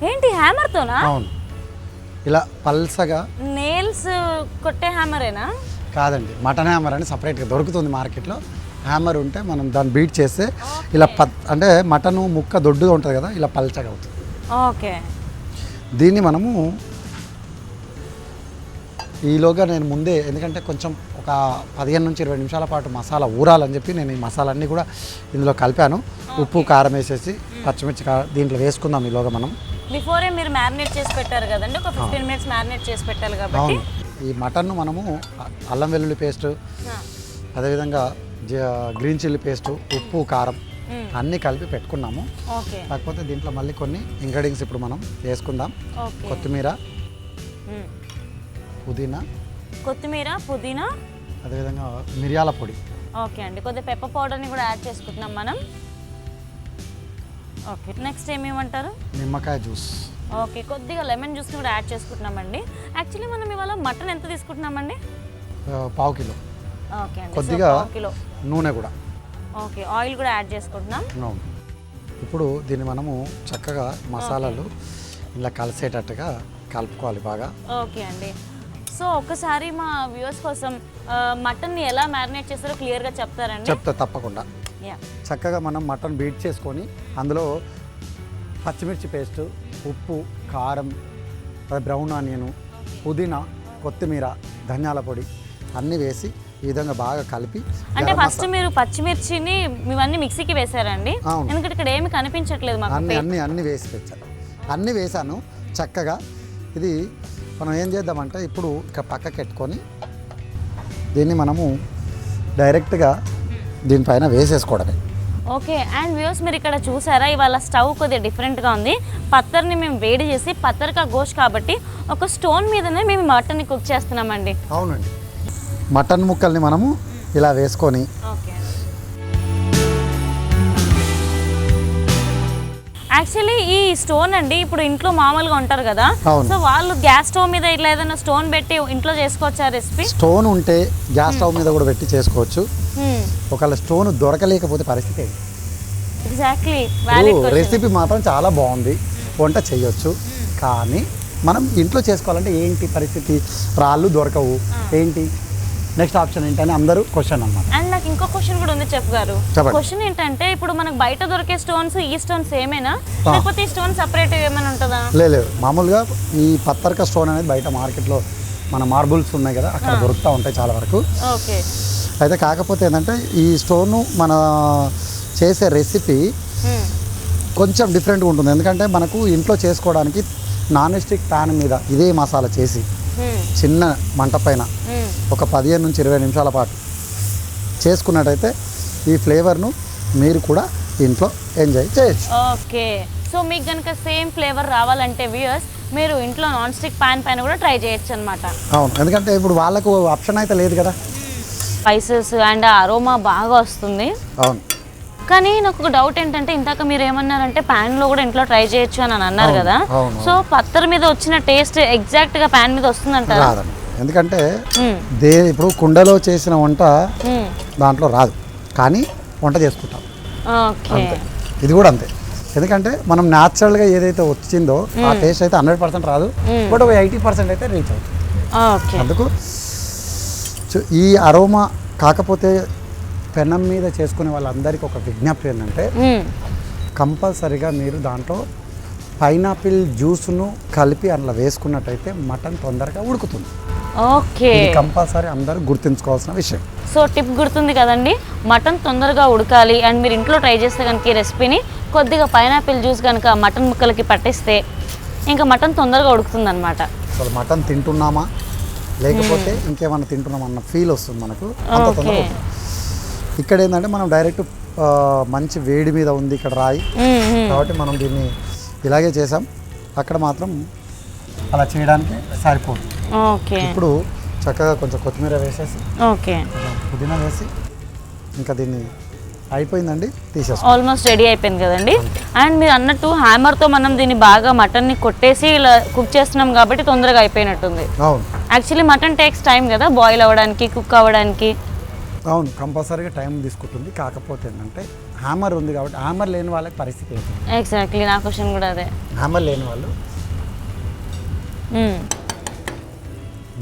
ఏంటి, హ్యామర్తోనా? అవును, ఇలా పల్సగా. నేల్స్ కొట్టే హ్యామరేనా? కాదండి, మటన్ హ్యామర్ అని సపరేట్గా దొరుకుతుంది మార్కెట్లో, హ్యామర్ ఉంటే మనం దాన్ని బీట్ చేస్తే ఇలా అంటే మటన్ ముక్క దొడ్డుగా ఉంటుంది కదా, ఇలా పల్చగా అవుతుంది. ఓకే. దీన్ని మనము ఈలోగా నేను ముందే, ఎందుకంటే కొంచెం ఒక 15 నుంచి 20 నిమిషాల పాటు మసాలా ఊరాలని చెప్పి నేను ఈ మసాలన్నీ కూడా ఇందులో కలిపాను. ఉప్పు కారం వేసేసి పచ్చిమిర్చి దీంట్లో వేసుకుందాం ఈలోగా మనం. బిఫోరే మీరు మ్యారినేట్ చేసి పెట్టారు కదండి, ఒక 15 మినిట్స్ మ్యారినేట్ చేసి పెట్టాలి కాబట్టి. ఈ మటన్ను మనము అల్లం వెల్లుల్లి పేస్ట్, అదేవిధంగా గ్రీన్ చిల్లీ పేస్ట్, ఉప్పు కారం అన్నీ కలిపి పెట్టుకున్నాము. కాకపోతే దీంట్లో మళ్ళీ కొన్ని ఇంగ్రీడియంట్స్ ఇప్పుడు మనం వేసుకుందాం. కొత్తిమీర, పుదీనా, అదేవిధంగా మిరియాల పొడి. ఓకే అండి, కొద్దిగా పెప్పర్ పౌడర్ని కూడా యాడ్ చేసుకుంటున్నాం మనం. ఓకే, నెక్స్ట్ ఏమేమంటారు? నిమ్మకాయ జ్యూస్. ఓకే, కొద్దిగా లెమన్ జ్యూస్ని కూడా యాడ్ చేసుకుంటున్నామండి. యాక్చువల్లీ మనం ఇవాళ మటన్ ఎంత తీసుకుంటున్నామండి? 1/2 కిలో. ఓకే అండి, కొద్దిగా 1/2 కిలో నూనె కూడా. ఓకే, ఆయిల్ కూడా యాడ్ చేసుకుంటున్నాం. ఇప్పుడు దీన్ని మనము చక్కగా మసాలాలు ఇలా కలిసేటట్టుగా కలుపుకోవాలి బాగా. ఓకే అండి, సో ఒకసారి మా వ్యూవర్స్ కోసం మటన్ని ఎలా మ్యారినేట్ చేస్తారో క్లియర్గా చెప్తారండి? చెప్తా తప్పకుండా. చక్కగా మనం మటన్ బీట్ చేసుకొని అందులో పచ్చిమిర్చి పేస్ట్, ఉప్పు, కారం, బ్రౌన్ ఆనియన్, పుదీనా, కొత్తిమీర, ధనియాల పొడి అన్నీ వేసి ఈ విధంగా బాగా కలిపి. అంటే ఫస్ట్ మీరు పచ్చిమిర్చిని ఇవన్నీ మిక్సీకి వేసారండి? ఎందుకంటే ఇక్కడ ఏమి కనిపించట్లేదు మాకు. అన్నీ వేసి పెట్టాను, అన్నీ వేసాను చక్కగా. ఇది మనం ఏం చేద్దామంటే ఇప్పుడు ఇక్కడ పక్కకి పెట్టుకొని దీన్ని మనము డైరెక్ట్గా దీనిపైన వేసేసుకోవడమే. ఓకే, అండ్ వ్యూస్ మీరు ఇక్కడ చూసారా, ఇవాళ స్టవ్ కొద్దిగా డిఫరెంట్గా ఉంది. పత్తర్ని మేము వేడి చేసి, పత్తర్కా గోష్ కాబట్టి ఒక స్టోన్ మీదనే మేము మటన్ని కుక్ చేస్తున్నామండి. అవునండి, మటన్ ముక్కల్ని మనము ఇలా వేసుకొని యాక్చువల్లీ ఈ స్టోన్ అండి ఇప్పుడు ఇంట్లో మామూలుగా ఉంటారు కదా, సో వాళ్ళు గ్యాస్ స్టవ్ మీద ఇట్లా ఏదైనా స్టోన్ పెట్టి ఇంట్లో చేసుకోవచ్చా రెసిపీ? స్టోన్ ఉంటే గ్యాస్ స్టవ్ మీద కూడా పెట్టి చేసుకోవచ్చు. ఒకవేళ స్టోన్ దొరకలేకపోతే పరిస్థితి ఎగ్జాక్ట్లీ. రెసిపీ మాత్రం చాలా బాగుంది, వంట చేయొచ్చు. కానీ మనం ఇంట్లో చేసుకోవాలంటే ఏంటి పరిస్థితి? రాళ్ళు దొరకవు, ఏంటి నెక్స్ట్ ఆప్షన్ ఏంటని అందరూ క్వశ్చన్ అన్నమాట. అండ్ నాకు ఇంకో క్వశ్చన్ కూడా ఉంది చెఫ్ గారు. క్వశ్చన్ ఏంటంటే ఇప్పుడు మనకు బయట దొరికే స్టోన్స్ ఈ స్టోన్స్ ఏమైనా, లేకపోతే ఈ స్టోన్ సెపరేట్ ఏమైనా ఉంటుందా? లేదు, మామూలుగా ఈ పత్తర్క స్టోన్ అనేది బయట మార్కెట్లో మన మార్బుల్స్ ఉన్నాయి కదా, అక్కడ దొరుకుతూ ఉంటాయి చాలా వరకు. ఓకే, అయితే కాకపోతే ఏంటంటే ఈ స్టోను మన చేసే రెసిపీ కొంచెం డిఫరెంట్గా ఉంటుంది. ఎందుకంటే మనకు ఇంట్లో చేసుకోవడానికి నాన్ స్టిక్ ప్యాన్ మీద ఇదే మసాలా చేసి చిన్న మంట పైన ఒక 15 నుంచి 20 నిమిషాల పాటు చేసుకున్నట్టయితే ఈ ఫ్లేవర్ను మీరు కూడా ఇంట్లో ఎంజాయ్ చేయొచ్చు. ఓకే, సో మీకు కనుక సేమ్ ఫ్లేవర్ రావాలంటే వ్యూయర్స్ మీరు ఇంట్లో నాన్ స్టిక్ ప్యాన్ పైన కూడా ట్రై చేయొచ్చు అనమాట. అవును, ఎందుకంటే ఇప్పుడు వాళ్ళకు ఆప్షన్ అయితే లేదు కదా. స్పైసెస్ అండ్ అరోమా బాగా వస్తుంది. అవును, కానీ నాకు ఒక డౌట్ ఏంటంటే ఇందాక మీరు ఏమన్నారంటే ప్యాన్లో కూడా ఇంట్లో ట్రై చేయొచ్చు అని అన్నారు కదా, సో పత్తర్ మీద వచ్చిన టేస్ట్ ఎగ్జాక్ట్గా ప్యాన్ మీద వస్తుందంటారా? రాదండి, ఎందుకంటే ఇప్పుడు కుండలో చేసిన వంట దాంట్లో రాదు, కానీ వంట చేసుకుంటాం. ఓకే, ఇది కూడా అంతే. ఎందుకంటే మనం న్యాచురల్గా ఏదైతే వచ్చిందో ఆ టేస్ట్ అయితే 100% రాదు, బట్ ఒక 80% అయితే రీచ్ అవుతుంది. అందుకు ఈ అరోమా. కాకపోతే పెనం మీద చేసుకునే వాళ్ళందరికీ ఒక విజ్ఞప్తి ఏంటంటే కంపల్సరీగా మీరు దాంట్లో పైనాపిల్ జ్యూస్ను కలిపి అందులో వేసుకున్నట్టయితే మటన్ తొందరగా ఉడుకుతుంది. ఓకే, కంపల్సరీ అందరూ గుర్తుంచుకోవాల్సిన విషయం. సో టిప్ గుర్తుంది కదండి, మటన్ తొందరగా ఉడకాలి అండ్ మీరు ఇంట్లో ట్రై చేస్తే కనుక ఈ రెసిపీని కొద్దిగా పైనాపిల్ జ్యూస్ కనుక మటన్ ముక్కలకి పట్టిస్తే ఇంకా మటన్ తొందరగా ఉడుకుతుంది అనమాట. అసలు మటన్ తింటున్నామా లేకపోతే ఇంకేమన్నా తింటున్నామా అన్న ఫీల్ వస్తుంది మనకు. అంత తొందరగా ఇక్కడ ఏంటంటే మనం డైరెక్ట్ మంచి వేడి మీద ఉంది ఇక్కడ రాయి కాబట్టి మనం దీన్ని ఇలాగే చేసాం. అక్కడ మాత్రం అలా చేయడానికి సరిపోదు. ఇప్పుడు చక్కగా కొంచెం కొత్తిమీర వేసేసి పుదీనా వేసి ఇంకా దీన్ని అయిపోయిందండి, తీసేస్తాం. ఆల్మోస్ట్ రెడీ అయిపోయింది కదండి. అండ్ మీరు అన్నట్టు హ్యామర్తో మనం దీన్ని బాగా మటన్ని కొట్టేసి ఇలా కుక్ చేస్తున్నాం కాబట్టి తొందరగా అయిపోయినట్టుంది. అవును, యాక్చువల్లీ మటన్ టేక్స్ టైం కదా బాయిల్ అవ్వడానికి, కుక్ అవ్వడానికి. అవును, కంపల్సరీగా టైం తీసుకుంటుంది. కాకపోతే ఏంటంటే హ్యామర్ ఉంది కాబట్టి హ్యామర్ లేని వాళ్ళకి పరిస్థితి ఏంటి? ఎగ్జాక్ట్లీ, నా క్వశ్చన్ కూడా అదే. హ్యామర్ లేని వాళ్ళు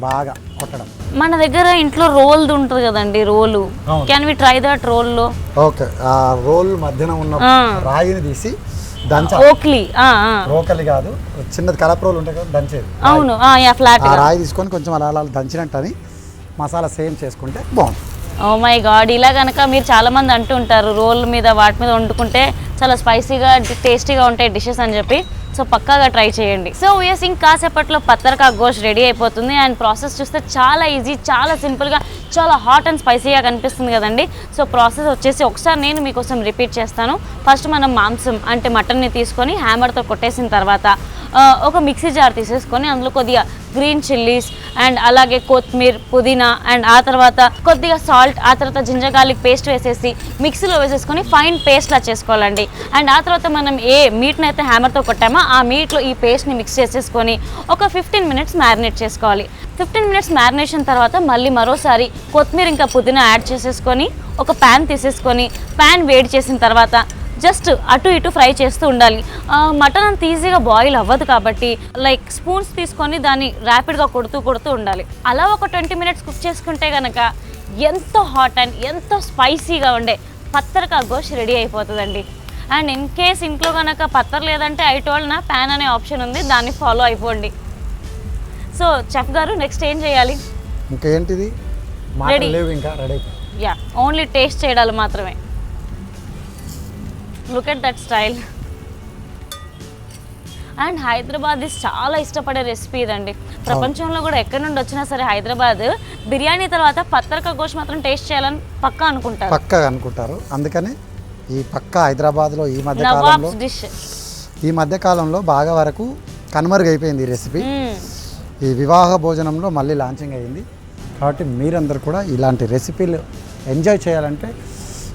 బాగా కొట్టడం. మన దగ్గర ఇంట్లో రోల్ ఉంటుంది కదండి, రోలు. క్యాన్ వి ట్రై దట్ రోల్లో? ఓకే, ఆ రోల్ మధ్యన ఉన్న రాయిని తీసి ఓక్లీ, రోకలి కాదు, చిన్నది కలప్ రోల్ ఉంటాయి కదా, దంచేది. అవును, ఫ్లాట్ ఆ రాయి తీసుకొని కొంచెం అలా దంచినట్టు అని మసాలా సేమ్ చేసుకుంటే బాగుంటుంది. ఓ మై గాడ్, ఇలా కనుక మీరు చాలా మంది అంటూ ఉంటారు రోల్ మీద వాటి మీద వండుకుంటే చాలా స్పైసీగా టేస్టీగా ఉంటాయి డిషెస్ అని చెప్పి. సో పక్కాగా ట్రై చేయండి. సో ఎస్, ఇంకాసేపట్లో పత్తర్కా గోష్ రెడీ అయిపోతుంది. అండ్ ప్రాసెస్ చూస్తే చాలా ఈజీ, చాలా సింపుల్గా, చాలా హాట్ అండ్ స్పైసీగా కనిపిస్తుంది కదండి. సో ప్రాసెస్ వచ్చేసి ఒకసారి నేను మీకోసం రిపీట్ చేస్తాను. ఫస్ట్ మనం మాంసం అంటే మటన్ని తీసుకొని హ్యామర్తో కొట్టేసిన తర్వాత ఒక మిక్సీ జార్ తీసేసుకొని అందులో కొద్దిగా గ్రీన్ చిల్లీస్ అండ్ అలాగే కొత్తిమీర, పుదీనా అండ్ ఆ తర్వాత కొద్దిగా సాల్ట్, ఆ తర్వాత జింజర్ గార్లిక్ పేస్ట్ వేసేసి మిక్సీలో వేసేసుకొని ఫైన్ పేస్ట్లా చేసుకోవాలండి. అండ్ ఆ తర్వాత మనం ఏ మీట్ని అయితే హ్యామర్తో కొట్టామో ఆ మీట్లో ఈ పేస్ట్ని మిక్స్ చేసేసుకొని ఒక 15 మినిట్స్ మ్యారినేట్ చేసుకోవాలి. 15 మినిట్స్ మ్యారినేషన్ తర్వాత మళ్ళీ మరోసారి కొత్తిమీర ఇంకా పుదీనా యాడ్ చేసేసుకొని ఒక ప్యాన్ తీసేసుకొని ప్యాన్ వేడి చేసిన తర్వాత జస్ట్ అటు ఇటు ఫ్రై చేస్తూ ఉండాలి. మటన్ అంత ఈజీగా బాయిల్ అవ్వదు కాబట్టి లైక్ స్పూన్స్ తీసుకొని దాన్ని ర్యాపిడ్గా కొడుతూ ఉండాలి. అలా ఒక 20 మినిట్స్ కుక్ చేసుకుంటే కనుక ఎంతో హాట్ అండ్ ఎంతో స్పైసీగా ఉండే పత్తర్కా గోష్ రెడీ అయిపోతుందండి. అండ్ ఇన్ కేస్ ఇంట్లో కనుక పత్తర్ లేదంటే ఐటోల్డ్ నా ప్యాన్ అనే ఆప్షన్ ఉంది, దాన్ని ఫాలో అయిపోండి. సో చెఫ్ గారు నెక్స్ట్ ఏం చేయాలి? ఇంకేంటిది, రెడీ. ఇంకా రెడీ. యా, ఓన్లీ టేస్ట్ చేయడాలు మాత్రమే. Look at that style. And Hyderabad చాలా ఇష్టపడే రెసిపీ ఇదండి. ప్రపంచంలో కూడా ఎక్కడి నుండి వచ్చినా సరే హైదరాబాద్ బిర్యానీ తర్వాత పత్తర్కా గోష్ మాత్రం టేస్ట్ చేయాలని పక్కా అనుకుంటారు. అందుకని ఈ పక్కా హైదరాబాద్లో ఈ మధ్య కాలంలో బాగా వరకు కనుమరుగైపోయింది ఈ రెసిపీ. ఈ వివాహ భోజనంలో మళ్ళీ లాంచింగ్ అయ్యింది. కాబట్టి మీరందరూ కూడా ఇలాంటి రెసిపీలు ఎంజాయ్ చేయాలంటే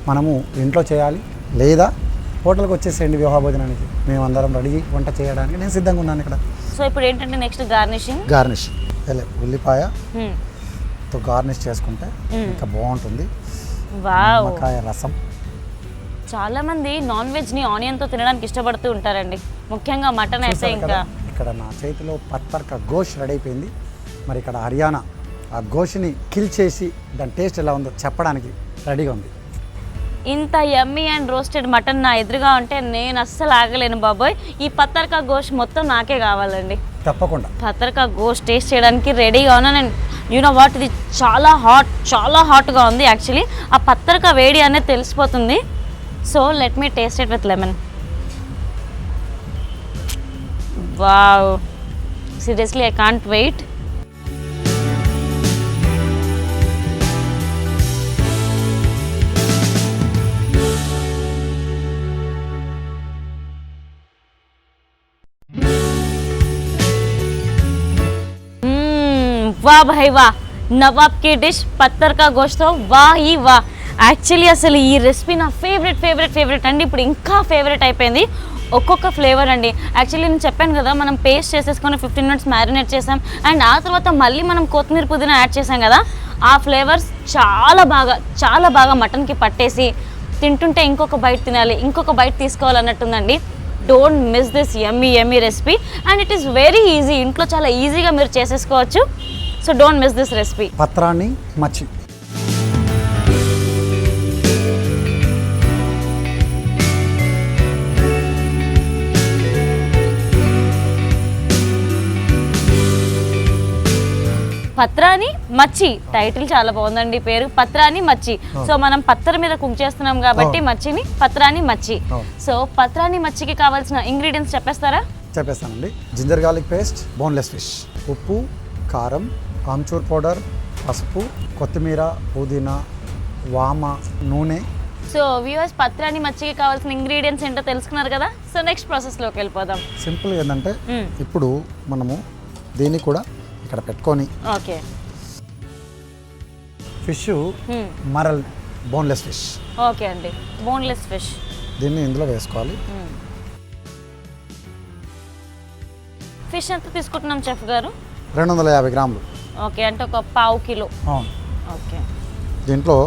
మనము ఇంట్లో చేయాలి, లేదా హోటల్కి వచ్చేసేయండి వివాహ భోజనానికి. మేమందరం రెడీ వంట చేయడానికి నేను సిద్ధంగా ఉన్నాను ఇక్కడ. సో ఇప్పుడు ఏంటంటే నెక్స్ట్ గార్నిషింగ్ ఉల్లిపాయతో గార్నిష్ చేసుకుంటే ఇంకా బాగుంటుంది. నిమ్మకాయ రసం. చాలా మంది నాన్ వెజ్ని ఆనియన్తో తినడానికి ఇష్టపడుతూ ఉంటారండి, ముఖ్యంగా మటన్ అయితే. ఇంకా ఇక్కడ నా చేతిలో పత్తర్కా గోష్ రెడీ అయిపోయింది. మరి ఇక్కడ హర్యానా ఆ గోష్ని కిల్ చేసి దాని టేస్ట్ ఎలా ఉందో చెప్పడానికి రెడీగా ఉంది. ఇంత యమ్మీ అండ్ రోస్టెడ్ మటన్ నా ఎదురుగా ఉంటే నేను అస్సలు ఆగలేను బాబోయ్. ఈ పత్తర్కా గోష్ మొత్తం నాకే కావాలండి. తప్పకుండా పత్తర్కా గోష్ టేస్ట్ చేయడానికి రెడీగా ఉన్నాను. నేను యూనో వాట్, ఇది చాలా హాట్గా ఉంది యాక్చువల్లీ. ఆ పత్తర్కా వేడి అనేది తెలిసిపోతుంది. So let me taste it with lemon. Wow, seriously I can't wait. वाह भाई वाह, नवाब की डिश పత్తర్కా గోష్తో వాహ్ ఈ వాహ్. యాక్చువల్లీ అసలు ఈ రెసిపీ నా ఫేవరెట్ అండి. ఇప్పుడు ఇంకా ఫేవరెట్ అయిపోయింది. ఒక్కొక్క ఫ్లేవర్ అండి. యాక్చువల్లీ నేను చెప్పాను కదా, మనం పేస్ట్ చేసేసుకొని 15 మినిట్స్ మ్యారినేట్ చేసాం. అండ్ ఆ తర్వాత మళ్ళీ మనం కొత్తిమీర పుదీనా యాడ్ చేసాం కదా, ఆ ఫ్లేవర్స్ చాలా బాగా మటన్కి పట్టేసి తింటుంటే ఇంకొక బైట్ తీసుకోవాలన్నట్టుందండి. Don't miss this yummy recipe. And it is very easy, ఇంట్లో చాలా ఈజీగా మీరు చేసేసుకోవచ్చు. So don't miss this recipe. Patrani machhi. పత్రాని మచ్చి, టైటిల్ చాలా బాగుందండి, పేరు పత్రాని మచ్చి. సో మనం పత్తర్ మీద కుక్ చేస్తున్నాం కాబట్టి మచ్చిని పత్రాని మచ్చి. సో పత్రాని మచ్చికి కావాల్సిన ఇంగ్రీడియంట్స్ చెప్పేస్తానండి. Ginger garlic paste, boneless fish, ఉప్పు, కారం, ఆమ్చూర్ పౌడర్, పసుపు, కొత్తిమీర, పుదీనా, వామ, నూనె. సో వ్యూవర్స్, పత్రాని మచ్చికి కావాల్సిన ఇంగ్రీడియంట్స్ ఏంటో తెలుసుకున్నారు కదా. సో నెక్స్ట్ ప్రాసెస్లోకి వెళ్ళిపోదాం. సింపుల్ ఏంటంటే ఇప్పుడు మనము దీన్ని కూడా ఇక్కడ పెట్టుకొని, okay, fish murrel boneless fish. Okay అండి, బోన్లెస్ ఫిష్ దీన్ని ఇందులో వేసుకోవాలి. ఫిష్ ఎంత తీసుకుంటున్నాం చెఫ్ గారు? 250 గ్రాములు. ఓకే, అంటే ఒక పావు కిలో. అవును. ఓకే, దీంట్లో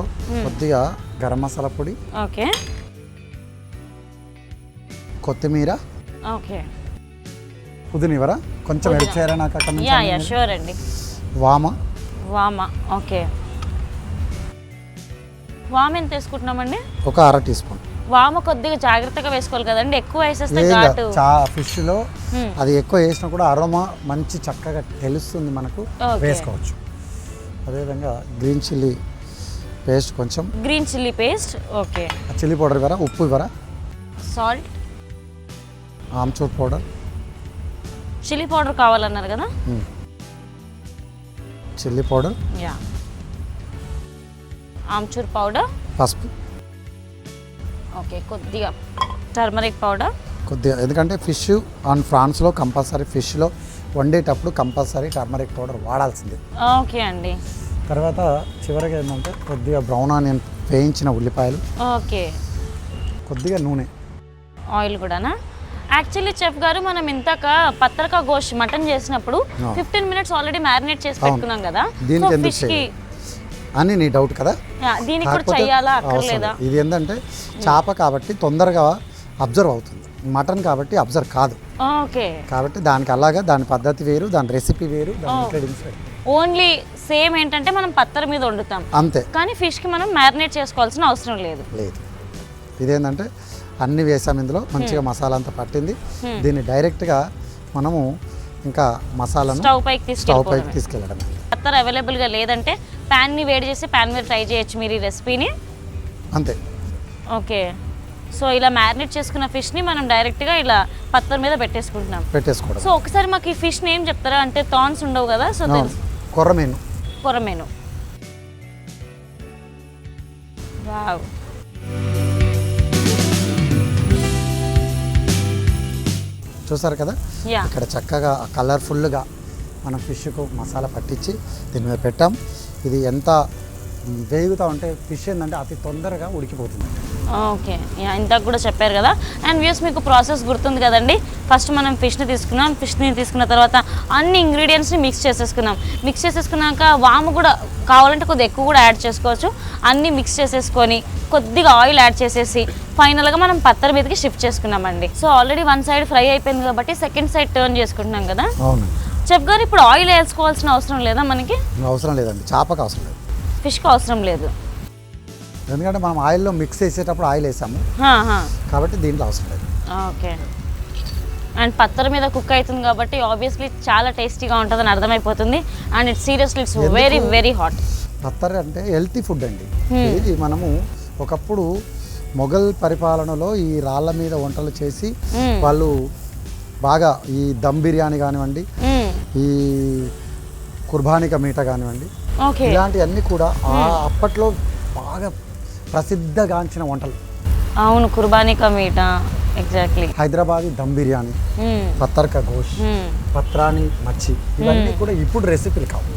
కొద్దిగా గరం మసాలా పొడి, ఓకే, కొత్తిమీర, ఓకే, పుదీనా కొంచెం ఎడ్ చేయరా నాకు అక్కడ నుంచి? యా షూర్ అండి. వామ వామ. ఓకే, వామ ఎంత వేసుకుంటున్నామండి? ఒక అర టీ స్పూన్. వామ కొద్దిగా జాగ్రత్తగా వేసుకోవాలి కదండి, ఎక్కువ వేసేస్తే ఏం ఘాటు. ఫిష్లో అది ఎక్కువ వేసినా కూడా అరోమా మంచి చక్కగా తెలుస్తుంది మనకు, వేసుకోవచ్చు. అదేవిధంగా గ్రీన్ చిల్లీ పేస్ట్ కొంచెం. Green chilli paste. Okay. Chilli powder ఇవ్వరా, ఉప్పు ఇవ్వరా, salt, amchur powder, chilli powder కావాలన్నారు కదా, chilli powder, yeah, amchur powder, పసుపు. ఓకే, కొద్దిగా టర్మరిక్ పౌడర్ కొద్దిగా, ఎందుకంటే ఫిష్ ఆన్ ఫ్రాన్స్లో కంపల్సరీ ఫిష్లో వండేటప్పుడు కంపల్సరీ టర్మరిక్ పౌడర్ వాడాల్సిందే. ఓకే అండి. తర్వాత చివరిగా ఏంటంటే కొద్దిగా బ్రౌన్ ఆనియన్ వేయించిన ఉల్లిపాయలు, ఓకే, కొద్దిగా నూనె, ఆయిల్ కూడానా? యాక్చువల్లీ చెఫ్ గారు మనం ఇంతక పత్రకా గోష్ మటన్ చేసినప్పుడు 15 మినిట్స్ ఆల్రెడీ మ్యారినేట్ చేసి పెట్టుకున్నాం కదా, దీనికి ఎందుకు ఫిష్ కి అని నీ డౌట్ కదా. దీనికి కూడా చెయ్యాలా అక్కర్లేదా? ఇది ఏంటంటే చేప కాబట్టి తొందరగా అబ్జర్వ్ అవుతుంది, మటన్ కాబట్టి అబ్జర్వ్ కాదు. ఓకే, కాబట్టి దానికి అలాగా దాని పద్ధతి వేరు, దాని రెసిపీ వేరు, దాని ఇంగ్రీడియంట్స్ వేరు. ఓన్లీ సేమ్ ఏంటంటే మనం పత్తర మీద వండుతాం అంతే, కానీ ఫిష్ కి మనం మ్యారినేట్ చేసుకోవాల్సిన అవసరం లేదు. ఇదేంటంటే అన్ని వేసాం ఇందులో, మంచిగా మసాలా అంతా పట్టింది. దీన్ని డైరెక్ట్గా మనము ఇంకా మసాలాను స్టవ్ పైకి తీసుకెళ్ళడం. పత్తర అవైలబుల్గా లేదంటే ప్యాన్ని వేడి చేసి ప్యాన్ మీద ట్రై చేయొచ్చు మీరు ఈ రెసిపీని. అంతే. ఓకే, సో ఇలా మ్యారినేట్ చేసుకున్న ఫిష్ని మనం డైరెక్ట్గా ఇలా పత్తర్ మీద పెట్టేసుకోవడం. సో ఒకసారి మాకు ఈ ఫిష్ నేమ్ చెప్తారా? అంటే థాన్స్ ఉండవు కదా, సో కొర్రమీను. వావ్, చూసారు కదా, ఇక్కడ చక్కగా కలర్ఫుల్గా మనం ఫిష్కు మసాలా పట్టించి దీని మీద పెట్టాం. ఇది ఎంత వేగుతూ ఉంటే ఫిష్ ఏంటంటే అతి తొందరగా ఉడికిపోతుంది. ఓకే, ఇంతకు కూడా చెప్పారు కదా. అండ్ వ్యూస్ మీకు ప్రాసెస్ గుర్తుంది కదండి. ఫస్ట్ మనం ఫిష్ని తీసుకున్న తర్వాత అన్ని ఇంగ్రీడియంట్స్ని మిక్స్ చేసేసుకున్నాక వాము కూడా కావాలంటే కొద్దిగా ఎక్కువ కూడా యాడ్ చేసుకోవచ్చు. అన్నీ మిక్స్ చేసేసుకొని కొద్దిగా ఆయిల్ యాడ్ చేసేసి ఫైనల్గా మనం పత్తర మీదకి షిఫ్ట్ చేసుకున్నామండి. So already one side fry అయిపోయింది కాబట్టి సెకండ్ సైడ్ టర్న్ చేసుకుంటున్నాం కదా. అవును చెఫ్ గారు, ఇప్పుడు ఆయిల్ వేసుకోవాల్సిన అవసరం లేదా మనకి? అవసరం లేదండి, చేపకు అవసరం లేదు, ఫిష్కి అవసరం లేదు. ఎందుకంటే మనం ఆయిల్లో మిక్స్ చేసేటప్పుడు ఆయిల్ వేసాము కాబట్టి దీంట్లో అవసరం లేదు. ఓకే, అండ్ పత్తర మీద కుక్ అవుతుంది కాబట్టి ఆబ్వియస్లీ చాలా టేస్టీగా ఉంటుందని అర్థమైపోతుంది. And it's seriously it's very very hot. పత్తర అంటే హెల్తీ ఫుడ్ అండి. ఇది మనము ఒకప్పుడు మొఘల్ పరిపాలనలో ఈ రాళ్ళ మీద వంటలు చేసి వాళ్ళు బాగా ఈ దమ్ బిర్యానీ కానివ్వండి, ఈ కుర్బానికా మీట కానివ్వండి, ఇలాంటివన్నీ కూడా అప్పట్లో బాగా ప్రసిద్ధగాంచిన వంటలు. అవును, కుర్బానికా మీట, ఎగ్జాక్ట్లీ. హైదరాబాదీ దమ్ బిర్యానీ, పత్తర్కా గోష్, పత్రాని మచ్చి, ఇవన్నీ కూడా ఇప్పుడు రెసిపీలు కావు,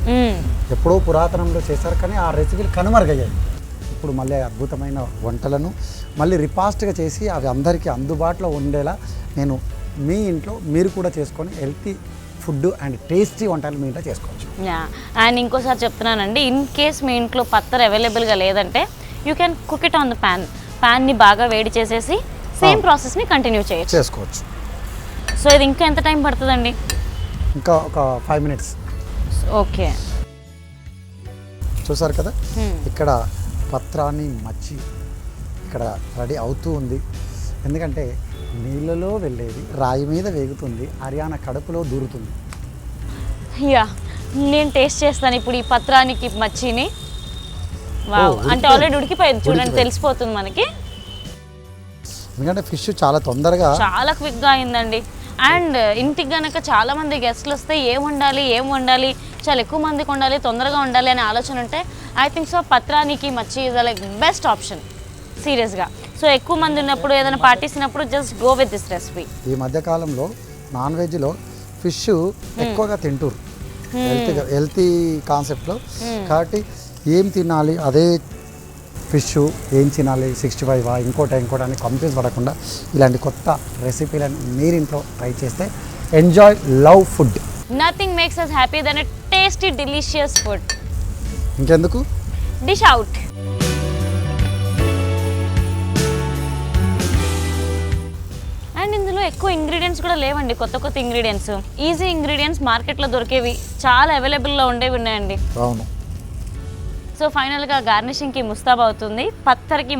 ఎప్పుడో పురాతనంలో చేశారు. కానీ ఆ రెసిపీలు కనుమరుగయ్యాయి. ఇప్పుడు మళ్ళీ అద్భుతమైన వంటలను మళ్ళీ రిపాస్ట్గా చేసి అవి అందరికీ అందుబాటులో ఉండేలా నేను మీ ఇంట్లో మీరు కూడా చేసుకొని హెల్తీ ఫుడ్ అండ్ టేస్టీ వంటలు మీ ఇంట్లో చేసుకోవచ్చు. అండ్ ఇంకోసారి చెప్తున్నానండి, ఇన్ కేస్ మీ ఇంట్లో పత్తర్ అవైలబుల్గా లేదంటే you can cook it on the ప్యాన్ని బాగా వేడి చేసేసి సేమ్ ప్రాసెస్ని కంటిన్యూ చేసుకోవచ్చు. సో ఇది ఇంకా ఎంత టైం పడుతుందండి? ఇంకా ఒక 5 minutes. ఓకే, చూసారు కదా, ఇక్కడ పత్రాన్ని మచ్చి ఇక్కడ రెడీ అవుతూ ఉంది. ఎందుకంటే నీళ్ళలో వెళ్ళేది రాయి మీద వేగుతుంది, హర్యానా కడుపులో దూరుతుంది. నేను టేస్ట్ చేస్తాను ఇప్పుడు ఈ పత్రానికి మచ్చిని. అంటే ఆల్రెడీ ఉడికిపోయింది చూడండి, తెలిసిపోతుంది మనకి. ఎందుకంటే ఫిష్ చాలా తొందరగా చాలా క్విక్గా అయిందండి. అండ్ ఇంటికి కనుక చాలా మంది గెస్ట్లు వస్తే ఏం వండాలి, చాలా ఎక్కువ మందికి వండాలి, తొందరగా వండాలి అనే ఆలోచన ఉంటే ఐ థింక్ సో పత్రానికి machhi is like best option సీరియస్గా. సో ఎక్కువ మంది ఉన్నప్పుడు ఏదైనా పార్టీస్ ఉన్నప్పుడు just go with this recipe. ఈ మధ్యకాలంలో నాన్ వెజ్లో ఫిష్ ఎక్కువగా తింటారు, హెల్తీ కాన్సెప్ట్లో. కాబట్టి ఏం తినాలి, అదే ఫిష్ ఏం తినాలి, 65 ఇంకోటి అని కన్ఫ్యూజ్ పడకుండా ఇలాంటి కొత్త రెసిపీలను మీరింట్లో ట్రై చేస్తే enjoy love food. Nothing makes us happy than a tasty delicious food. ఇంకెందుకు, డిష్ అవుట్. అండ్ ఇందులో ఎక్కువ ఇంగ్రీడియంట్స్ కూడా లేవండి, కొత్త కొత్త ఇంగ్రీడియంట్స్, ఈజీ ఇంగ్రీడియంట్స్ మార్కెట్లో దొరికేవి, చాలా అవైలబుల్లో ఉండేవి ఉన్నాయండి. అవును. సో ఫైనల్గా గార్నిషింగ్కి ముస్తాబ్ అవుతుంది పత్రాని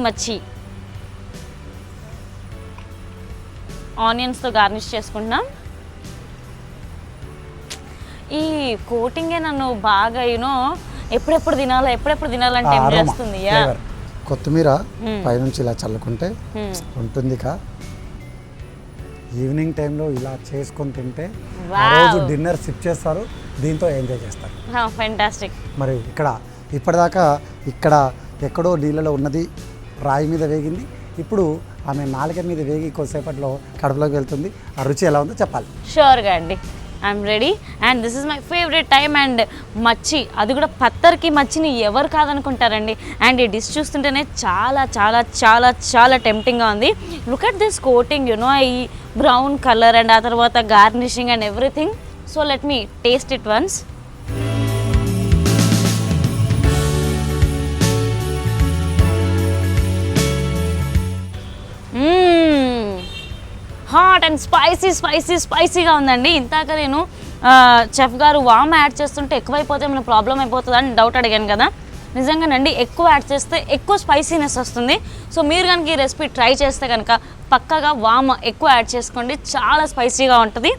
మచ్చి ఆనియన్స్తో గార్నిష్ చేసుకుంటున్నాం. ఈ కోటింగే నన్ను బాగా ఎప్పుడెప్పుడు తినాలంటే ఏం చేస్తుంది. కొత్తిమీర పైనుంచి ఇలా చల్లుకుంటే ఉంటుంది. ఈవినింగ్ టైంలో ఇలా చేసుకొని తింటే రోజు డిన్నర్ సిప్ చేస్తారు, దీంతో ఎంజాయ్ చేస్తారు. ఫెంటాస్టిక్. మరి ఇప్పటిదాకా ఎక్కడో నీళ్ళలో ఉన్నది రాయి మీద వేగింది, ఇప్పుడు ఆమె నాలుక మీద వేగి కొద్దిసేపట్లో కడుపులోకి వెళ్తుంది. ఆ రుచి ఎలా ఉందో చెప్పాలి. షూర్గా అండి, I'm ready. And this is my favourite time. And machhi, అది కూడా పత్తర్కి మచ్చిని ఎవరు కాదనుకుంటారండి. అండ్ ఈ డిష్ చూస్తుంటేనే చాలా చాలా చాలా చాలా టెంప్టింగ్గా ఉంది. లుక్ అట్ దిస్ కోటింగ్, ఈ బ్రౌన్ కలర్ అండ్ ఆ తర్వాత garnishing and everything. So let me taste it once. Hot and స్పైసీగా ఉందండి. ఇంతాక నేను చెఫ్ గారు వామ్ యాడ్ చేస్తుంటే ఎక్కువైపోతే మన ప్రాబ్లం అయిపోతుంది అని డౌట్ అడిగాను కదా. నిజంగానండి, ఎక్కువ యాడ్ చేస్తే ఎక్కువ స్పైసీనెస్ వస్తుంది. సో మీరు కనుక ఈ రెసిపీ ట్రై చేస్తే కనుక పక్కగా వామ్ ఎక్కువ యాడ్ చేసుకోండి, చాలా స్పైసీగా ఉంటుంది.